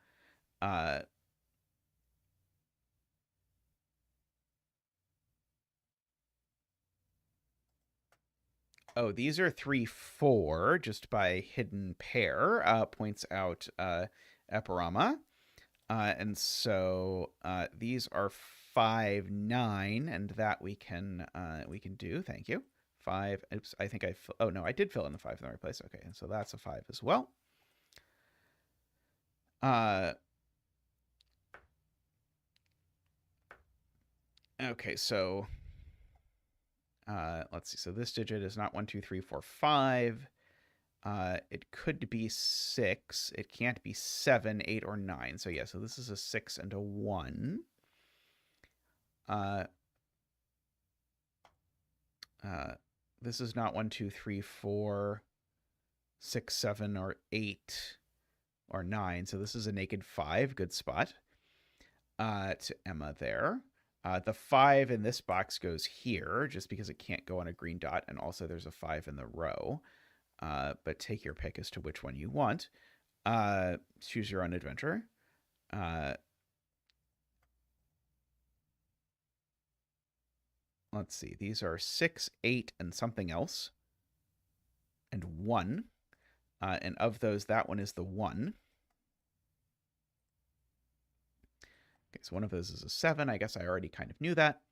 oh, these are 3, 4, just by hidden pair, points out Epirama. And so these are 5, 9, and that we can do. Thank you. 5. Oops, I think oh no, I did fill in the 5 in the right place. Okay, and so that's a 5 as well. Okay, so let's see. So this digit is not 1, 2, 3, 4, 5. It could be 6. It can't be 7, 8, or 9. So yeah, so this is a 6 and a 1. This is not 1, 2, 3, 4, 6, 7, or 8, or 9. So this is a naked 5. Good spot. To Emma there. The 5 in this box goes here, just because it can't go on a green dot, and also there's a 5 in the row. But take your pick as to which one you want. Choose your own adventure. Let's see. These are 6, 8, and something else. And 1. And of those, that one is the 1. Okay, so one of those is a 7. I guess I already kind of knew that.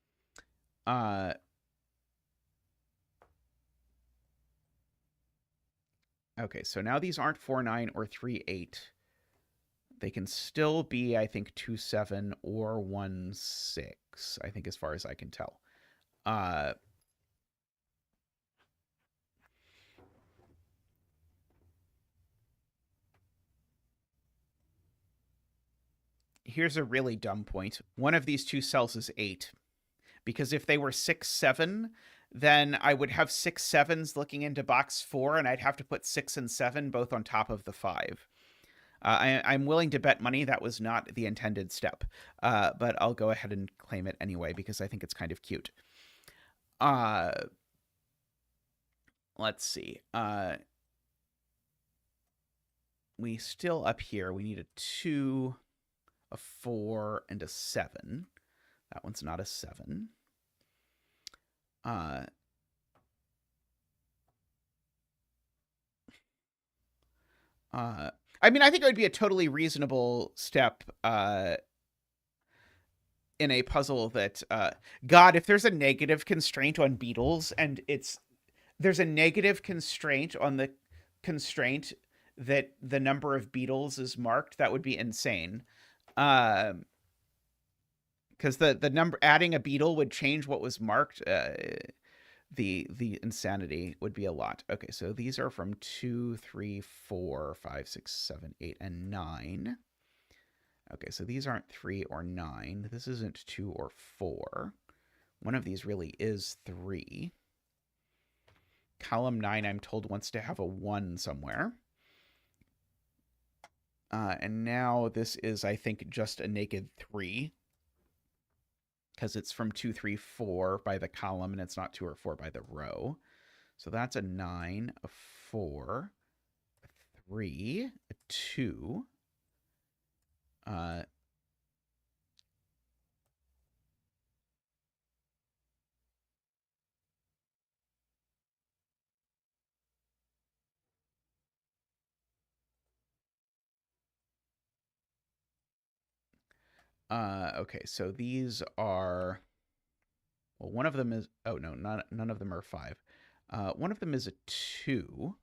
Okay, so now these aren't 4, 9, or 3, 8. They can still be, I think, 2, 7, or 1, 6, I think, as far as I can tell. Here's a really dumb point. One of these two cells is 8. Because if they were 6, 7, then I would have 6 7s looking into box 4, and I'd have to put 6 and 7 both on top of the 5. I'm willing to bet money that was not the intended step, but I'll go ahead and claim it anyway because I think it's kind of cute. Let's see. We still up here. We need a 2, a 4, and a 7. That one's not a 7. I mean, I think it would be a totally reasonable step in a puzzle that, God, if there's a negative constraint on beetles and there's a negative constraint on the constraint that the number of beetles is marked, that would be insane. Because the number, adding a beetle would change what was marked. the insanity would be a lot. Okay, so these are from 2, 3, 4, 5, 6, 7, 8, and 9. Okay, so these aren't 3 or 9. This isn't 2 or 4. One of these really is 3. Column 9, I'm told, wants to have a 1 somewhere. And now this is, I think, just a naked 3. Because it's from 2, 3, 4 by the column, and it's not 2 or 4 by the row. So that's a 9, a 4, a 3, a 2. Okay, so these are... Well, one of them is... Oh, no, none of them are 5. One of them is a 2.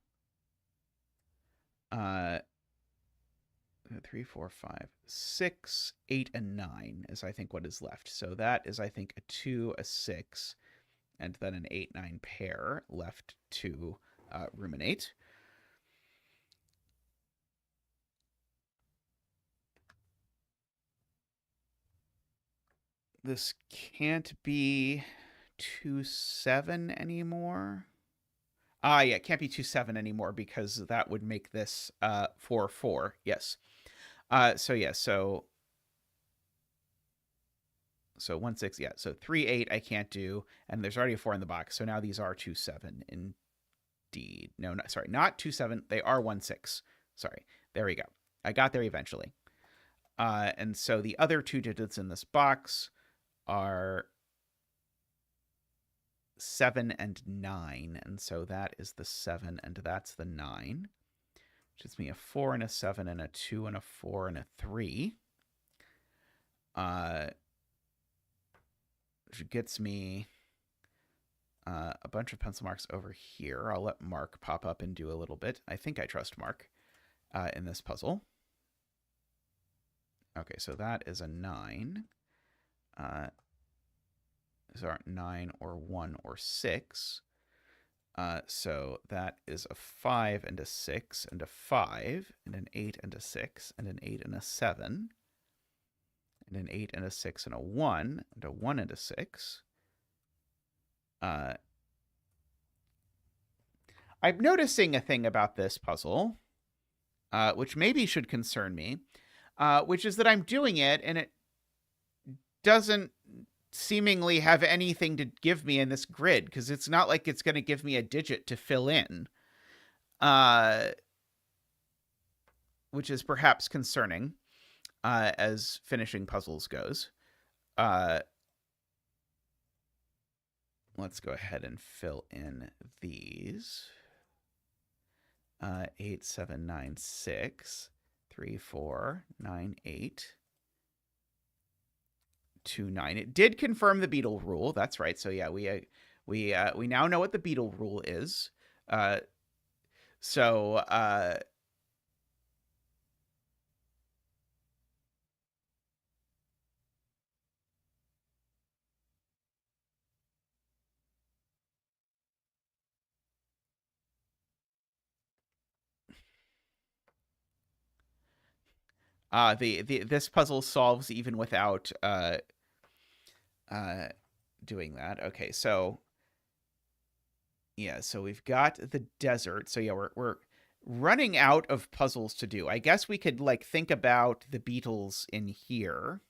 3, 4, 5, 6, 8, and 9 is, I think, what is left. So that is, I think, a 2, a 6, and then an 8, 9 pair left to ruminate. This can't be 2, 7 anymore. Yeah, it can't be 2, 7 anymore because that would make this 4, 4. Yes. So 1, 6, yeah. So 3, 8 I can't do, and there's already a 4 in the box. So now these are 2, 7 indeed. No, sorry, not 2, 7. They are 1, 6. Sorry. There we go. I got there eventually. And so the other 2 digits in this box are 7 and 9. And so that is the 7, and that's the 9. Which gives me a 4 and a 7 and a 2 and a 4 and a 3. Which gets me a bunch of pencil marks over here. I'll let Mark pop up and do a little bit. I think I trust Mark in this puzzle. Okay, so that is a 9. These aren't 9 or 1 or 6. So that is a 5 and a 6 and a 5 and an 8 and a 6 and an 8 and a 7 and an 8 and a 6 and a 1 and a 1 and a 6. I'm noticing a thing about this puzzle, which maybe should concern me, which is that I'm doing it and it doesn't seemingly have anything to give me in this grid, because it's not like it's going to give me a digit to fill in, which is perhaps concerning as finishing puzzles goes. Let's go ahead and fill in these. 8, 7, 9, 6, 3, 4, 9, 8, 2, 9. It did confirm the beetle rule. That's right. So yeah, we now know what the beetle rule is. This puzzle solves even without doing that. Okay, so yeah, so we've got the desert. So yeah, we're running out of puzzles to do. I guess we could like think about the Beatles in here.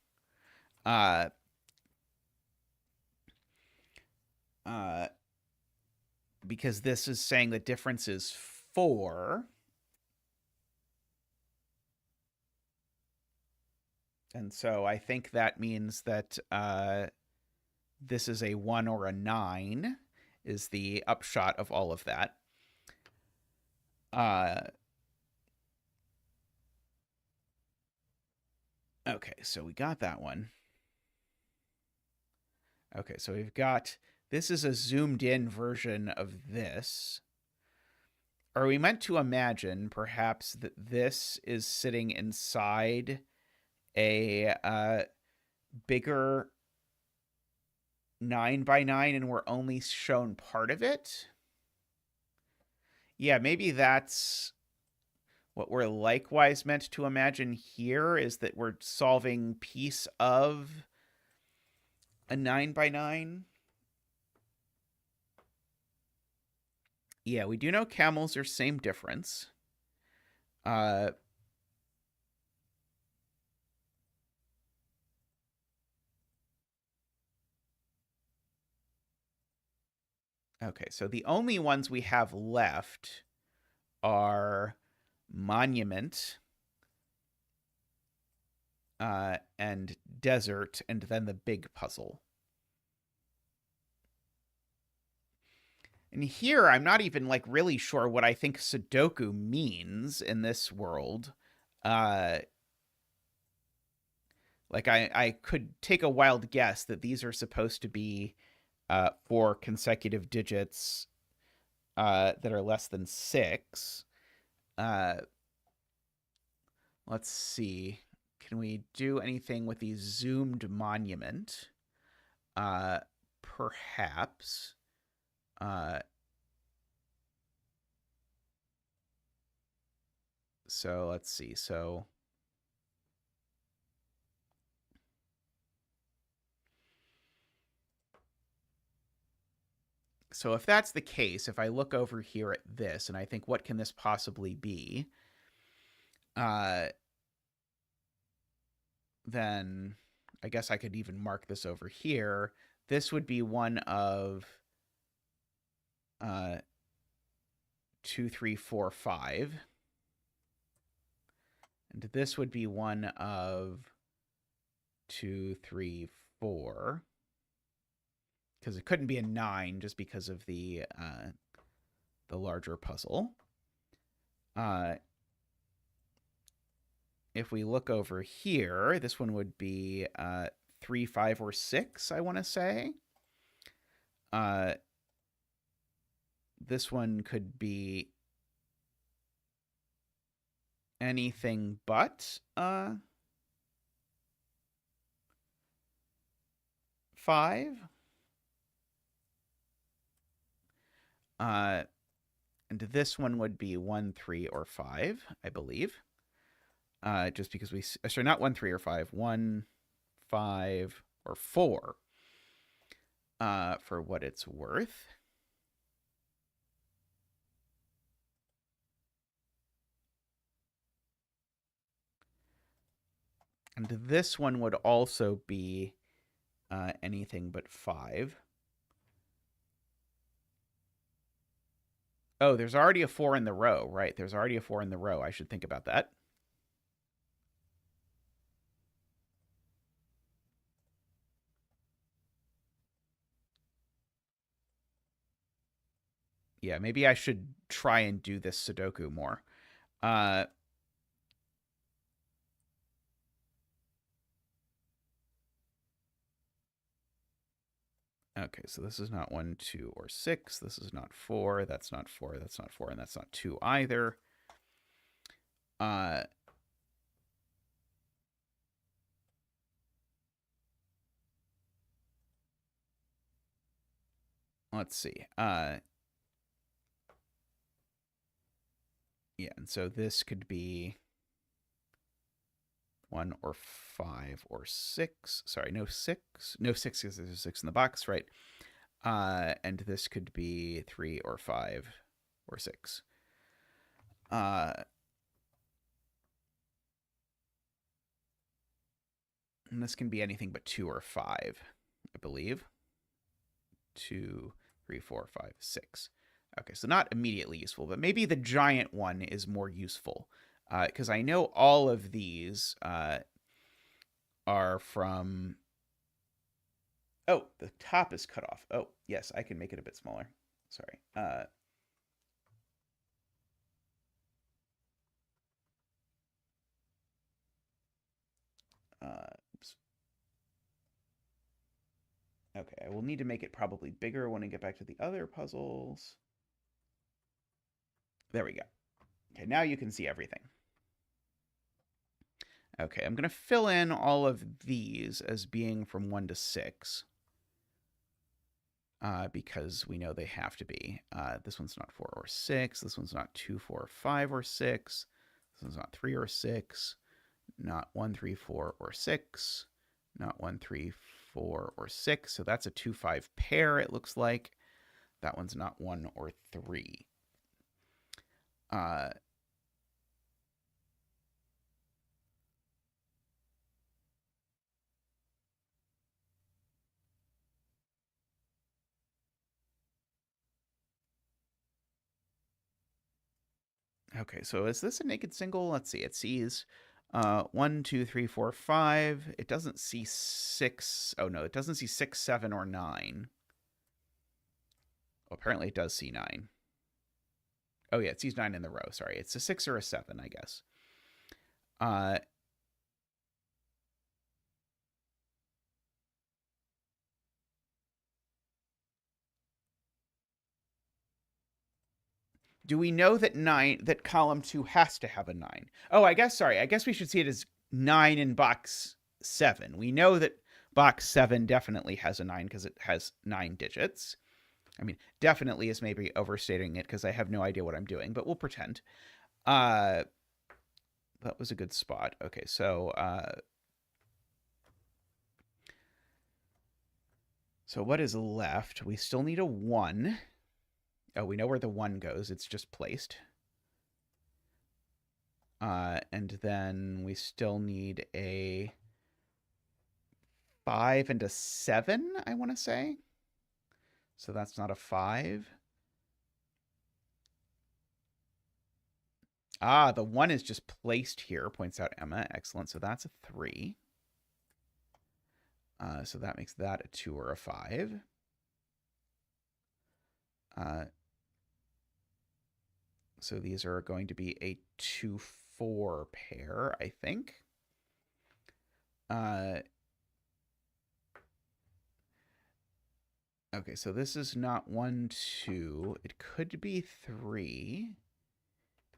Because this is saying the difference is 4. And so I think that means that this is a 1 or a 9 is the upshot of all of that. Okay, so we got that one. Okay, so we've got... This is a zoomed-in version of this. Are we meant to imagine, perhaps, that this is sitting inside a bigger 9 by 9 and we're only shown part of it. Yeah, maybe that's what we're likewise meant to imagine here, is that we're solving piece of a 9 by 9. Yeah, we do know camels are same difference. Okay, so the only ones we have left are monument and desert, and then the big puzzle. And here, I'm not even like really sure what I think Sudoku means in this world. Like I could take a wild guess that these are supposed to be 4 consecutive digits that are less than 6. Let's see. Can we do anything with the zoomed monument? Perhaps. So let's see. So if that's the case, if I look over here at this and I think, what can this possibly be? Then I guess I could even mark this over here. This would be one of 2, 3, 4, 5. And this would be one of 2, 3, 4. Because it couldn't be a 9 just because of the larger puzzle. If we look over here, this one would be 3, 5, or 6, I want to say. This one could be anything but 5. And this one would be 1, 3, or 5, I believe. Just because we... Sorry, not 1, 3, or 5. 1, 5, or 4. For what it's worth. And this one would also be anything but 5. Oh, there's already a 4 in the row, right? There's already a 4 in the row. I should think about that. Yeah, maybe I should try and do this Sudoku more. Okay, so this is not 1, 2, or 6. This is not 4. That's not 4. That's not 4. And that's not 2 either. Let's see. Yeah, and so this could be 1 or 5 or 6. Sorry, no 6. No 6 because there's a 6 in the box, right? And this could be 3 or 5 or 6. And this can be anything but 2 or 5, I believe. 2, 3, 4, 5, 6. Okay, so not immediately useful, but maybe the giant one is more useful. Because I know all of these are from... Oh, the top is cut off. Oh, yes, I can make it a bit smaller. Sorry. Oops. Okay, I will need to make it probably bigger when I get back to the other puzzles. There we go. Okay, now you can see everything. Okay, I'm going to fill in all of these as being from 1 to 6. because we know they have to be. This one's not 4 or 6. This one's not 2, 4, 5, or 6. This one's not 3 or 6. Not 1, 3, 4, or 6. Not 1, 3, 4, or 6. So that's a 2, 5 pair, it looks like. That one's not 1 or 3. Okay, so is this a naked single? Let's see. It sees 1, 2, 3, 4, 5. It doesn't see 6. Oh, no, it doesn't see 6, 7, or 9. Well, apparently it does see 9. Oh, yeah, it sees 9 in the row. Sorry, it's a 6 or a 7, I guess. Do we know that column 2 has to have a 9? Oh, I guess we should see it as 9 in box 7. We know that box 7 definitely has a 9 because it has 9 digits. I mean, definitely is maybe overstating it because I have no idea what I'm doing, but we'll pretend. That was a good spot. Okay, so what is left? We still need a 1. Oh, we know where the 1 goes. It's just placed. And then we still need a 5 and a 7, I want to say. So that's not a 5. Ah, the 1 is just placed here, points out Emma. Excellent. So that's a 3. So that makes that a 2 or a 5. So these are going to be a 2, 4 pair, I think. Okay, so this is not 1, 2. It could be 3.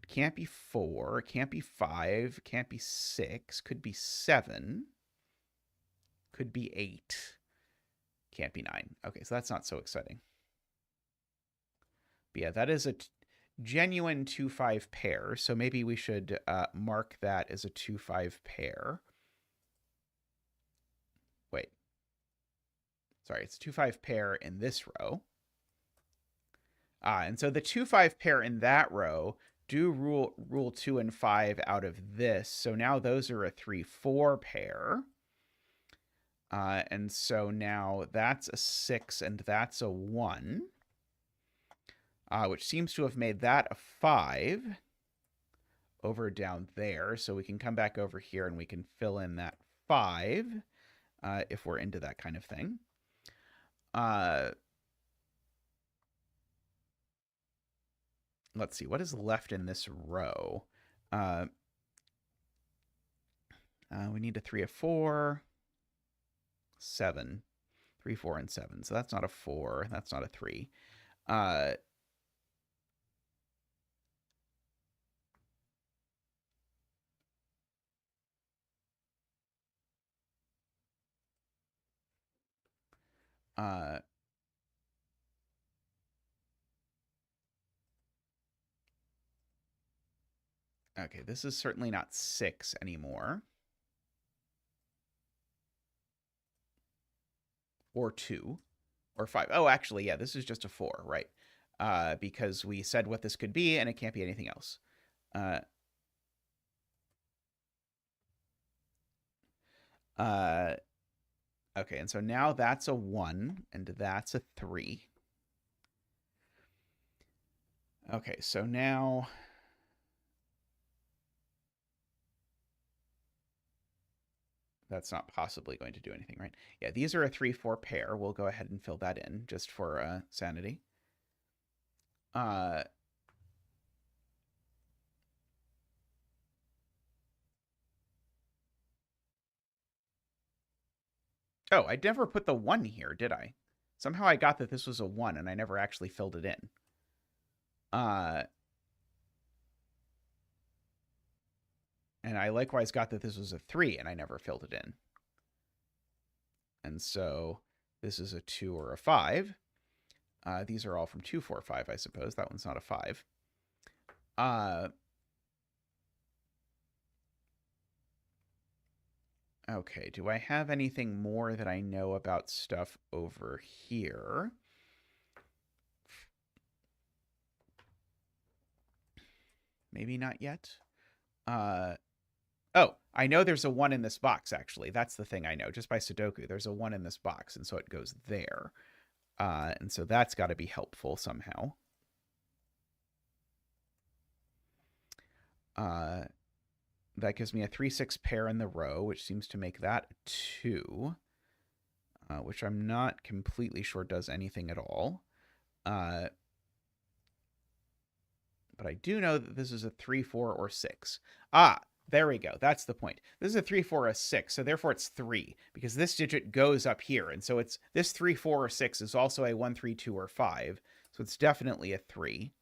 It can't be 4. It can't be 5. It can't be 6. Could be 7. Could be 8. Can't be 9. Okay, so that's not so exciting. But yeah, that is a genuine 2, 5 pair. So maybe we should mark that as a 2, 5 pair. Wait. Sorry, it's 2, 5 pair in this row. And so the 2, 5 pair in that row do rule 2 and 5 out of this. So now those are a 3, 4 pair. And so now that's a 6 and that's a 1. Which seems to have made that a 5 over down there. So we can come back over here and we can fill in that 5 if we're into that kind of thing. Let's see, what is left in this row? We need a 3, a 4, 7. 3, 4, and 7. So that's not a 4. That's not a 3. Okay, this is certainly not 6 anymore. Or 2. Or 5. Oh, actually, yeah, this is just a 4, right? Because we said what this could be, and it can't be anything else. Okay, and so now that's a 1, and that's a 3. Okay, so now... That's not possibly going to do anything, right? Yeah, these are a 3, 4 pair. We'll go ahead and fill that in just for sanity. Oh, I never put the 1 here, did I? Somehow I got that this was a 1, and I never actually filled it in. And I likewise got that this was a 3, and I never filled it in. And so this is a 2 or a 5. These are all from 2, 4, 5, I suppose. That one's not a 5. Okay, do I have anything more that I know about stuff over here? Maybe not yet. Oh, I know there's a 1 in this box, actually. That's the thing I know. Just by Sudoku, there's a 1 in this box, and so it goes there. And so that's got to be helpful somehow. That gives me a 3, 6 pair in the row, which seems to make that 2, which I'm not completely sure does anything at all. But I do know that this is a 3, 4, or 6. There we go. That's the point. This is a 3, 4, or 6, so therefore it's 3, because this digit goes up here, and so it's this 3, 4, or 6 is also a 1, 3, 2, or 5, so it's definitely a 3.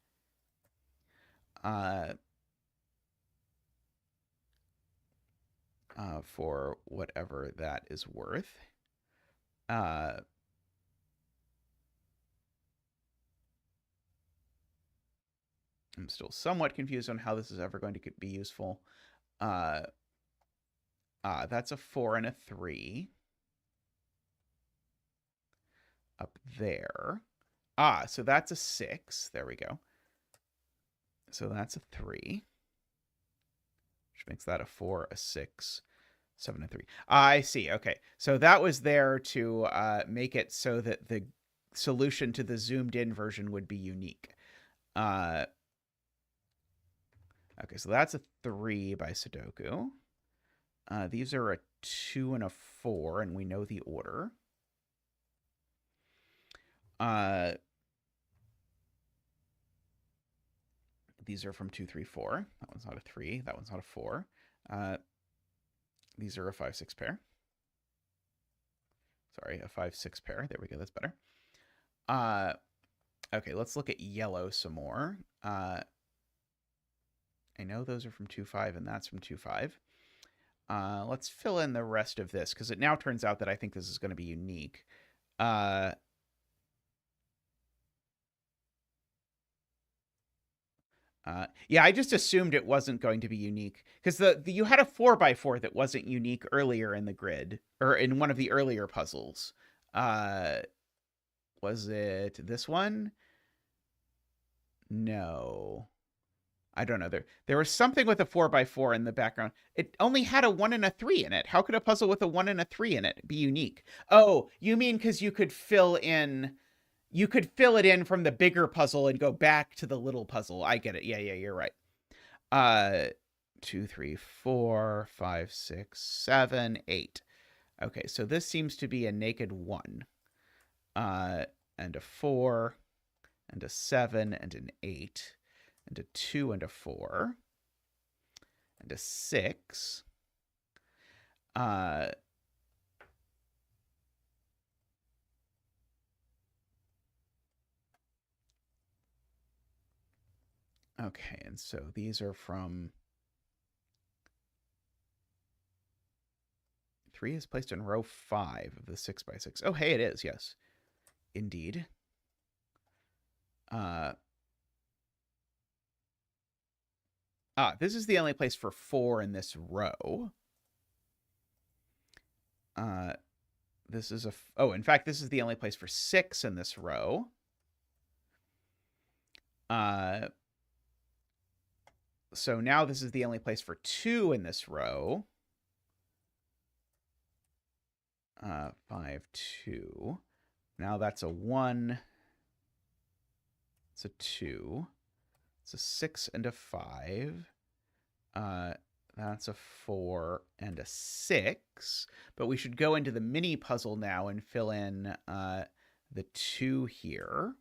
For whatever that is worth. I'm still somewhat confused on how this is ever going to be useful. That's a 4 and a 3. Up there. So that's a 6. There we go. So that's a 3. Which makes that a 4, a 6, 7, and 3. I see. Okay. So that was there to make it so that the solution to the zoomed in version would be unique. Okay, so that's a 3 by Sudoku. These are a 2 and a 4, and we know the order. These are from 2, 3, 4. That one's not a 3. That one's not a 4. These are a 5, 6 pair. Sorry, a 5, 6 pair. There we go. That's better. Okay, let's look at yellow some more. I know those are from 2, 5, and that's from 2, 5. Let's fill in the rest of this, because it now turns out that I think this is going to be unique. Yeah, I just assumed it wasn't going to be unique because you had a 4x4 that wasn't unique earlier in the grid or in one of the earlier puzzles. Was it this one? No, I don't know. There was something with a 4x4 in the background. It only had a 1 and a 3 in it. How could a puzzle with a 1 and a 3 in it be unique? Oh, you mean because you could fill in. You could fill it in from the bigger puzzle and go back to the little puzzle. I get it. Yeah, you're right. 2, 3, 4, 5, 6, 7, 8. Okay, so this seems to be a naked 1. And a 4, and a 7, and an 8, and a 2, and a 4, and a 6. Okay, and so these are from 3 is placed in row 5 of the 6x6. Oh, hey, it is, yes. Indeed. This is the only place for 4 in this row. This is in fact, this is the only place for 6 in this row. So now this is the only place for 2 in this row. 5, 2. Now that's a 1. It's a 2. It's a 6 and a 5. That's a 4 and a 6. But we should go into the mini puzzle now and fill in the 2 here.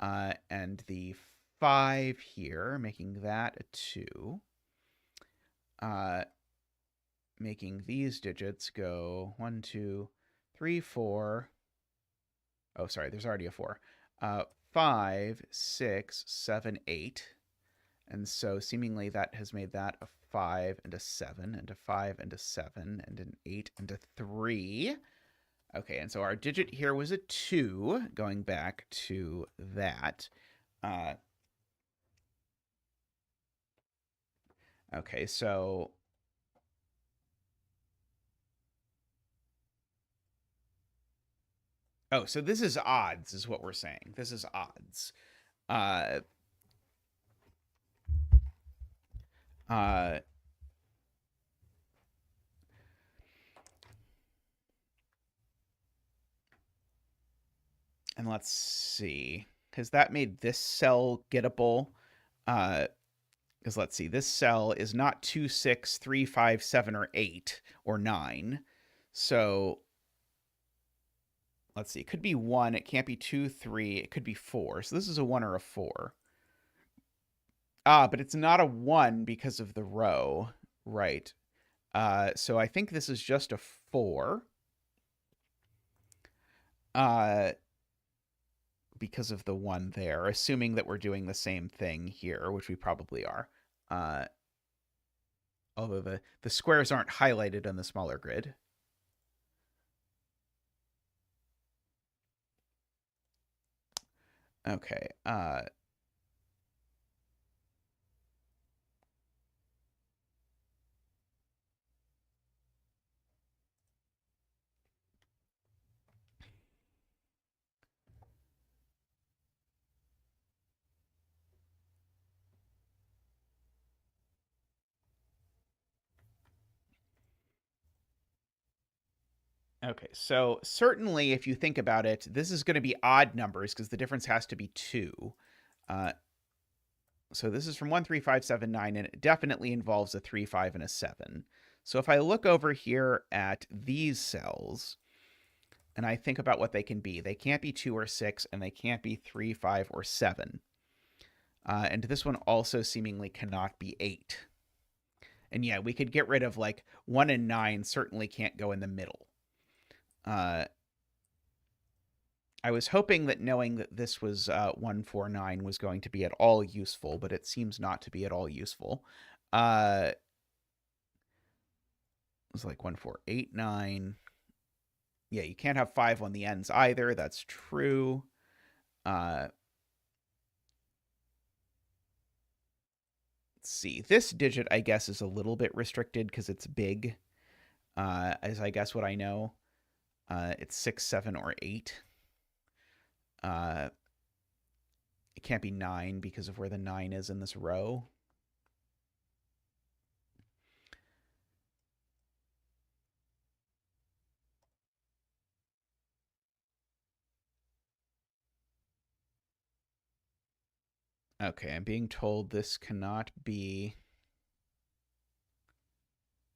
And the 5 here, making that a 2. Making these digits go 1, 2, 3, 4. Oh, sorry, there's already a 4. 5, 6, 7, 8. And so seemingly that has made that a 5 and a 7 and a 5 and a 7 and an 8 and a 3. Okay, and so our digit here was a 2, going back to that. Uh, okay, so... Oh, so this is odds, is what we're saying. This is odds. Uh, uh, and let's see. Because that made this cell gettable. Because let's see, this cell is not 2, 6, 3, 5, 7, or 8, or 9. So let's see, it could be 1, it can't be 2, 3, it could be 4. So this is a 1 or a 4. Ah, but it's not a 1 because of the row. Right. So I think this is just a 4. Uh, because of the 1 there, assuming that we're doing the same thing here, which we probably are. Although the squares aren't highlighted on the smaller grid. Okay. Okay, so certainly if you think about it, this is going to be odd numbers because the difference has to be 2. Uh, so this is from 1, 3, 5, 7, 9, and it definitely involves a 3, 5, and a 7. So if I look over here at these cells and I think about what they can be, they can't be 2 or 6, and they can't be 3, 5, or 7. And this one also seemingly cannot be 8. And yeah, we could get rid of like 1 and 9 certainly can't go in the middle. I was hoping that knowing that this was 149 was going to be at all useful, but it seems not to be at all useful. It was like 1489. Yeah, you can't have 5 on the ends either. That's true. Let's see. This digit, I guess, is a little bit restricted because it's big. As I guess what I know. It's 6, 7, or 8. It can't be 9 because of where the 9 is in this row. Okay, I'm being told this cannot be...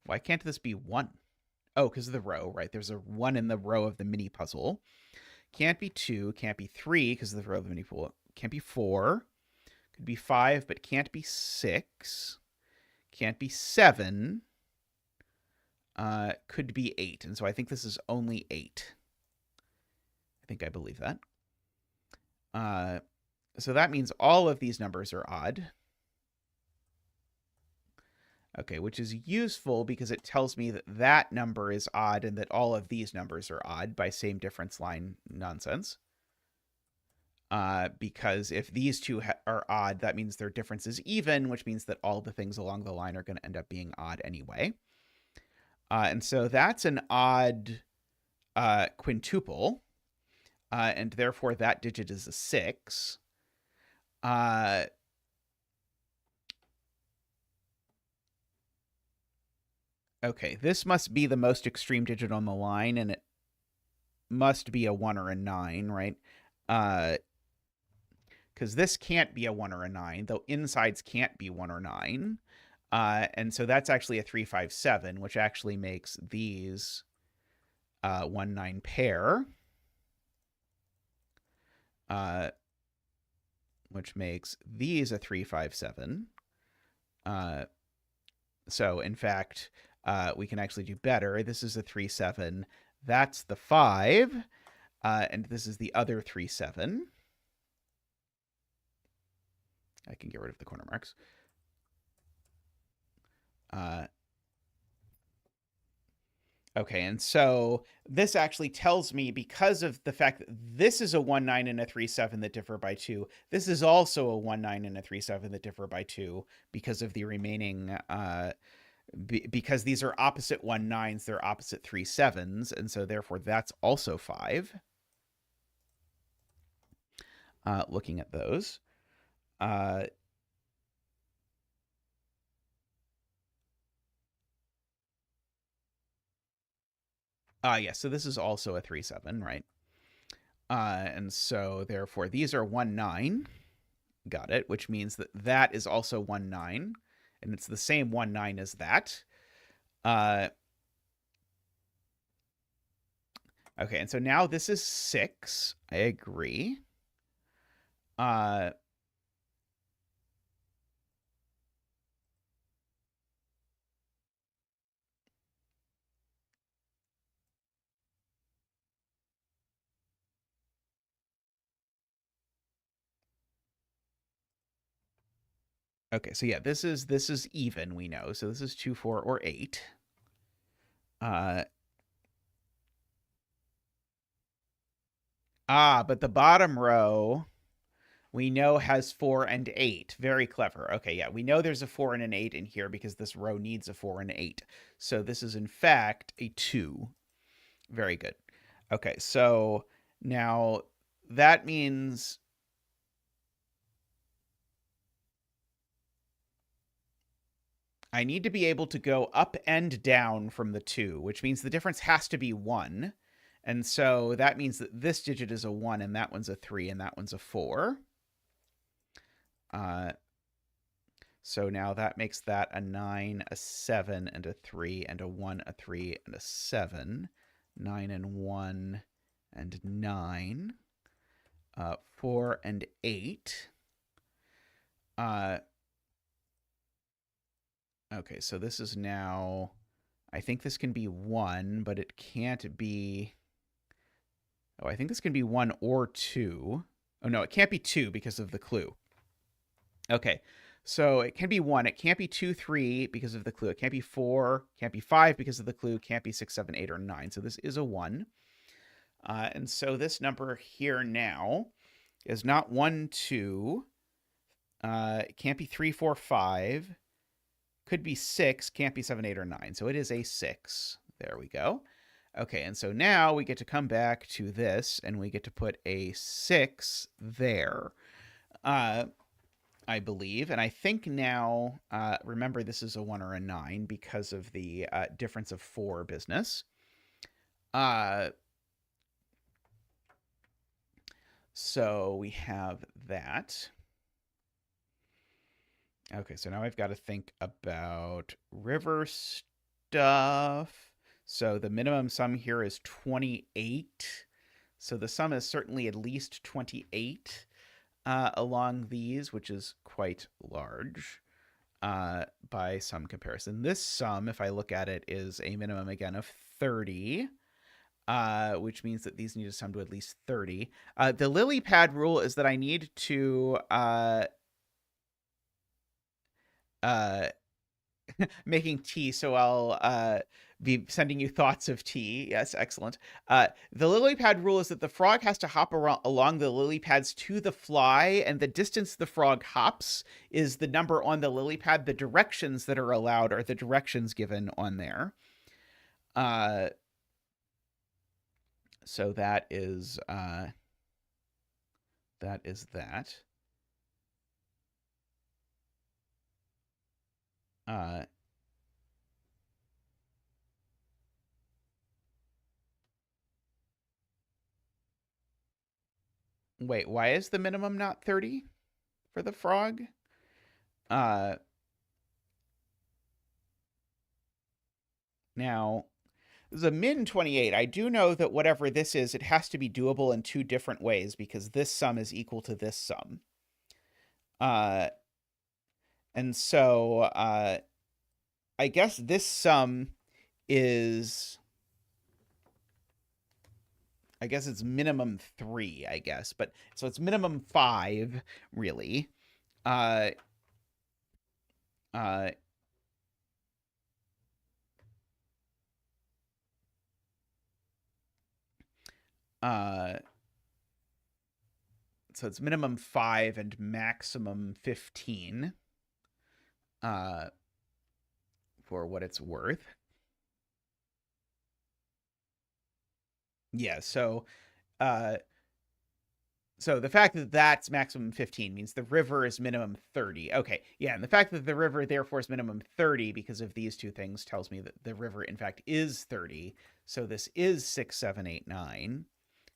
Why can't this be 1? Oh, because of the row, right? There's a 1 in the row of the mini puzzle. Can't be 2, can't be 3 because of the row of the mini puzzle. Can't be 4. Could be 5, but can't be 6. Can't be 7. Could be 8. And so I think this is only 8. I think I believe that. So that means all of these numbers are odd. Okay, which is useful because it tells me that that number is odd and that all of these numbers are odd by same difference line nonsense. Because if these two are odd, that means their difference is even, which means that all the things along the line are going to end up being odd anyway. And so that's an odd quintuple, and therefore that digit is a 6. Okay, this must be the most extreme digit on the line, and it must be a 1 or a 9, right? Because this can't be a 1 or a 9, though insides can't be 1 or 9. And so that's actually a 3, 5, 7, which actually makes these 1, 9 pair. Which makes these a 3, 5, 7. So, in fact, we can actually do better. This is a 3, 7. That's the 5. And this is the other 3, 7. I can get rid of the corner marks. Okay, and so this actually tells me, because of the fact that this is a 1-9 and a 3-7 that differ by 2, this is also a 1-9 and a 3-7 that differ by 2 because of the remaining, because these are opposite 1-9s, they're opposite 3-7s, and so therefore that's also 5. Looking at those. Yeah, so this is also a 3-7, right? And so therefore these are 1-9. Got it, which means that that is also 1-9, and it's the same 1-9 as that. Okay, and so now this is 6. I agree. Okay, so yeah, this is even, we know. So this is 2, 4, or 8. But the bottom row we know has 4 and 8. Very clever. Okay, yeah, we know there's a 4 and an 8 in here because this row needs a 4 and an 8. So this is in fact a 2. Very good. Okay, so now that means I need to be able to go up and down from the 2, which means the difference has to be 1. And so that means that this digit is a 1, and that one's a 3, and that one's a 4. So now that makes that a 9, a 7, and a 3, and a 1, a 3, and a 7. 9 and 1 and 9. 4 and 8. Okay, so this is now... I think this can be 1, but it can't be... Oh, I think this can be 1 or 2. Oh, no, it can't be 2 because of the clue. Okay, so it can be 1. It can't be 2, 3 because of the clue. It can't be 4. Can't be 5 because of the clue. Can't be 6, 7, 8, or 9. So this is a 1. And so this number here now is not 1, 2. It can't be 3, 4, 5. Could be 6. Can't be 7, 8, or 9. So it is a 6. There we go. Okay, and so now we get to come back to this, and we get to put a 6 there, I believe. And I think now, remember, this is a 1 or a 9 because of the difference of 4 business. So we have that. Okay, so now I've got to think about river stuff. So the minimum sum here is 28. So the sum is certainly at least 28 along these, which is quite large by some comparison. This sum, if I look at it, is a minimum, again, of 30. Which means that these need to sum to at least 30. The lily pad rule is that I need to making tea, so I'll be sending you thoughts of tea. Yes, excellent. The lily pad rule is that the frog has to hop along the lily pads to the fly, and the distance the frog hops is the number on the lily pad. The directions that are allowed are the directions given on there. So that is that. Wait, why is the minimum not 30 for the frog? Now, this is a min 28. I do know that whatever this is, it has to be doable in 2 different ways because this sum is equal to this sum. And so I guess this sum is... I guess it's minimum 3, I guess. But so it's minimum 5, really. So it's minimum 5 and maximum 15 for what it's worth. Yeah, so the fact that that's maximum 15 means the river is minimum 30. Okay, yeah, and the fact that the river therefore is minimum 30 because of these two things tells me that the river in fact is 30. So this is 6, 7, 8, 9.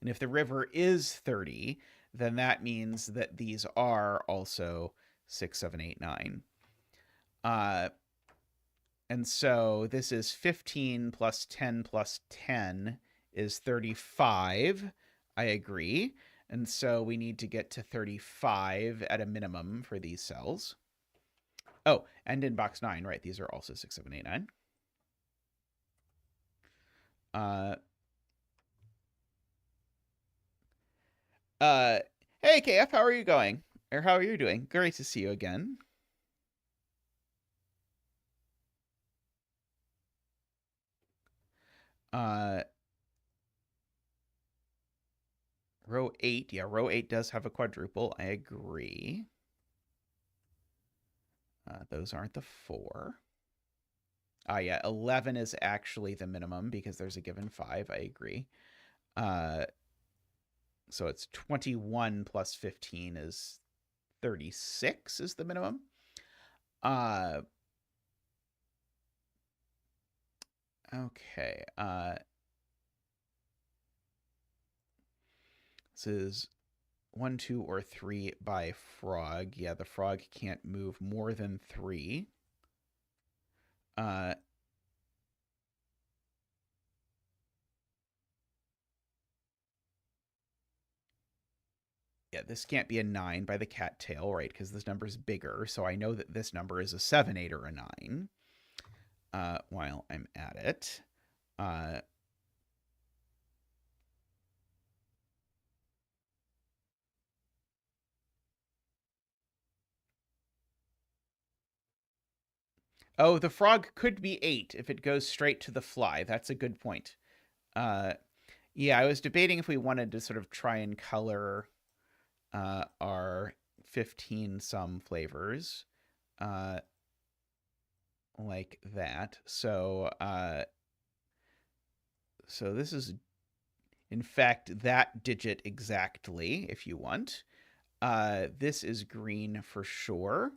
And if the river is 30, then that means that these are also 6, 7, 8, 9. And so this is 15 plus 10 plus 10 is 35. I agree. And so we need to get to 35 at a minimum for these cells. Oh, and in box 9, right, these are also 6, 7, 8, 9. Hey, KF, how are you going? Or how are you doing? Great to see you again. Row 8. Yeah, row 8 does have a quadruple. I agree. Those aren't the 4. Yeah, 11 is actually the minimum because there's a given 5. I agree. So it's 21 plus 15 is 36 is the minimum. Okay. This is 1, 2, or 3 by frog. Yeah, the frog can't move more than 3. Yeah, this can't be a 9 by the cattail, right? Because this number is bigger. So I know that this number is a 7, 8, or a 9. While I'm at it. Oh, the frog could be 8 if it goes straight to the fly. That's a good point. Yeah, I was debating if we wanted to sort of try and color our 15 some flavors like that. So this is in fact that digit exactly if you want. This is green for sure.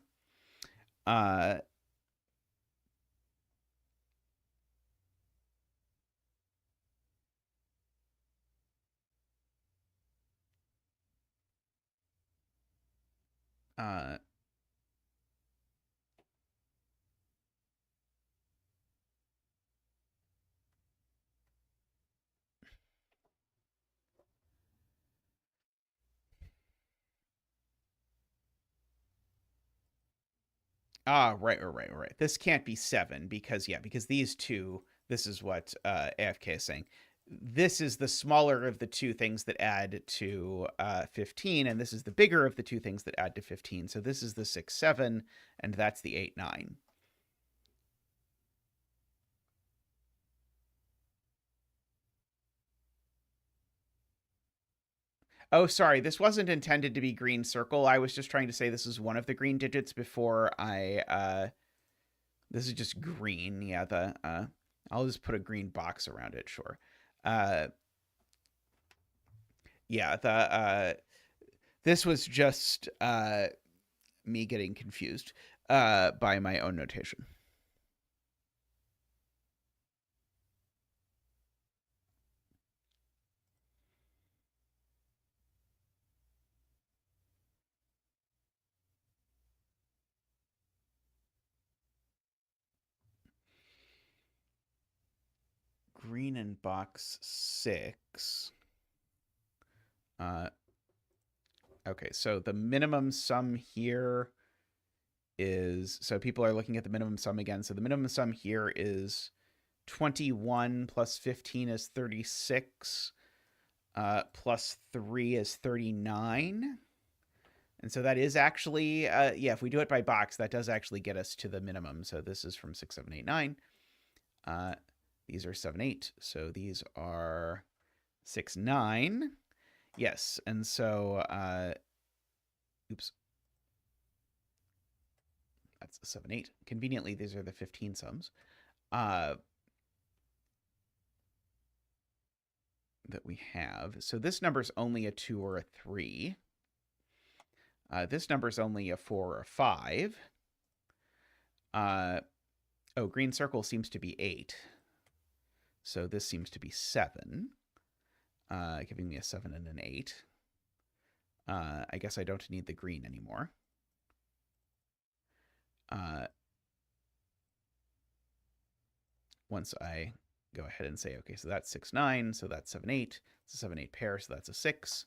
Right. This can't be 7 because these two, this is what AFK is saying. This is the smaller of the two things that add to 15, and this is the bigger of the two things that add to 15. So this is the 6, 7, and that's the 8, 9. Oh, sorry, this wasn't intended to be green circle. I was just trying to say this is one of the green digits before I this is just green. Yeah, I'll just put a green box around it, sure. Yeah, this was just me getting confused by my own notation. Green in box 6. Okay, so the minimum sum here is, so people are looking at the minimum sum again. So the minimum sum here is 21 plus 15 is 36, plus 3 is 39. And so that is actually, yeah, if we do it by box, that does actually get us to the minimum. So this is from 6, 7, 8, 9. These are 7, 8. So these are 6, 9. Yes, and so, oops, that's a 7, 8. Conveniently, these are the 15 sums that we have. So this number's only a 2 or a 3. This number's only a 4 or a 5. Oh, green circle seems to be 8. So this seems to be 7, giving me a 7 and an 8. I guess I don't need the green anymore. Once I go ahead and say, okay, so that's 6, 9, so that's 7, 8. It's a 7, 8 pair, so that's a 6.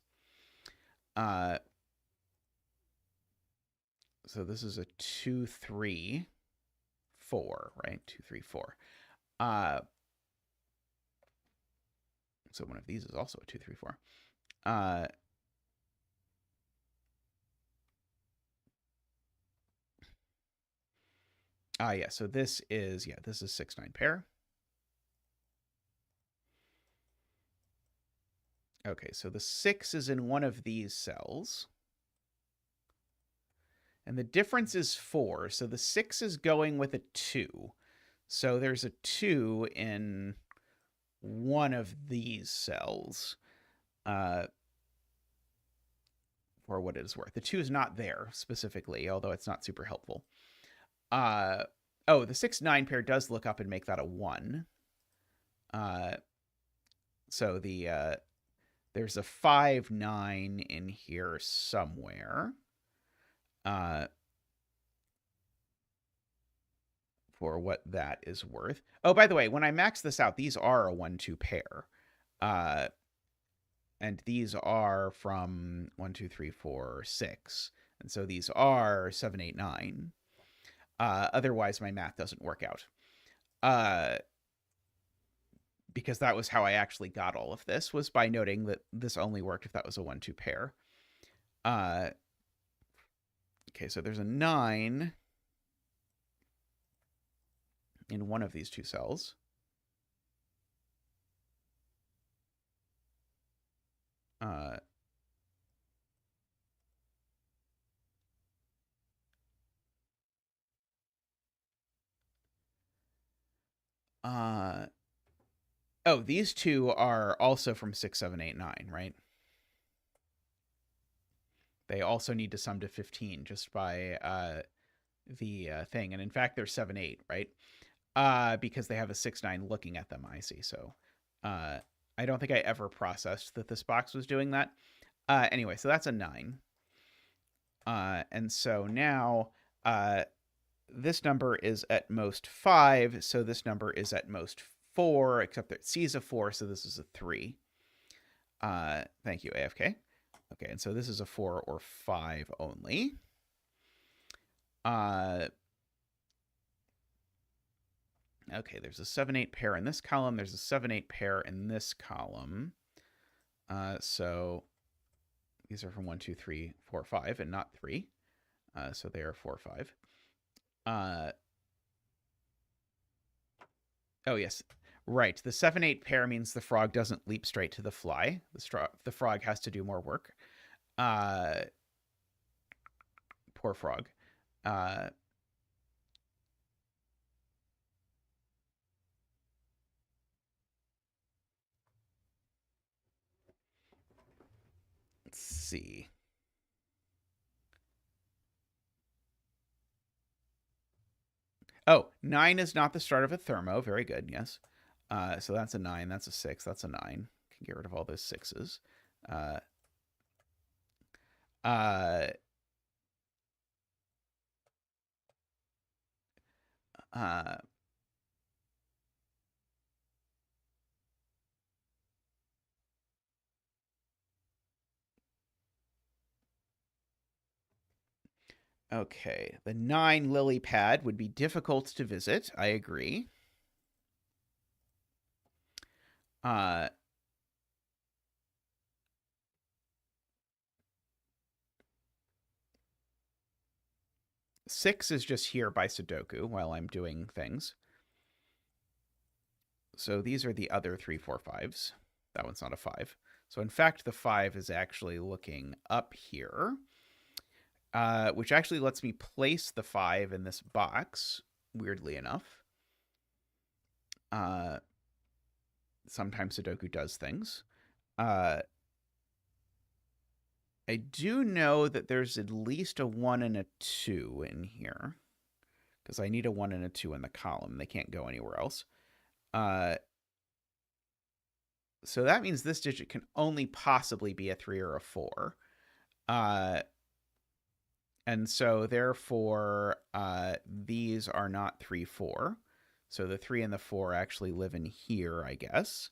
So this is a 2, 3, 4, right? 2, 3, 4. So one of these is also a 2, 3, 4. Yeah, so this is 6, 9 pair. Okay, so the 6 is in one of these cells. And the difference is 4, so the 6 is going with a 2. So there's a 2 in one of these cells, for what it is worth. The 2 is not there specifically, although it's not super helpful. Oh, the 6, 9 pair does look up and make that a 1. So there's a 5, 9 in here somewhere. For what that is worth. Oh, by the way, when I max this out, these are a 1, 2 pair. And these are from 1, 2, 3, 4, 6. And so these are 7, 8, 9. Otherwise, my math doesn't work out. Because that was how I actually got all of this, was by noting that this only worked if that was a 1, 2 pair. Okay, so there's a 9 in one of these two cells. Oh, these two are also from 6, 7, 8, 9, right? They also need to sum to 15 just by the thing. And in fact, they're 7, 8, right? Because they have a 6, 9 looking at them, I see. So I don't think I ever processed that this box was doing that. Anyway, so that's a 9. And so now this number is at most 5, so this number is at most 4, except that C is a 4, so this is a 3. Thank you, AFK. Okay, and so this is a 4 or 5 only. Okay, there's a 7, 8 pair in this column. There's a 7, 8 pair in this column. So these are from 1, 2, 3, 4, 5, and not 3. So they are 4, 5. Oh, yes. Right. The 7, 8 pair means the frog doesn't leap straight to the fly. The frog has to do more work. Poor frog. Let's see. Oh, 9 is not the start of a thermo. Very good, yes. So that's a 9. That's a 6. That's a 9. Can get rid of all those 6s. Okay, the 9 lily pad would be difficult to visit. I agree. 6 is just here by Sudoku while I'm doing things. So these are the other 3, 4, 5s That one's not a 5. So in fact, the 5 is actually looking up here, which actually lets me place the 5 in this box, weirdly enough. Sometimes Sudoku does things. I do know that there's at least a 1 and a 2 in here, because I need a 1 and a 2 in the column. They can't go anywhere else. So that means this digit can only possibly be a 3 or a 4. And so therefore, these are not 3, 4. So the 3 and the 4 actually live in here, I guess.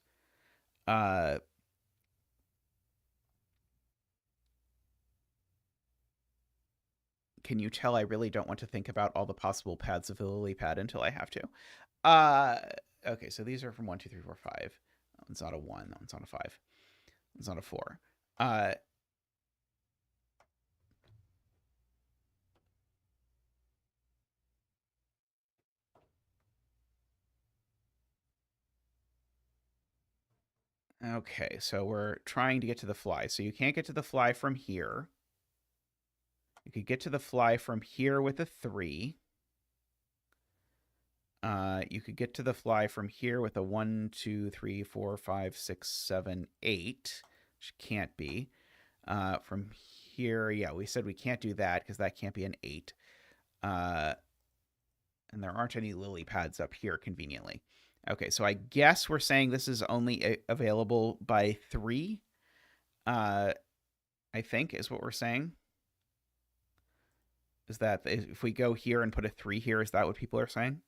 Can you tell I really don't want to think about all the possible paths of the lily pad until I have to? Okay, so these are from 1, 2, 3, 4, 5. That one's not a 1. That one's not a 5. It's not a 4. Okay, so we're trying to get to the fly. So you can't get to the fly from here. You could get to the fly from here with a 3. You could get to the fly from here with a 1, 2, 3, 4, 5, 6, 7, 8, which can't be. From here, yeah, we said we can't do that because that can't be an 8. And there aren't any lily pads up here conveniently. Okay, so I guess we're saying this is only available by 3. I think is what we're saying. Is that if we go here and put a 3 here, is that what people are saying?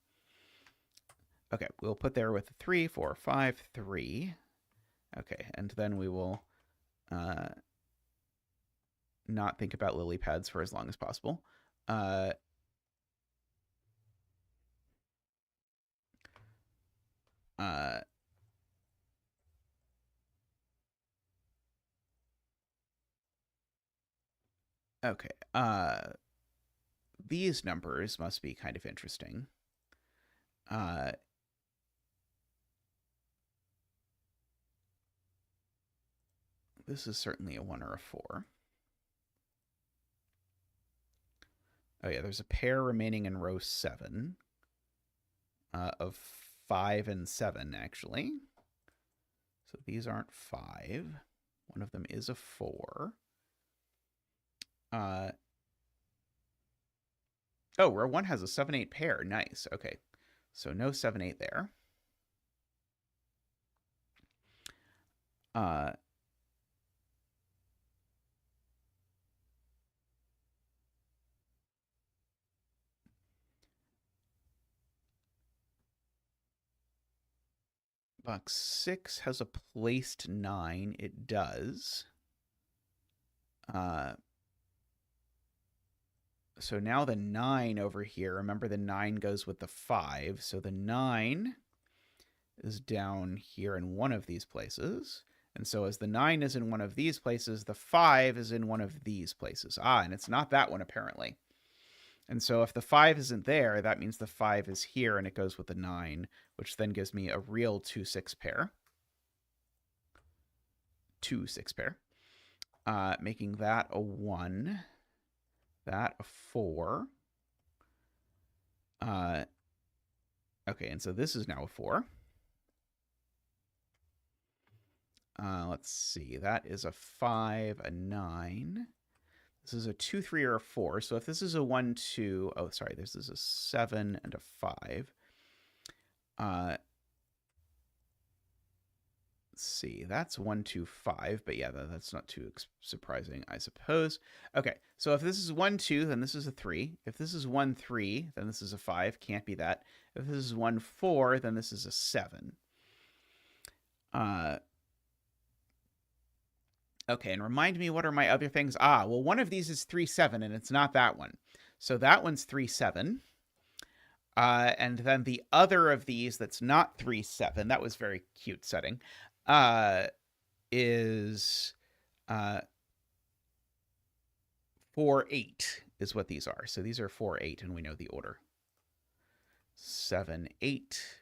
Okay, we'll put there with 3, 4, 5, 3. Okay, and then we will not think about lily pads for as long as possible. Okay, these numbers must be kind of interesting. This is certainly a 1 or a 4. Oh yeah, there's a pair remaining in row 7 of 5 and 7, actually. So these aren't 5. One of them is a 4. Oh, row 1 has a 7-8 pair. Nice. Okay. So no 7-8 there. Box 6 has a placed 9. It does. So now the 9 over here, remember the 9 goes with the 5. So the 9 is down here in one of these places. And so as the 9 is in one of these places, the 5 is in one of these places. And it's not that one, apparently. And so if the 5 isn't there, that means the 5 is here, and it goes with the 9, which then gives me a real 2-6 pair. 2-6 pair. Making that a 1. That a 4. Okay, and so this is now a 4. Let's see. That is a 5, a 9. This is a 2, 3, or a 4. So if this is a 1, 2... Oh, sorry. This is a 7 and a 5. Let's see. That's 1, 2, 5. But yeah, that's not too surprising, I suppose. Okay, so if this is 1, 2, then this is a 3. If this is 1, 3, then this is a 5. Can't be that. If this is 1, 4, then this is a 7. Okay, and remind me, what are my other things? Well, one of these is 3, 7, and it's not that one. So that one's 3, 7. And then the other of these that's not 3, 7, that was very cute setting, is 4, 8 is what these are. So these are 4, 8, and we know the order. 7, 8.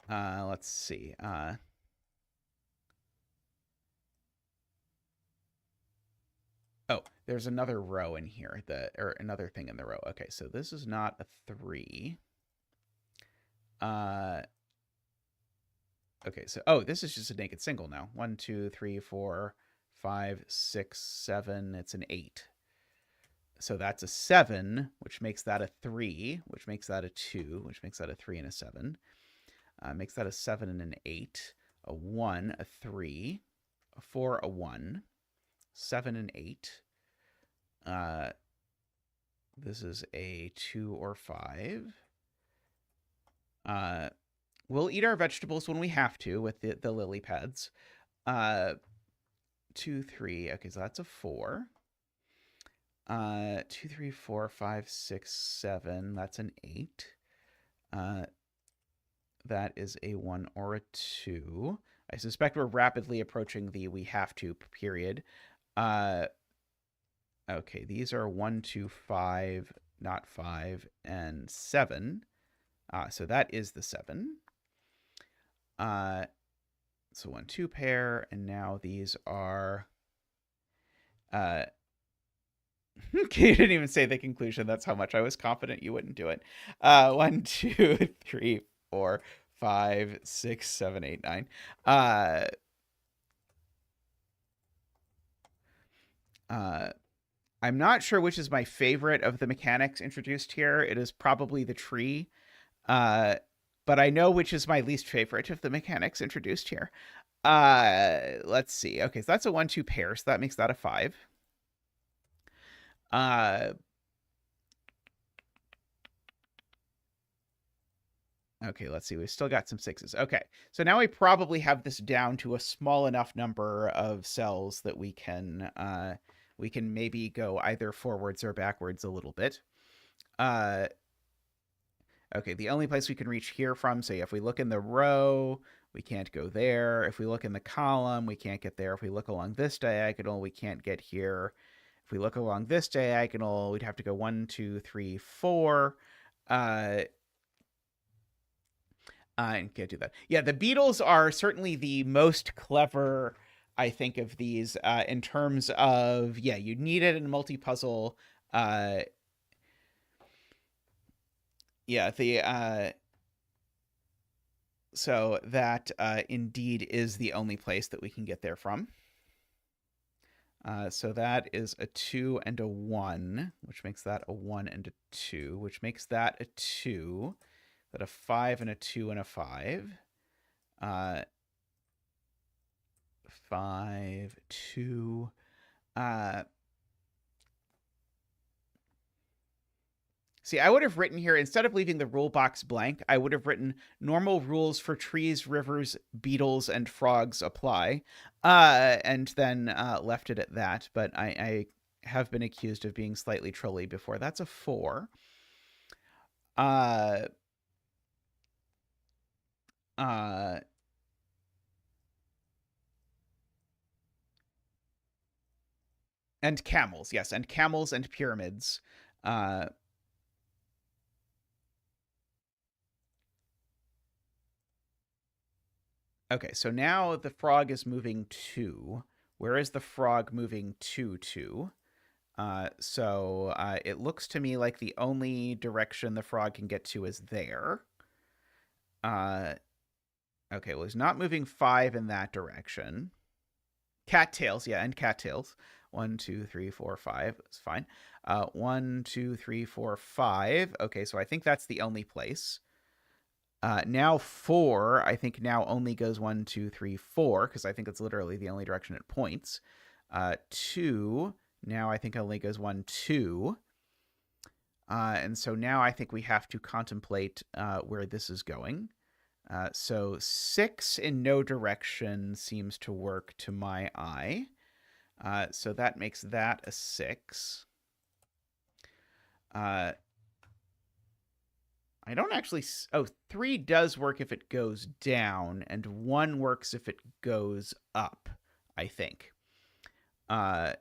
Let's see. Oh, there's another row in here, or another thing in the row. Okay, so this is not a 3. Okay, so, oh, this is just a naked single now. 1, 2, 3, 4, 5, 6, 7. It's an 8. So that's a 7, which makes that a 3, which makes that a 2, which makes that a 3 and a 7. Makes that a 7 and an 8, a 1, a 3, a 4, a 1, 7 and 8. This is a 2 or 5. We'll eat our vegetables when we have to with the lily pads. 2, 3. Okay, so that's a 4. 2, 3, 4, 5, 6, 7. That's an 8. That is a 1 or a 2. I suspect we're rapidly approaching the we have to period. Okay, these are 1, 2, 5, not 5, and 7. So that is the 7. So 1, 2 pair, and now these are. You didn't even say the conclusion. That's how much I was confident you wouldn't do it. 1, 2, 3, 4, 5, 6, 7, 8, 9. I'm not sure which is my favorite of the mechanics introduced here. It is probably the tree. But I know which is my least favorite of the mechanics introduced here. Let's see. Okay, so that's a 1, 2 pair, so that makes that a 5. Okay, let's see. We've still got some 6s. Okay, so now we probably have this down to a small enough number of cells that we can maybe go either forwards or backwards a little bit. Okay, the only place we can reach here from, say if we look in the row, we can't go there. If we look in the column, we can't get there. If we look along this diagonal, we can't get here. If we look along this diagonal, we'd have to go 1, 2, 3, 4. And can't do that. Yeah, the beetles are certainly the most clever, I think, of these in terms of, yeah, you need it in a multi-puzzle. Yeah, so that indeed is the only place that we can get there from. So that is a 2 and a 1, which makes that a 1 and a 2, which makes that a 2, that a 5 and a 2 and a 5. 5, 2. See, I would have written here, instead of leaving the rule box blank, I would have written normal rules for trees, rivers, beetles, and frogs apply, and then left it at that. But I have been accused of being slightly trolly before. That's a 4. Uh, and camels, yes, and camels and pyramids. Okay, so now the frog is moving 2. Where is the frog moving to? So it looks to me like the only direction the frog can get to is there. Okay, well, he's not moving 5 in that direction. Cattails, yeah, and cattails. 1, 2, 3, 4, 5. It's fine. 1, 2, 3, 4, 5. Okay, so I think that's the only place. Now 4, I think now only goes 1, 2, 3, 4, because I think it's literally the only direction it points. 2, now I think only goes 1, 2. And so now I think we have to contemplate where this is going. So 6 in no direction seems to work to my eye. So that makes that a 6. I don't actually. Oh, 3 does work if it goes down, and 1 works if it goes up, I think. Okay,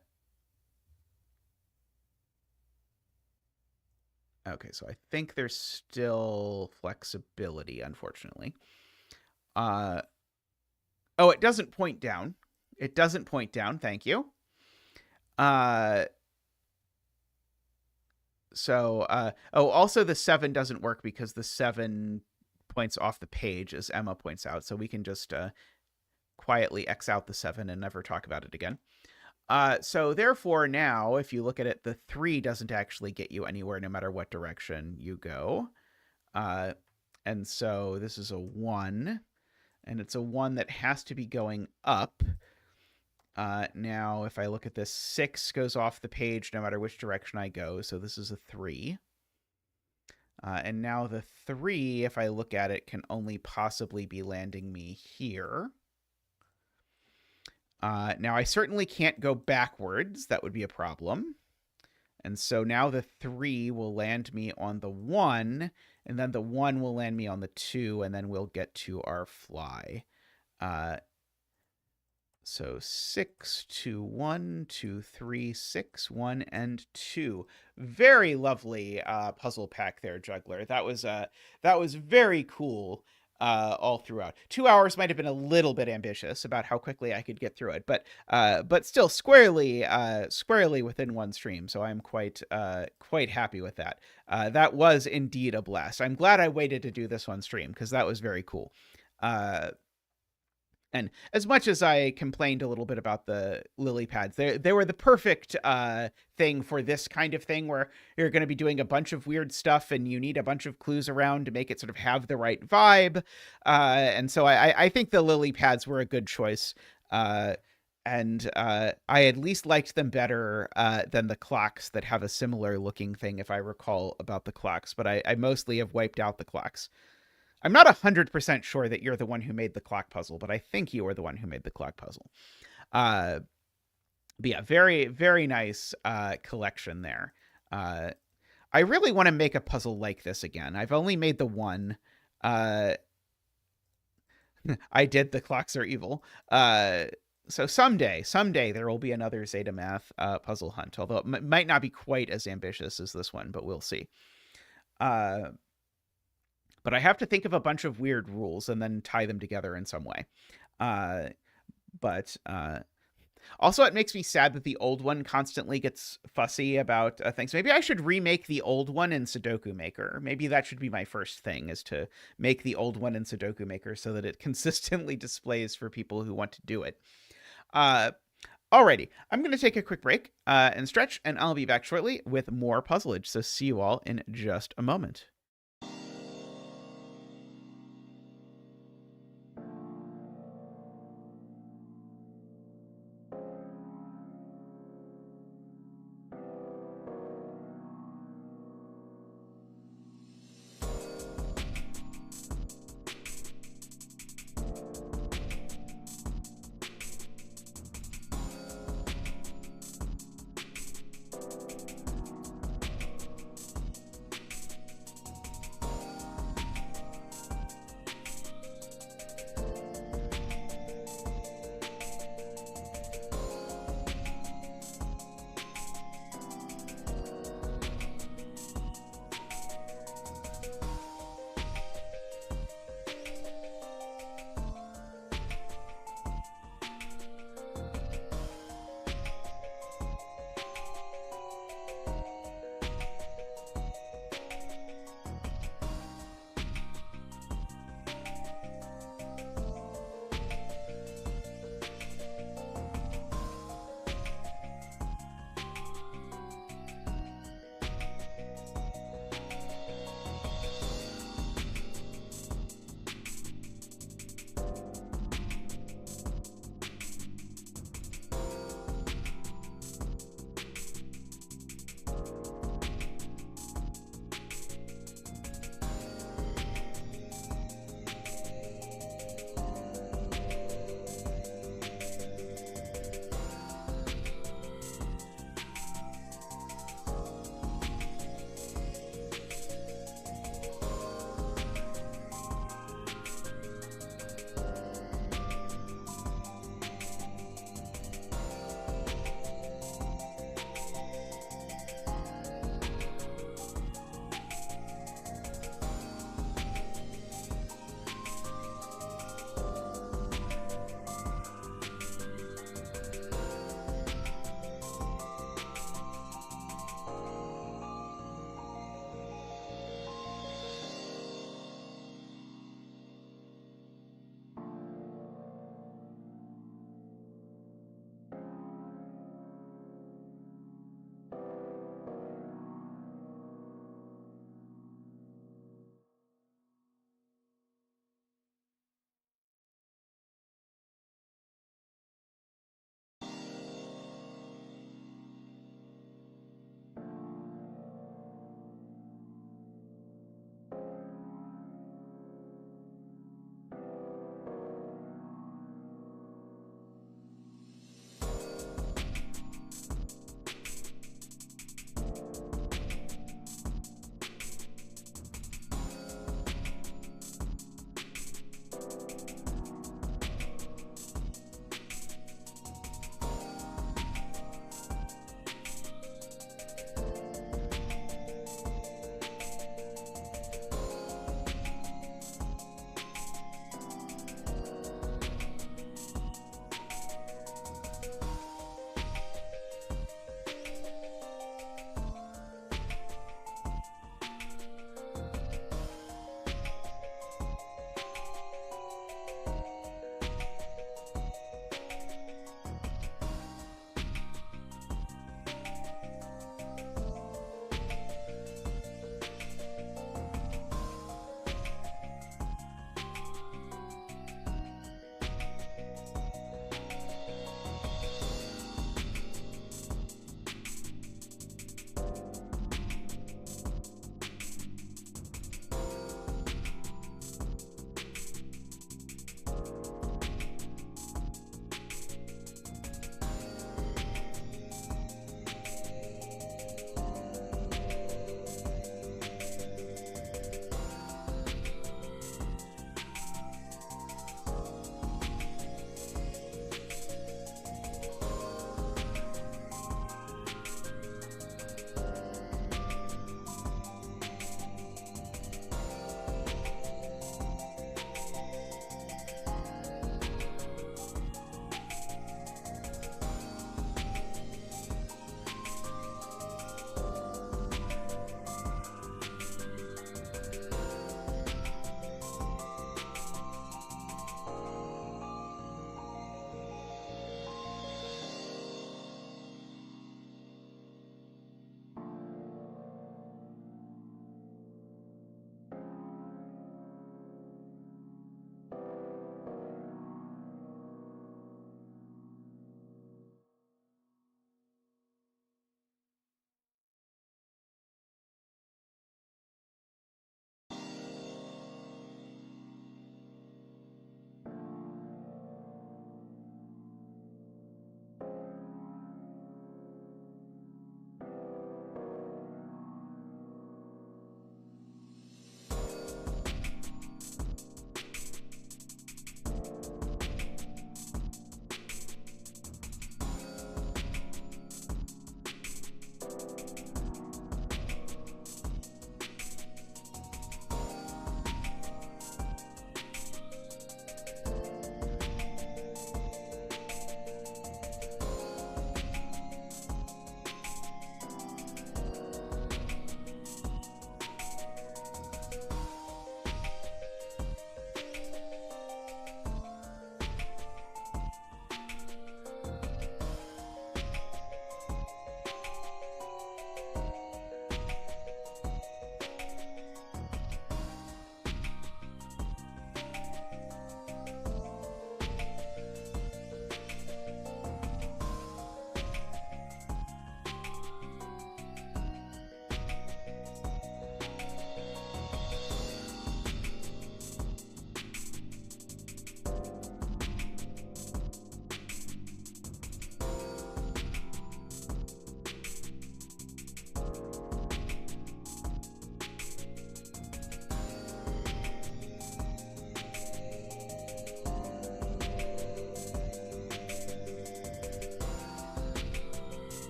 so I think there's still flexibility, unfortunately. Oh, it doesn't point down. It doesn't point down. Thank you. Also the 7 doesn't work because the 7 points off the page, as Emma points out. So we can just quietly X out the 7 and never talk about it again. So therefore now, if you look at it, the 3 doesn't actually get you anywhere no matter what direction you go. And so this is a 1, and it's a 1 that has to be going up. Now, if I look at this, 6 goes off the page no matter which direction I go, so this is a 3. And now the 3, if I look at it, can only possibly be landing me here. Now, I certainly can't go backwards. That would be a problem. And so now the 3 will land me on the 1, and then the 1 will land me on the 2, and then we'll get to our fly. So 6, 2, 1, 2, 3, 6, 1, and 2. Very lovely puzzle pack there, Juggler. That was very cool all throughout. 2 hours might have been a little bit ambitious about how quickly I could get through it, but still squarely within one stream. So I'm quite happy with that. That was indeed a blast. I'm glad I waited to do this one stream because that was very cool. And as much as I complained a little bit about the lily pads, they were the perfect thing for this kind of thing where you're going to be doing a bunch of weird stuff and you need a bunch of clues around to make it sort of have the right vibe. And so I think the lily pads were a good choice. And I at least liked them better than the clocks that have a similar looking thing, if I recall about the clocks. But I mostly have wiped out the clocks. I'm not 100% sure that you're the one who made the clock puzzle, but I think you were the one who made the clock puzzle. But yeah, very, very nice collection there. I really want to make a puzzle like this again. I've only made the one. I did. The clocks are evil. So someday there will be another zetamath puzzle hunt, although it might not be quite as ambitious as this one, but we'll see. But I have to think of a bunch of weird rules and then tie them together in some way. Also, it makes me sad that the old one constantly gets fussy about things. Maybe I should remake the old one in Sudoku Maker. Maybe that should be my first thing, is to make the old one in Sudoku Maker so that it consistently displays for people who want to do it. Alrighty, I'm going to take a quick break and stretch, and I'll be back shortly with more puzzleage. So see you all in just a moment.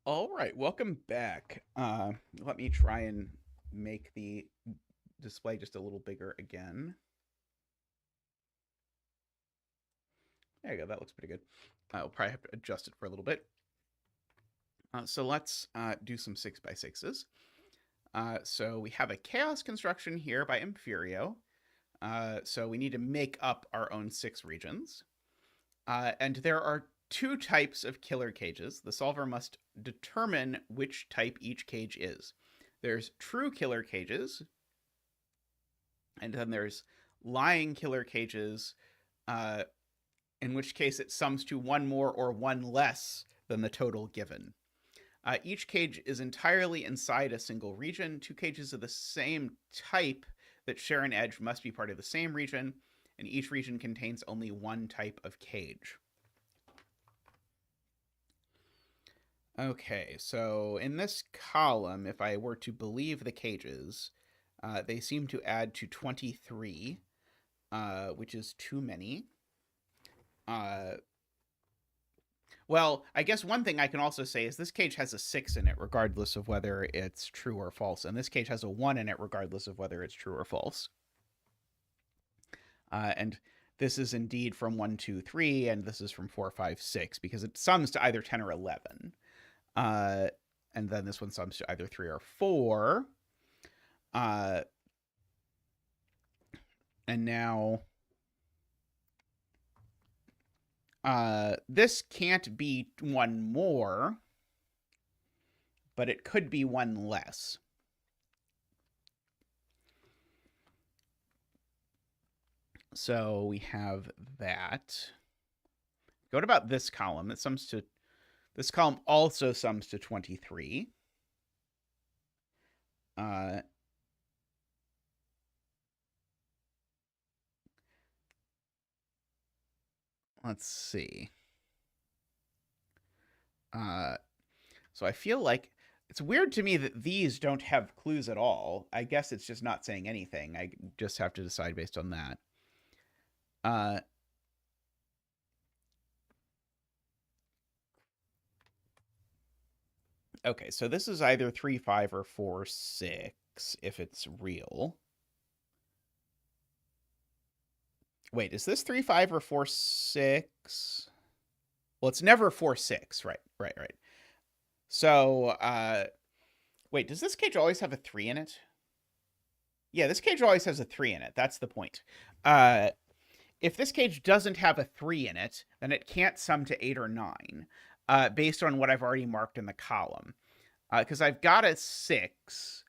All right, welcome back. Let me try and make the display just a little bigger again. There you go. That looks pretty good. I'll probably have to adjust it for a little bit. So let's do some 6x6s. So we have a chaos construction here by Imperio. So we need to make up our own 6 regions. And there are 2 types of killer cages. The solver must determine which type each cage is. There's true killer cages, and then there's lying killer cages, in which case it sums to 1 more or 1 less than the total given. Each cage is entirely inside a single region. 2 cages of the same type that share an edge must be part of the same region, and each region contains only 1 type of cage. Okay, so in this column, if I were to believe the cages, they seem to add to 23, which is too many. Well, I guess one thing I can also say is this cage has a 6 in it, regardless of whether it's true or false. And this cage has a 1 in it, regardless of whether it's true or false. And this is indeed from 1, 2, 3, and this is from 4, 5, 6, because it sums to either 10 or 11. And then this one sums to either 3 or 4. And now this can't be 1 more, but it could be 1 less. So we have that. What about this column? It sums to, this column also sums to 23. Let's see. So I feel like it's weird to me that these don't have clues at all. I guess it's just not saying anything. I just have to decide based on that. Okay, so this is either 3, 5, or 4, 6, if it's real. Wait, is this 3, 5, or 4, 6? Well, it's never 4, 6. Right. So, wait, does this cage always have a 3 in it? Yeah, this cage always has a 3 in it. That's the point. If this cage doesn't have a 3 in it, then it can't sum to 8 or 9, based on what I've already marked in the column. Because I've got a 6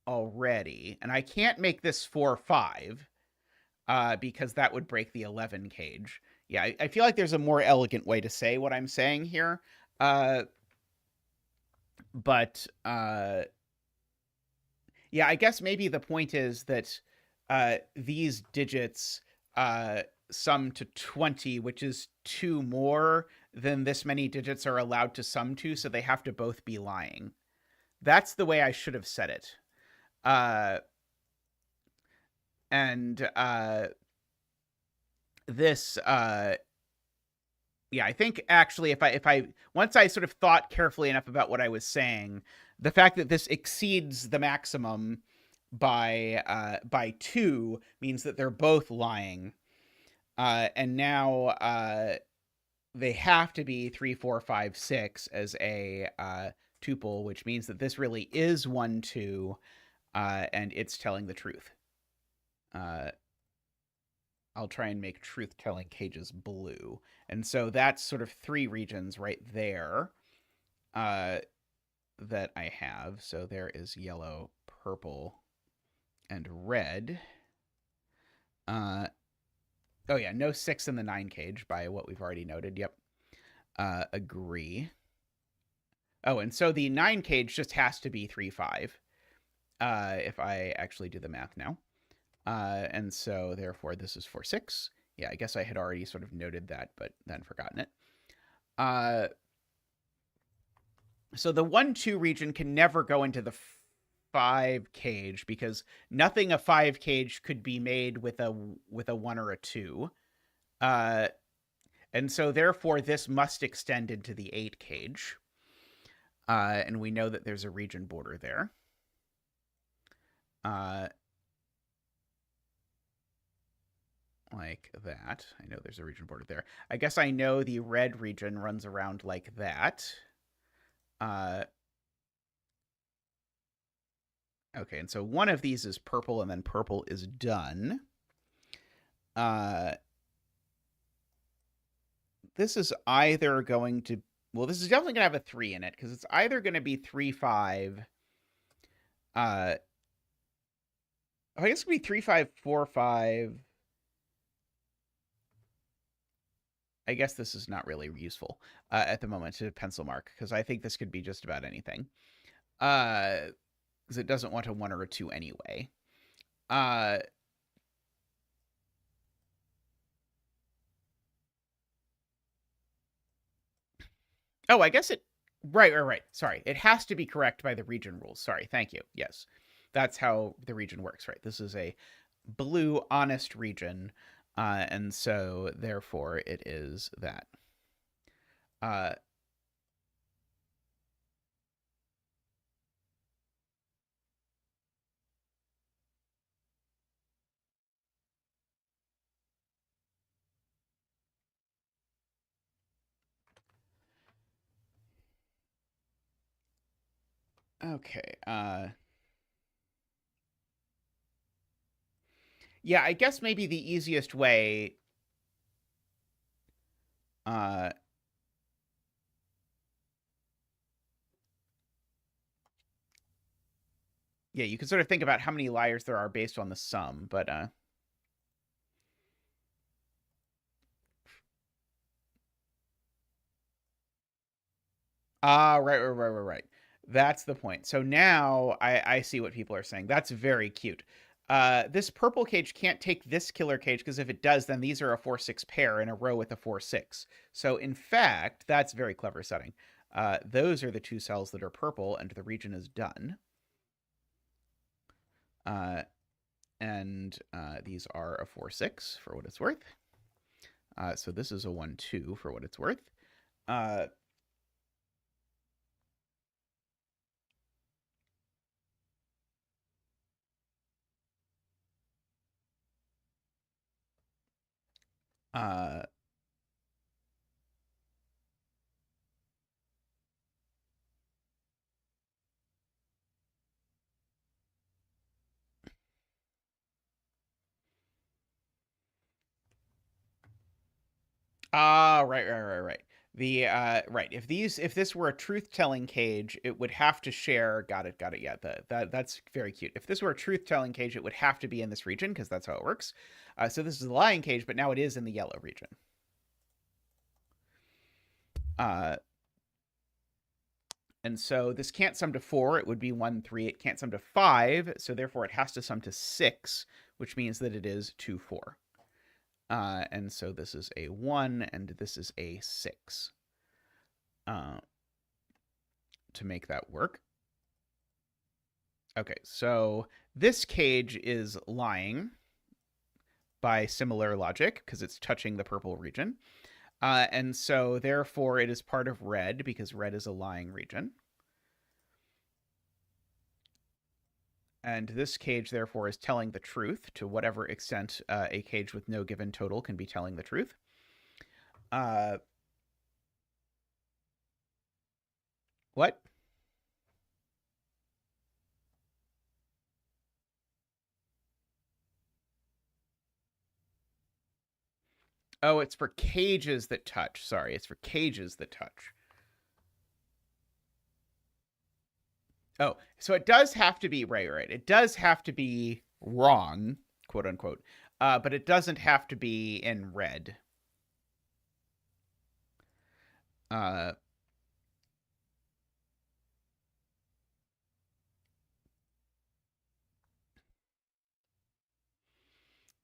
already, and I can't make this 4, 5, because that would break the 11 cage. Yeah, I feel like there's a more elegant way to say what I'm saying here. But yeah, I guess maybe the point is that these digits sum to 20, which is 2 more than this many digits are allowed to sum to, so they have to both be lying. That's the way I should have said it. And this yeah, I think actually if I once I sort of thought carefully enough about what I was saying, the fact that this exceeds the maximum by 2 means that they're both lying. And now they have to be 3, 4, 5, 6 as a tuple, which means that this really is 1, 2, and it's telling the truth. I'll try and make truth-telling cages blue. And so that's sort of 3 regions right there that I have. So there is yellow, purple, and red. Oh yeah, no 6 in the 9 cage by what we've already noted. Yep. Agree. Oh, and so the 9 cage just has to be 3, 5. If I actually do the math now. And so therefore this is 4, 6. Yeah, I guess I had already sort of noted that, but then forgotten it. So the 1, 2 region can never go into the 5 cage because nothing a 5 cage could be made with a 1 or a 2. And so therefore this must extend into the 8 cage. And we know that there's a region border there. Like that. I know there's a region border there. I guess I know the red region runs around like that. Okay, and so one of these is purple, and then purple is done. This is either going to... Well, this is definitely going to have a 3 in it, because it's either going to be 3, 5... I guess it's going to be 3, 5, 4, 5... I guess this is not really useful at the moment to pencil mark, because I think this could be just about anything. Because it doesn't want a 1 or a 2 anyway. Oh, I guess it... Right. Sorry. It has to be correct by the region rules. Sorry. Thank you. Yes. That's how the region works, right? This is a blue, honest region. And so, therefore, it is that. Okay. Yeah, I guess maybe the easiest way... yeah, you can sort of think about how many liars there are based on the sum, but... Right. That's the point. So now I see what people are saying. That's very cute. This purple cage can't take this killer cage, because if it does, then these are a 4-6 pair in a row with a 4-6. So in fact, that's very clever setting. Those are the 2 cells that are purple, and the region is done. And these are a 4-6 for what it's worth. So this is a 1-2 for what it's worth. Right. The right. If this were a truth-telling cage, it would have to share. Got it. Yeah, that's very cute. If this were a truth-telling cage, it would have to be in this region, because that's how it works. So this is the lying cage, but now it is in the yellow region. And so this can't sum to 4. It would be 1, 3. It can't sum to 5, so therefore it has to sum to 6, which means that it is 2, 4. And so this is a 1, and this is a 6. To make that work. Okay, so this cage is lying by similar logic, because it's touching the purple region. And so, therefore, it is part of red, because red is a lying region. And this cage, therefore, is telling the truth to whatever extent a cage with no given total can be telling the truth. What? Oh, it's for cages that touch. Sorry, it's for cages that touch. Oh, so it does have to be right. It does have to be wrong, quote unquote, but it doesn't have to be in red.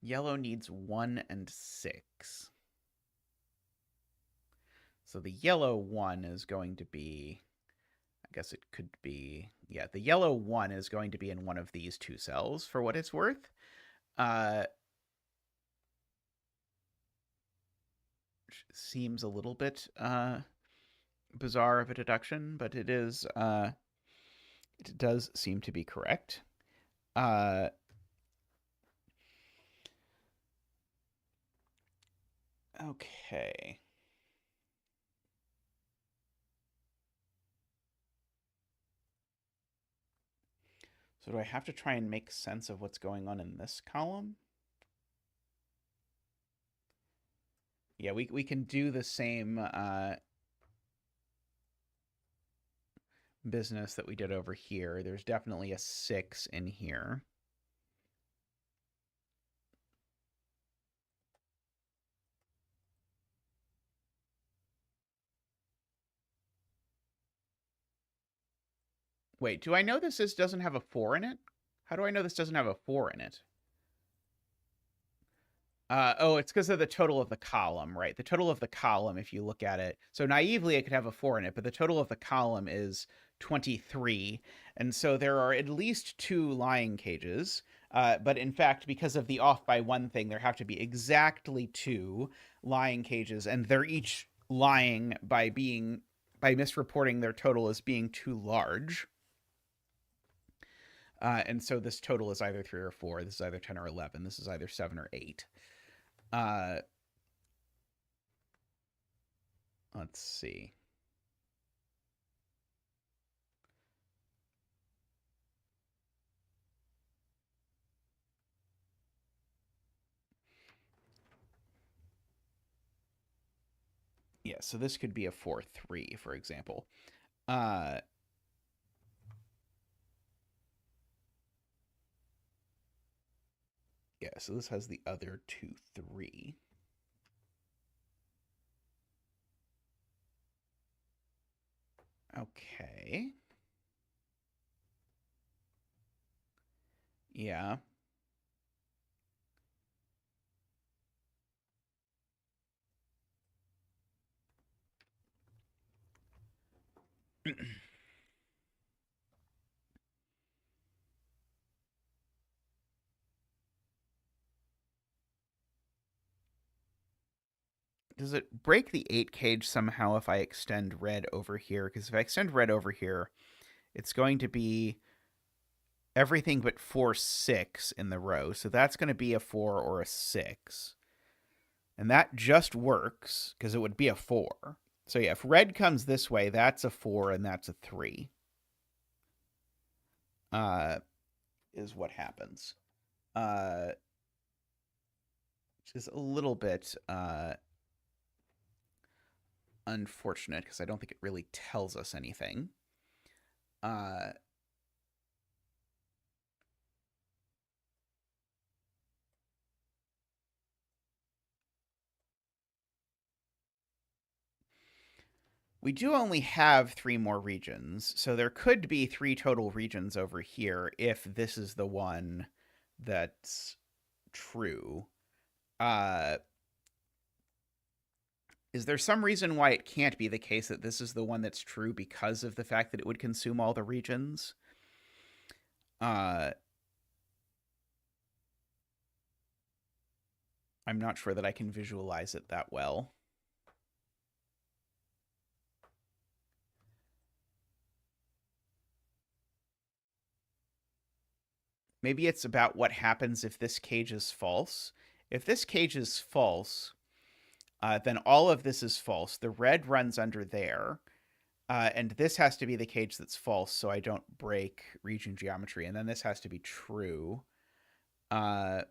Yellow needs 1 and 6. So the yellow 1 is going to be... I guess it could be... Yeah, the yellow 1 is going to be in one of these 2 cells, for what it's worth. which seems a little bit bizarre of a deduction, but it is it does seem to be correct. Okay. So do I have to try and make sense of what's going on in this column? Yeah, we can do the same business that we did over here. There's definitely a 6 in here. Wait, do I know this doesn't have a 4 in it? How do I know this doesn't have a 4 in it? Oh, it's because of the total of the column, right? The total of the column, if you look at it. So naively, it could have a 4 in it, but the total of the column is 23. And so there are at least 2 lying cages. But in fact, because of the off by 1 thing, there have to be exactly 2 lying cages. And they're each lying by misreporting their total as being too large. And so this total is either 3 or 4. This is either 10 or 11. This is either 7 or 8. Let's see. Yeah, so this could be a 4-3, for example. Yeah, so this has the other 2-3. Okay. Yeah. Does it break the 8 cage somehow if I extend red over here? Because if I extend red over here, it's going to be everything but 4-6 in the row. So that's going to be a 4 or a 6. And that just works because it would be a 4. So yeah, if red comes this way, that's a 4 and that's a 3. Is what happens. Which is a little bit unfortunate because I don't think it really tells us anything. We do only have 3 more regions, so there could be 3 total regions over here if this is the one that's true. Is there some reason why it can't be the case that this is the one that's true because of the fact that it would consume all the regions? I'm not sure that I can visualize it that well. Maybe it's about what happens if this cage is false. If this cage is false, then all of this is false. The red runs under there. And this has to be the cage that's false, so I don't break region geometry. And then this has to be true. And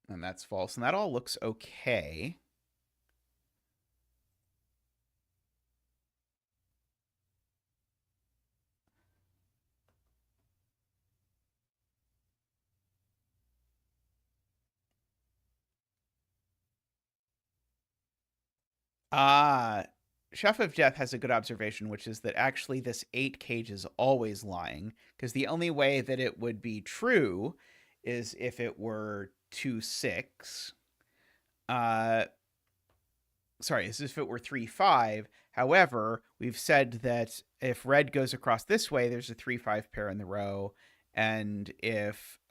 that's false. And that all looks okay. Chef of Death has a good observation, which is that actually this 8 cage is always lying, because the only way that it would be true is if it were 2-6. Sorry, as if it were 3-5. However, we've said that if red goes across this way, there's a 3-5 pair in the row, and if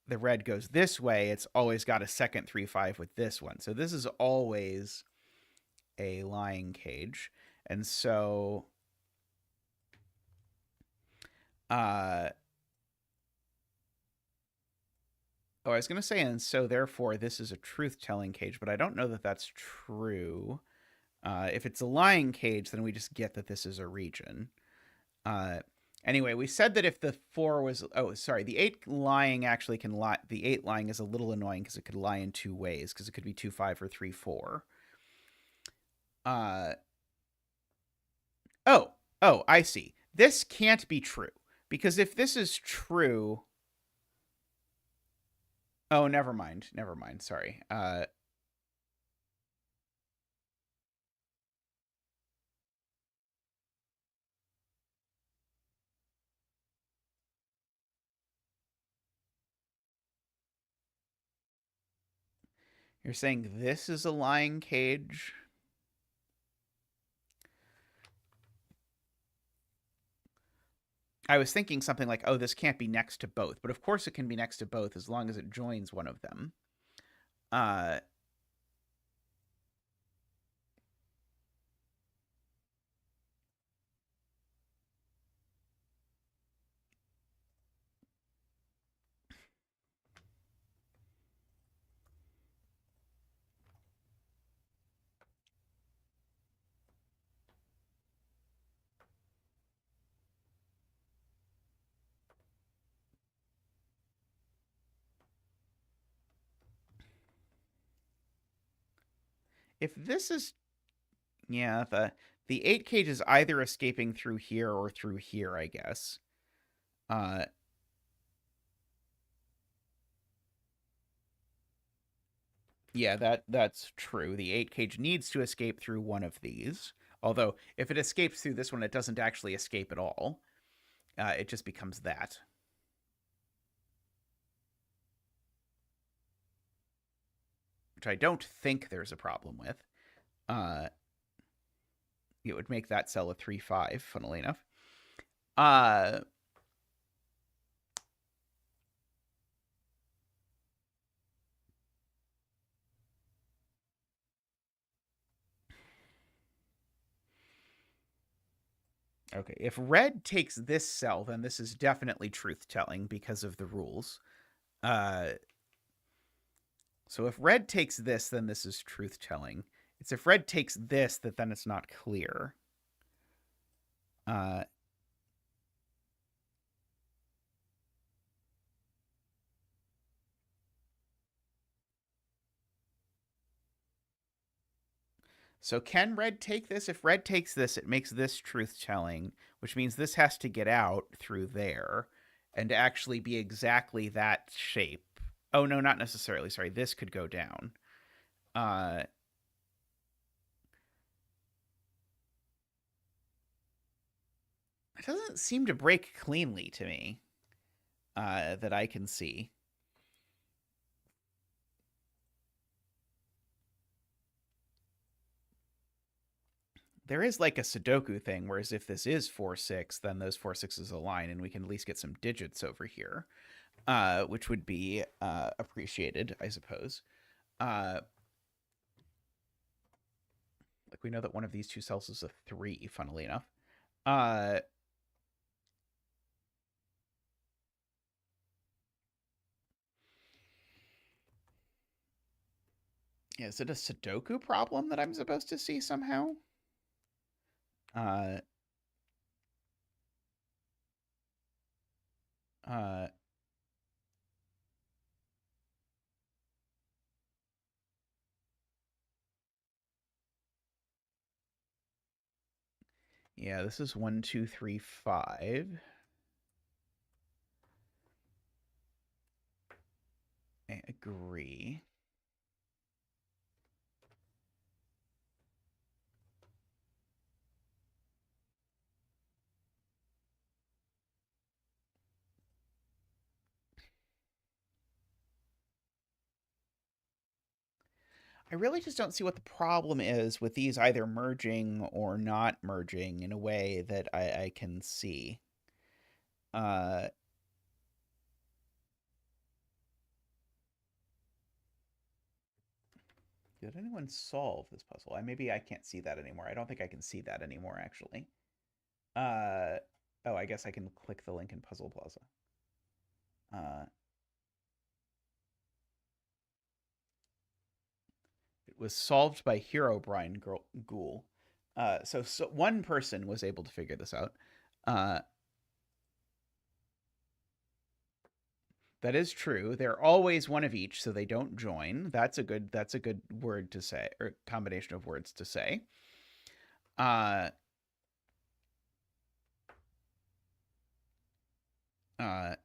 the red goes this way, it's always got a second 3-5 with this one. So this is always a lying cage. And so uh oh, I was going to say, and so therefore this is a truth-telling cage, but I don't know that that's true. If it's a lying cage, then we just get that this is a region. Uh, anyway, we said that if the 4 was, oh, sorry, the 8 lying actually can lie. The 8 lying is a little annoying because it could lie in two ways, because it could be 2-5 or 3-4. Uh, oh, I see. This can't be true, because if this is true, oh, never mind. Sorry. You're saying this is a lying cage? I was thinking something like, oh, this can't be next to both, but of course it can be next to both as long as it joins one of them. Uh, if this is, yeah, the 8 cage is either escaping through here or through here, I guess. Uh, yeah, that's true. The 8 cage needs to escape through one of these. Although, if it escapes through this one, it doesn't actually escape at all. It just becomes that. Which I don't think there's a problem with. Uh, it would make that cell a 3-5, funnily enough. Uh, okay, if red takes this cell, then this is definitely truth-telling because of the rules. Uh, so if red takes this, then this is truth-telling. It's if red takes this that then it's not clear. Uh, so can red take this? If red takes this, it makes this truth-telling, which means this has to get out through there and actually be exactly that shape. Oh, no, not necessarily. Sorry, this could go down. Uh, it doesn't seem to break cleanly to me that I can see. There is like a Sudoku thing, whereas if this is 4-6, then those 4-6s align, and we can at least get some digits over here, which would be appreciated, I suppose. Uh, like we know that one of these two cells is a 3, funnily enough. Uh, is it a Sudoku problem that I'm supposed to see somehow? Uh, uh, yeah, this is 1, 2, 3, 5. I agree. I really just don't see what the problem is with these either merging or not merging in a way that I can see. Uh, Did anyone solve this puzzle? Maybe I can't see that anymore. I don't think I can see that anymore, actually. Oh, I guess I can click the link in Puzzle Plaza. It was solved by Herobrine Ghoul. So one person was able to figure this out. That is true. They're always one of each, so they don't join. That's a good word to say, or combination of words to say. Uh, uh,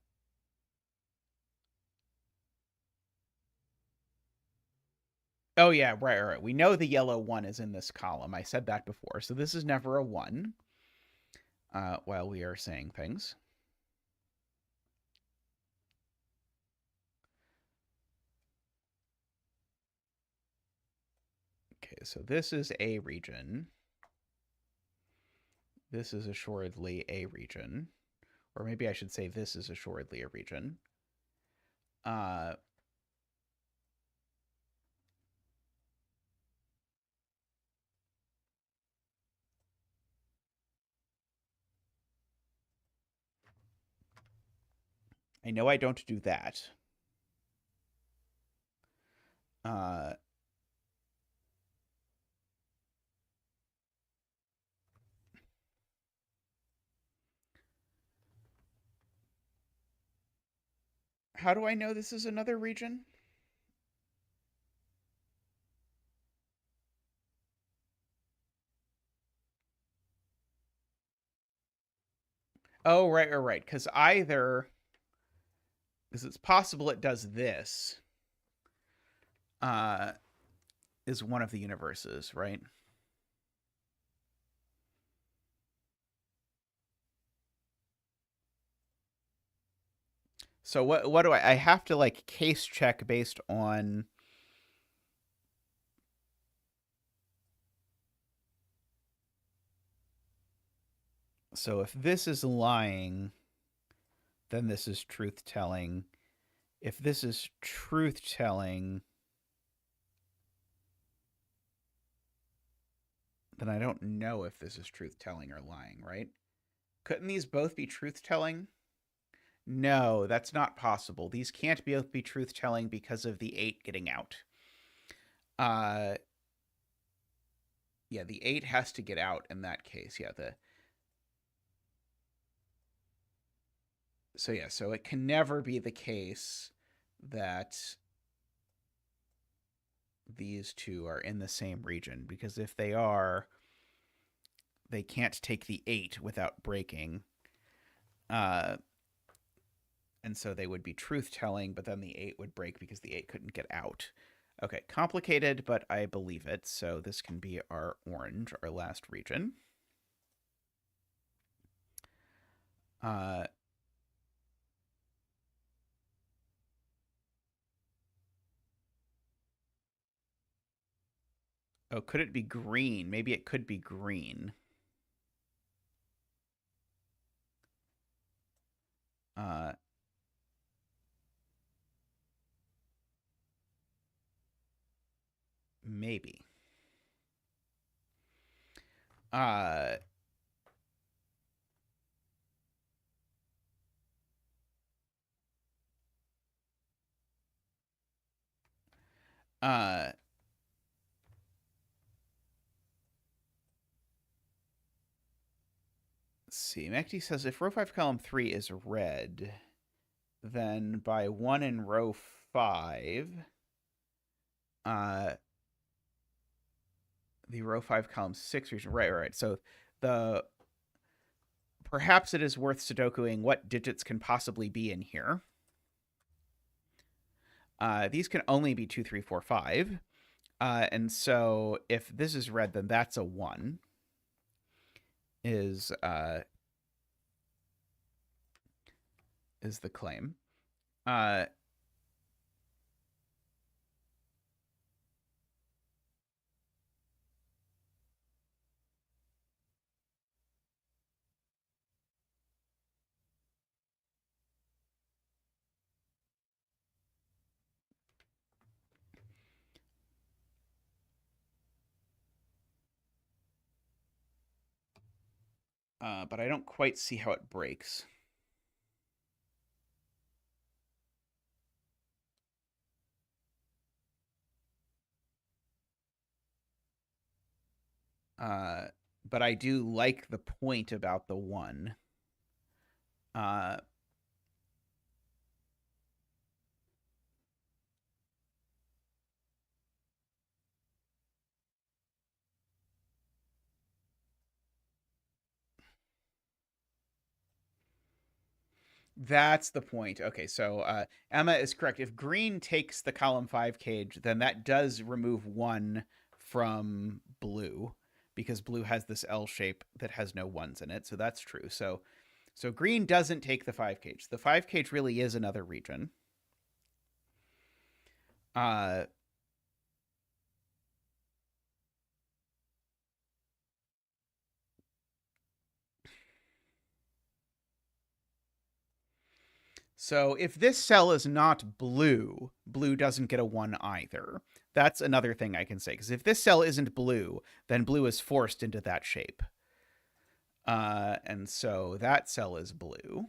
oh yeah, right. We know the yellow one is in this column. I said that before, so this is never a one. While we are saying things. Okay, so this is a region. This is assuredly a region. Or maybe I should say this is assuredly a region. I know I don't do that. How do I know this is another region? Oh, right. Because it's possible it does this, is one of the universes, right? So what do I have to like case check based on? So if this is lying, then this is truth telling. If this is truth telling, then I don't know if this is truth telling or lying, right? Couldn't these both be truth telling? No, that's not possible. These can't both be truth telling because of the 8 getting out. Yeah, the 8 has to get out in that case. Yeah, so it can never be the case that these two are in the same region, because if they are, they can't take the 8 without breaking. And so they would be truth telling, but then the 8 would break because the 8 couldn't get out. Okay, complicated, but I believe it. So this can be our orange, our last region. Oh, could it be green? Maybe it could be green. Maybe. Uh, uh, let's see. Mekti says if row 5 column 3 is red, then by 1 in row 5, the row 5 column 6 region. Right. So perhaps it is worth Sudokuing what digits can possibly be in here. These can only be 2, 3, 4, 5. And so if this is red, then that's a 1. Is the claim. but I don't quite see how it breaks. Uh, but I do like the point about the one. Uh, That's the point. Okay, so Emma is correct. If green takes the column 5 cage, then that does remove 1 from blue because blue has this L shape that has no ones in it. So that's true. So green doesn't take the 5 cage. The 5 cage really is another region. Uh, So if this cell is not blue, blue doesn't get a 1 either. That's another thing I can say. Because if this cell isn't blue, then blue is forced into that shape. And so that cell is blue.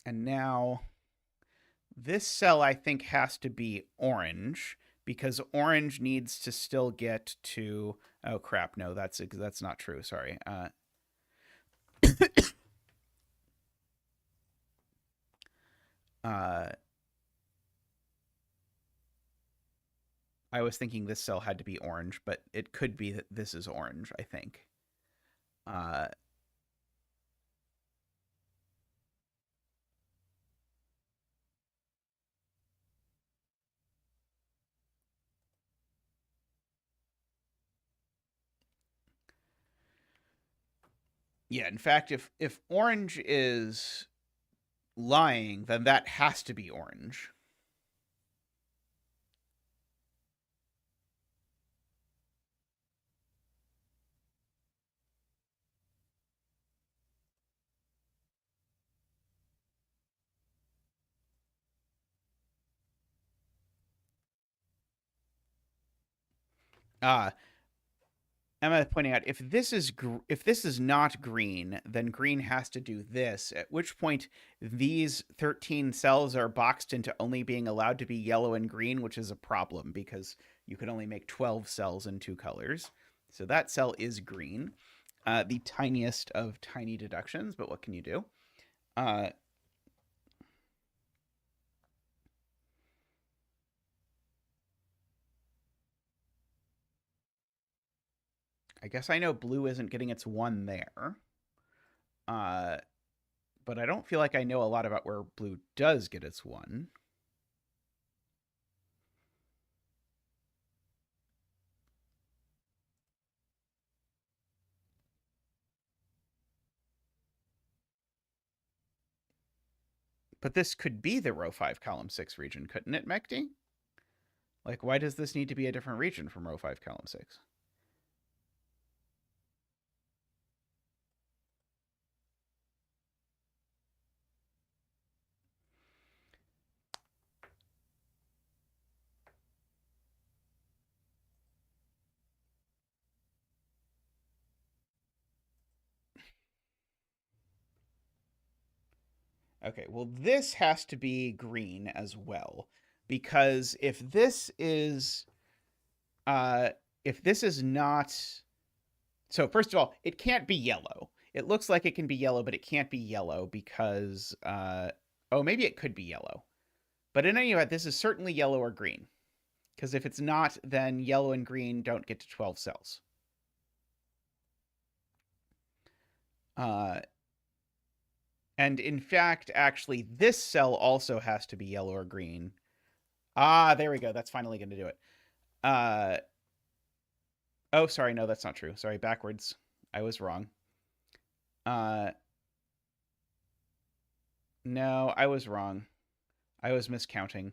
And now this cell, I think, has to be orange because orange needs to still get to. Oh crap! No, that's not true. Sorry. Uh, I was thinking this cell had to be orange, but it could be that this is orange. I think. Uh, yeah. In fact, if orange is lying, then that has to be orange. Uh, Emma pointing out if this is not green, then green has to do this. At which point, these 13 cells are boxed into only being allowed to be yellow and green, which is a problem because you can only make 12 cells in 2 colors. So that cell is green, the tiniest of tiny deductions. But what can you do? Uh, I guess I know blue isn't getting its 1 there. Uh, but I don't feel like I know a lot about where blue does get its 1. But this could be the row 5, column 6 region, couldn't it, Mekti? Like, why does this need to be a different region from row 5, column 6? Okay, well, this has to be green as well. Because uh, if this is not, so first of all, it can't be yellow. It looks like it can be yellow, but it can't be yellow because, oh, maybe it could be yellow. But in any event, this is certainly yellow or green. Because if it's not, then yellow and green don't get to 12 cells. Uh, and in fact, actually, this cell also has to be yellow or green. Ah, there we go. That's finally going to do it. Uh, oh, sorry. No, that's not true. Sorry, backwards. I was wrong. Uh, no, I was wrong. I was miscounting,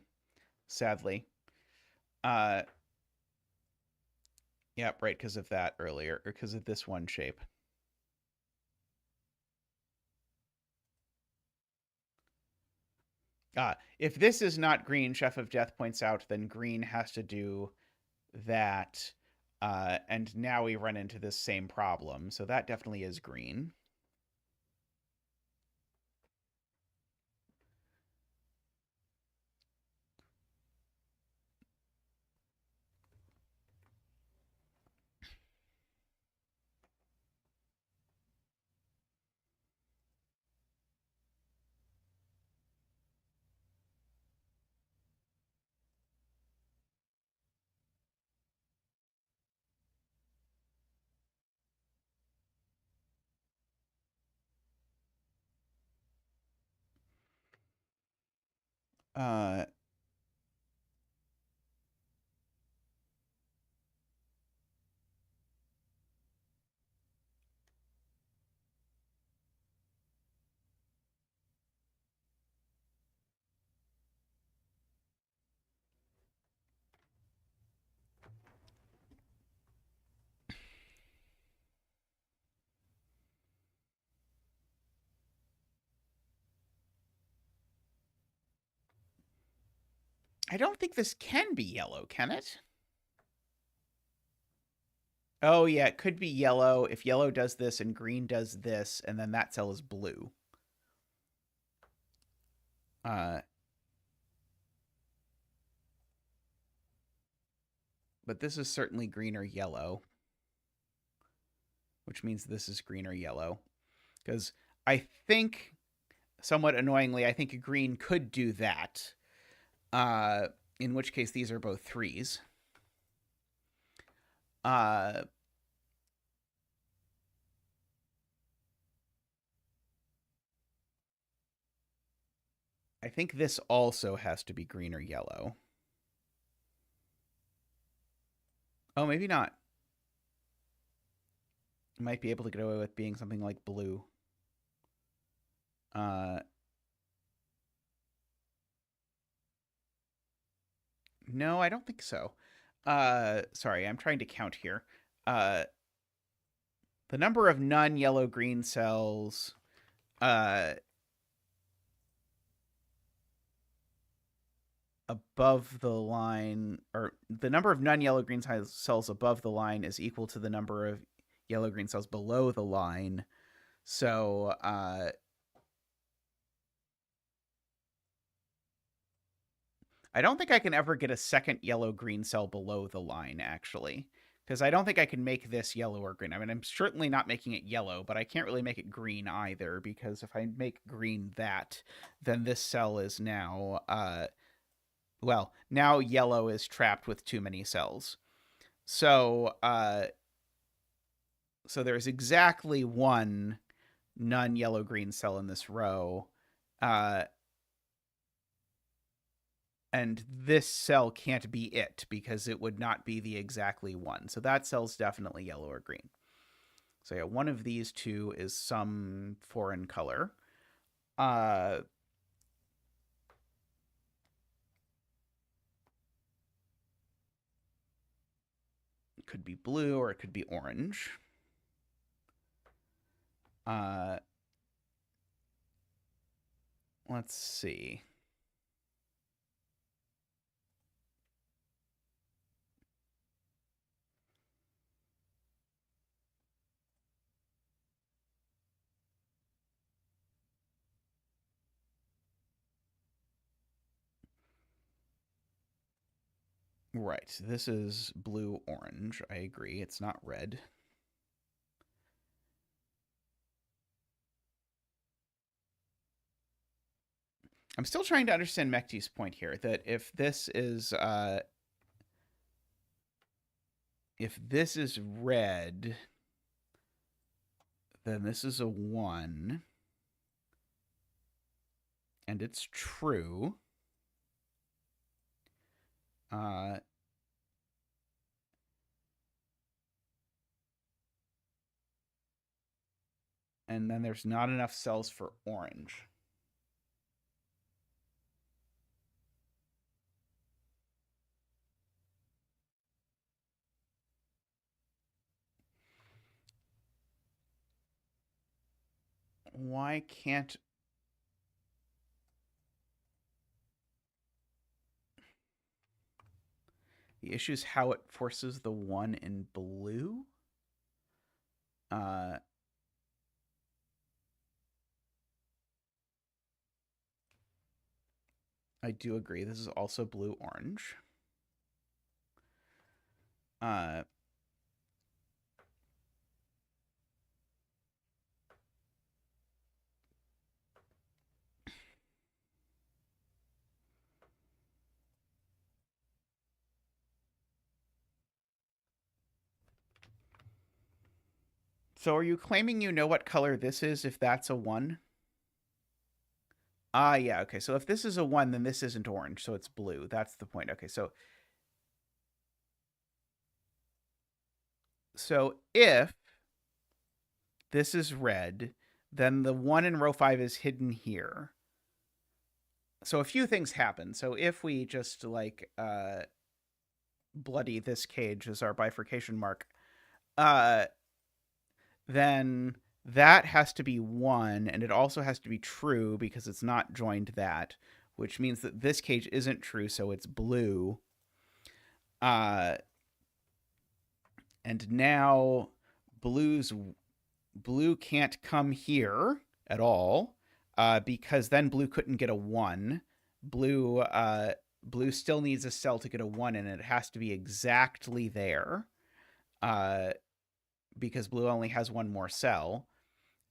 sadly. Uh, yep, right, because of that earlier, or because of this one shape. If this is not green, Chef of Death points out, then green has to do that. And now we run into this same problem. So that definitely is green. Uh, I don't think this can be yellow, can it? Oh, yeah, it could be yellow if yellow does this and green does this, and then that cell is blue. Uh, but this is certainly green or yellow, which means this is green or yellow. Because I think, somewhat annoyingly, I think green could do that, in which case these are both threes. Uh, I think this also has to be green or yellow. Oh, maybe not. Might be able to get away with being something like blue. Uh, no, I don't think so. Sorry, I'm trying to count here. Uh, the number of non-yellow green cells uh, above the line, or the number of non-yellow green cells above the line is equal to the number of yellow green cells below the line. So I don't think I can ever get a second yellow green cell below the line, actually. Because I don't think I can make this yellow or green. I mean, I'm certainly not making it yellow, but I can't really make it green either, because if I make green that, then this cell is now, well, now yellow is trapped with too many cells. So, so there's exactly one non-yellow green cell in this row. Uh, and this cell can't be it because it would not be the exactly one. So that cell's definitely yellow or green. So yeah, one of these two is some foreign color. Uh, it could be blue or it could be orange. Uh, let's see. Right, this is blue-orange. I agree. It's not red. I'm still trying to understand Mekti's point here, that if this is red, then this is a 1. And it's true. Uh, and then there's not enough cells for orange. Why can't The issue is how it forces the 1 in blue. I do agree. This is also blue-orange. So are you claiming you know what color this is if that's a 1? Yeah, okay. So if this is a 1, then this isn't orange, so it's blue. That's the point. Okay, so if this is red, then the 1 in row 5 is hidden here. So a few things happen. So if we just like bloody this cage as our bifurcation mark, then that has to be 1, and it also has to be true because it's not joined that, which means that this cage isn't true, so it's blue. And now blue can't come here at all, because then blue couldn't get a 1. Blue still needs a cell to get a 1, and it has to be exactly there, because blue only has 1 more cell.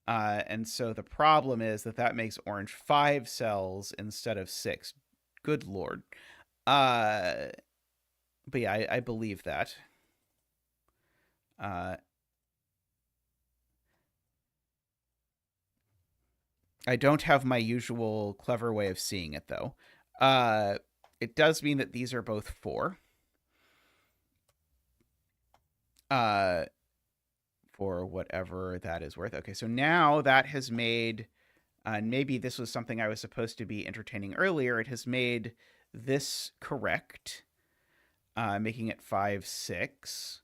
And so the problem is that makes orange 5 cells instead of 6. Good Lord. But yeah, I believe that. I don't have my usual clever way of seeing it, though. It does mean that these are both 4. For whatever that is worth. Okay, so now that has made, and maybe this was something I was supposed to be entertaining earlier, it has made this correct, making it 5, 6.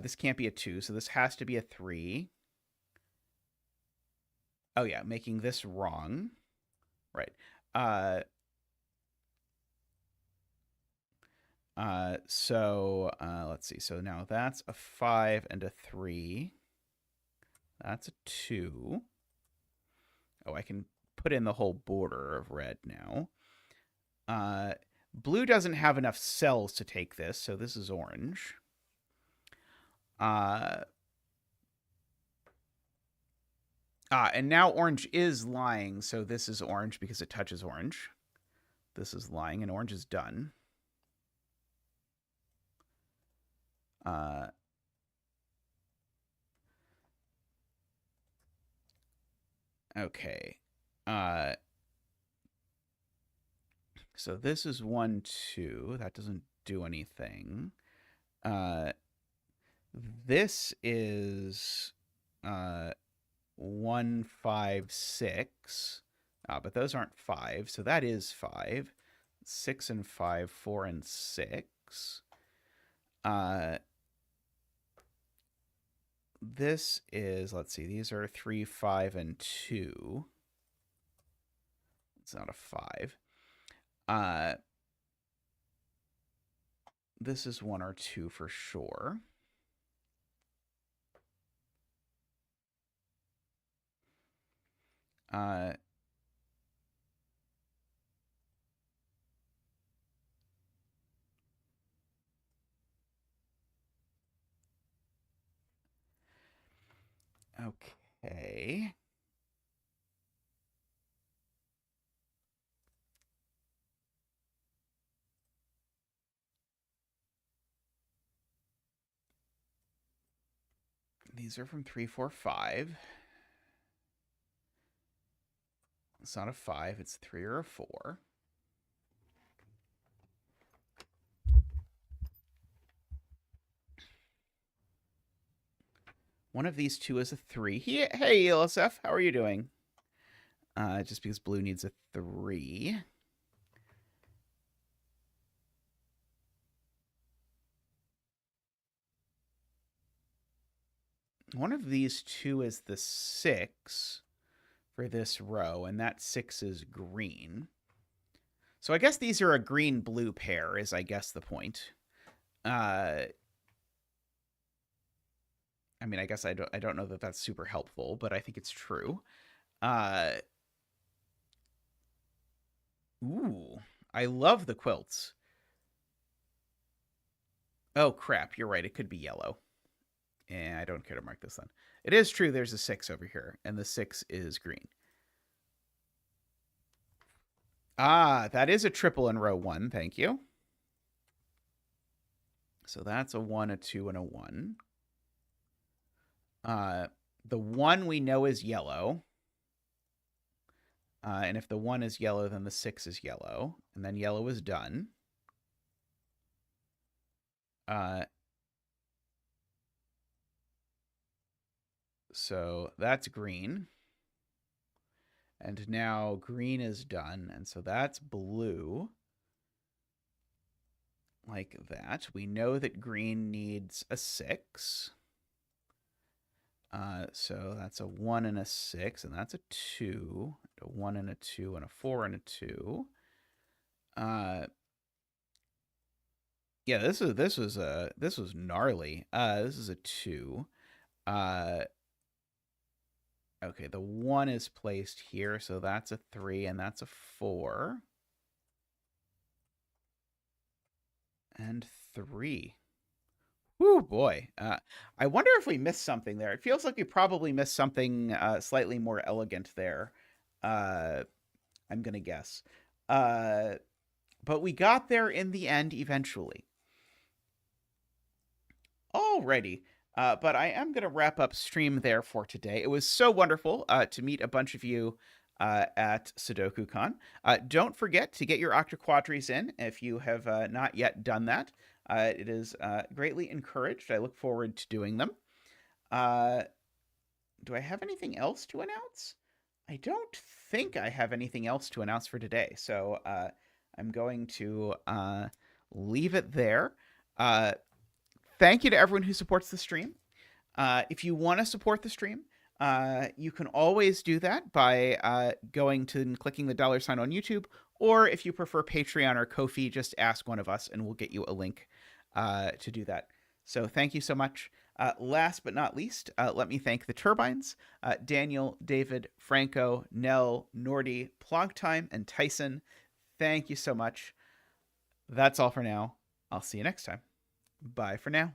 This can't be a 2, so this has to be a 3. Oh yeah, making this wrong. Right. So let's see. So now that's a 5 and a 3. That's a 2. Oh, I can put in the whole border of red now. Blue doesn't have enough cells to take this, so this is orange. And now orange is lying, so this is orange because it touches orange. This is lying, and orange is done. Okay. So this is 1, 2. That doesn't do anything. This is 1, 5, 6. But those aren't 5, so that is 5. 6 and 5, 4 and 6. This is, let's see, these are 3, 5, and 2. It's not a 5. This is 1 or 2 for sure. Okay. These are from 3, 4, 5. It's not a 5, it's 3 or a 4. One of these 2 is a 3. Hey, ELSF, how are you doing? Just because blue needs a 3. One of these 2 is the 6 for this row, and that 6 is green. So I guess these are a green-blue pair, is I guess the point. Uh, I mean, I guess I don't know that that's super helpful, but I think it's true. Uh, ooh, I love the quilts. Oh crap, you're right. It could be yellow. And I don't care to mark this then. It is true there's a 6 over here, and the 6 is green. Ah, that is a triple in row 1. Thank you. So that's a 1, a 2, and a 1. The 1 we know is yellow. And if the 1 is yellow, then the 6 is yellow. And then yellow is done. So that's green. And now green is done. And so that's blue. Like that. We know that green needs a 6. So that's a 1 and a 6, and that's a 2, a 1 and a 2, and a 4 and a 2. Yeah, this was gnarly. This is a 2. Okay, the 1 is placed here, so that's a 3, and that's a 4. And 3. Whoo, boy. I wonder if we missed something there. It feels like we probably missed something slightly more elegant there. I'm going to guess. But we got there in the end eventually. Alrighty. But I am going to wrap up stream there for today. It was so wonderful to meet a bunch of you at Sudoku Con. Don't forget to get your octaquadries in if you have not yet done that. It is greatly encouraged. I look forward to doing them. Do I have anything else to announce? I don't think I have anything else to announce for today. So I'm going to leave it there. Thank you to everyone who supports the stream. If you want to support the stream, you can always do that by going to and clicking the $ on YouTube, or if you prefer Patreon or Ko-fi, just ask one of us and we'll get you a link to do that. So thank you so much. Last but not least, let me thank the Turbines, Daniel, David, Franco, Nell, Nordy, Plogtime, and Tyson. Thank you so much. That's all for now. I'll see you next time. Bye for now.